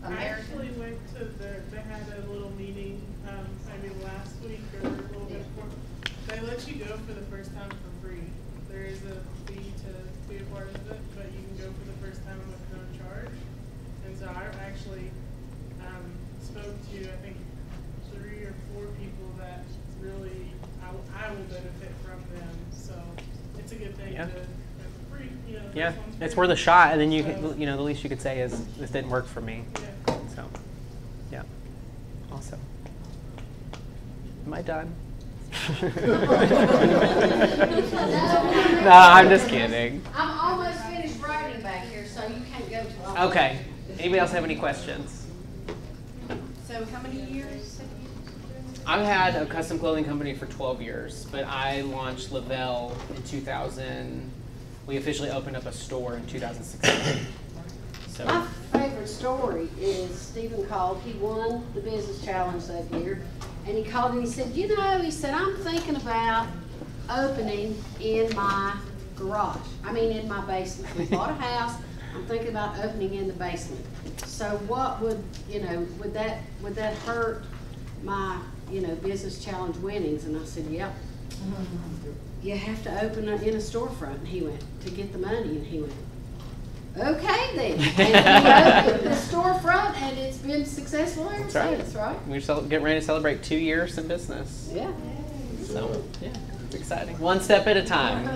I American. actually went to they had a little meeting, maybe last week or a little bit before. They let you go for the first time for free. There is a fee to be a part of it, but you can go for the first time with no charge. And so I actually spoke to, I think, 3 or 4 people that really I will benefit from them. So it's a good thing to free. You know, yeah, it's worth a shot, and then you can, you know, the least you could say is this didn't work for me. Yeah. So, yeah, awesome. Am I done? No, I'm just kidding. I'm almost finished writing back here, so you can't go till Okay. Anybody else have any questions? So how many years have you been doing this? I've had a custom clothing company for 12 years, but I launched Lavelle in 2000. We officially opened up a store in 2016. So. My favorite story is Stephen called. He won the business challenge that year, and he called and he said, you know, he said, I'm thinking about opening in my garage. I mean, in my basement. We bought a house. I'm thinking about opening in the basement. So what would, you know, would that hurt my, you know, business challenge winnings? And I said, yep. You have to open in a storefront. And he went, to get the money. And he went, okay then. And he opened the storefront, and it's been successful ever since, right? We're getting ready to celebrate 2 years in business. Yeah. So, yeah, it's exciting. One step at a time.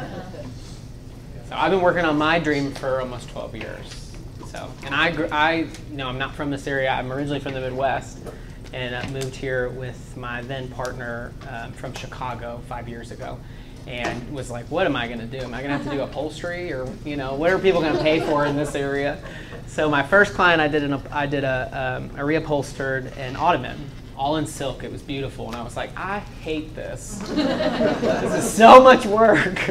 So I've been working on my dream for almost 12 years. So, and I you know, I'm not from this area. I'm originally from the Midwest, and I moved here with my then partner from Chicago 5 years ago, and was like, what am I going to do? Am I going to have to do upholstery, or, you know, what are people going to pay for in this area? So my first client, I did a reupholstered an ottoman, all in silk. It was beautiful, and I was like, I hate this. This is so much work.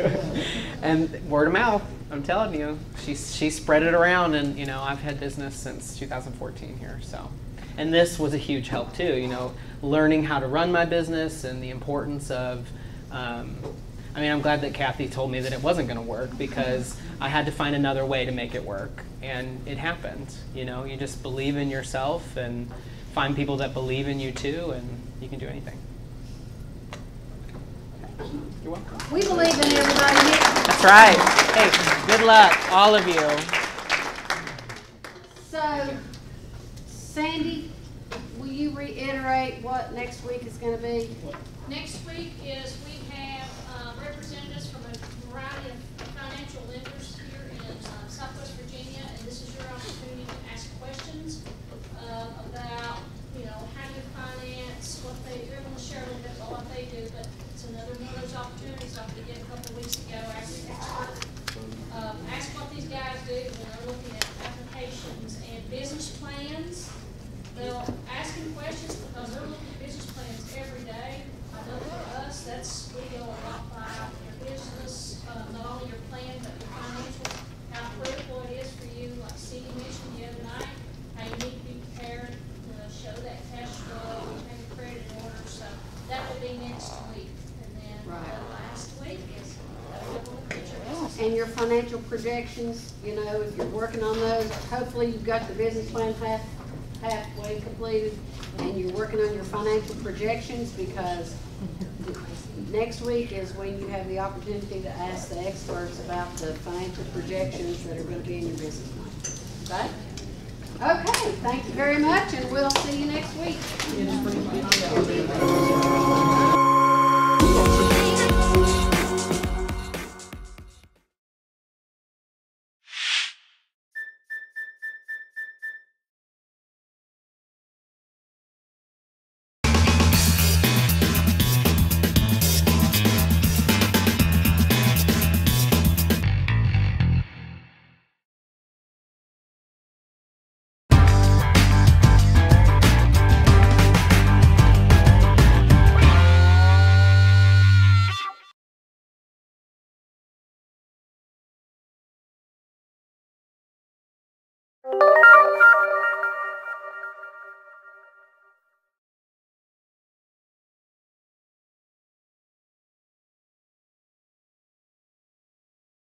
And word of mouth, I'm telling you, she spread it around, and, you know, I've had business since 2014 here. So, and this was a huge help too. You know, learning how to run my business and the importance of. I mean, I'm glad that Kathy told me that it wasn't going to work, because I had to find another way to make it work, and it happened. You know, you just believe in yourself and find people that believe in you too, and you can do anything. You're welcome. We believe in everybody here. That's right. Hey, good luck, all of you. So, Sandy, will you reiterate what next week is going to be? Next week is we have representatives from a variety of financial lenders here in Southwest Virginia, and this is your opportunity to ask questions about, you know, how you finance, what they're going to share a little bit about what they do, but it's another one of those opportunities like we did a couple of weeks ago. Ask what these guys do when they're looking at applications and business plans. They'll ask them questions because they're looking at business plans every day. I know for us, we go a lot by your business, not only your plan, but your financial, how critical it is for you, like Cindy mentioned the other night, how you need to be prepared to show that cash flow, have your credit in order. So that will be next week. And then the last week is and your financial projections, you know, if you're working on those, hopefully you've got the business plan halfway completed, and you're working on your financial projections, because next week is when you have the opportunity to ask the experts about the financial projections that are going to be in your business plan. Okay? Okay, thank you very much, and we'll see you next week.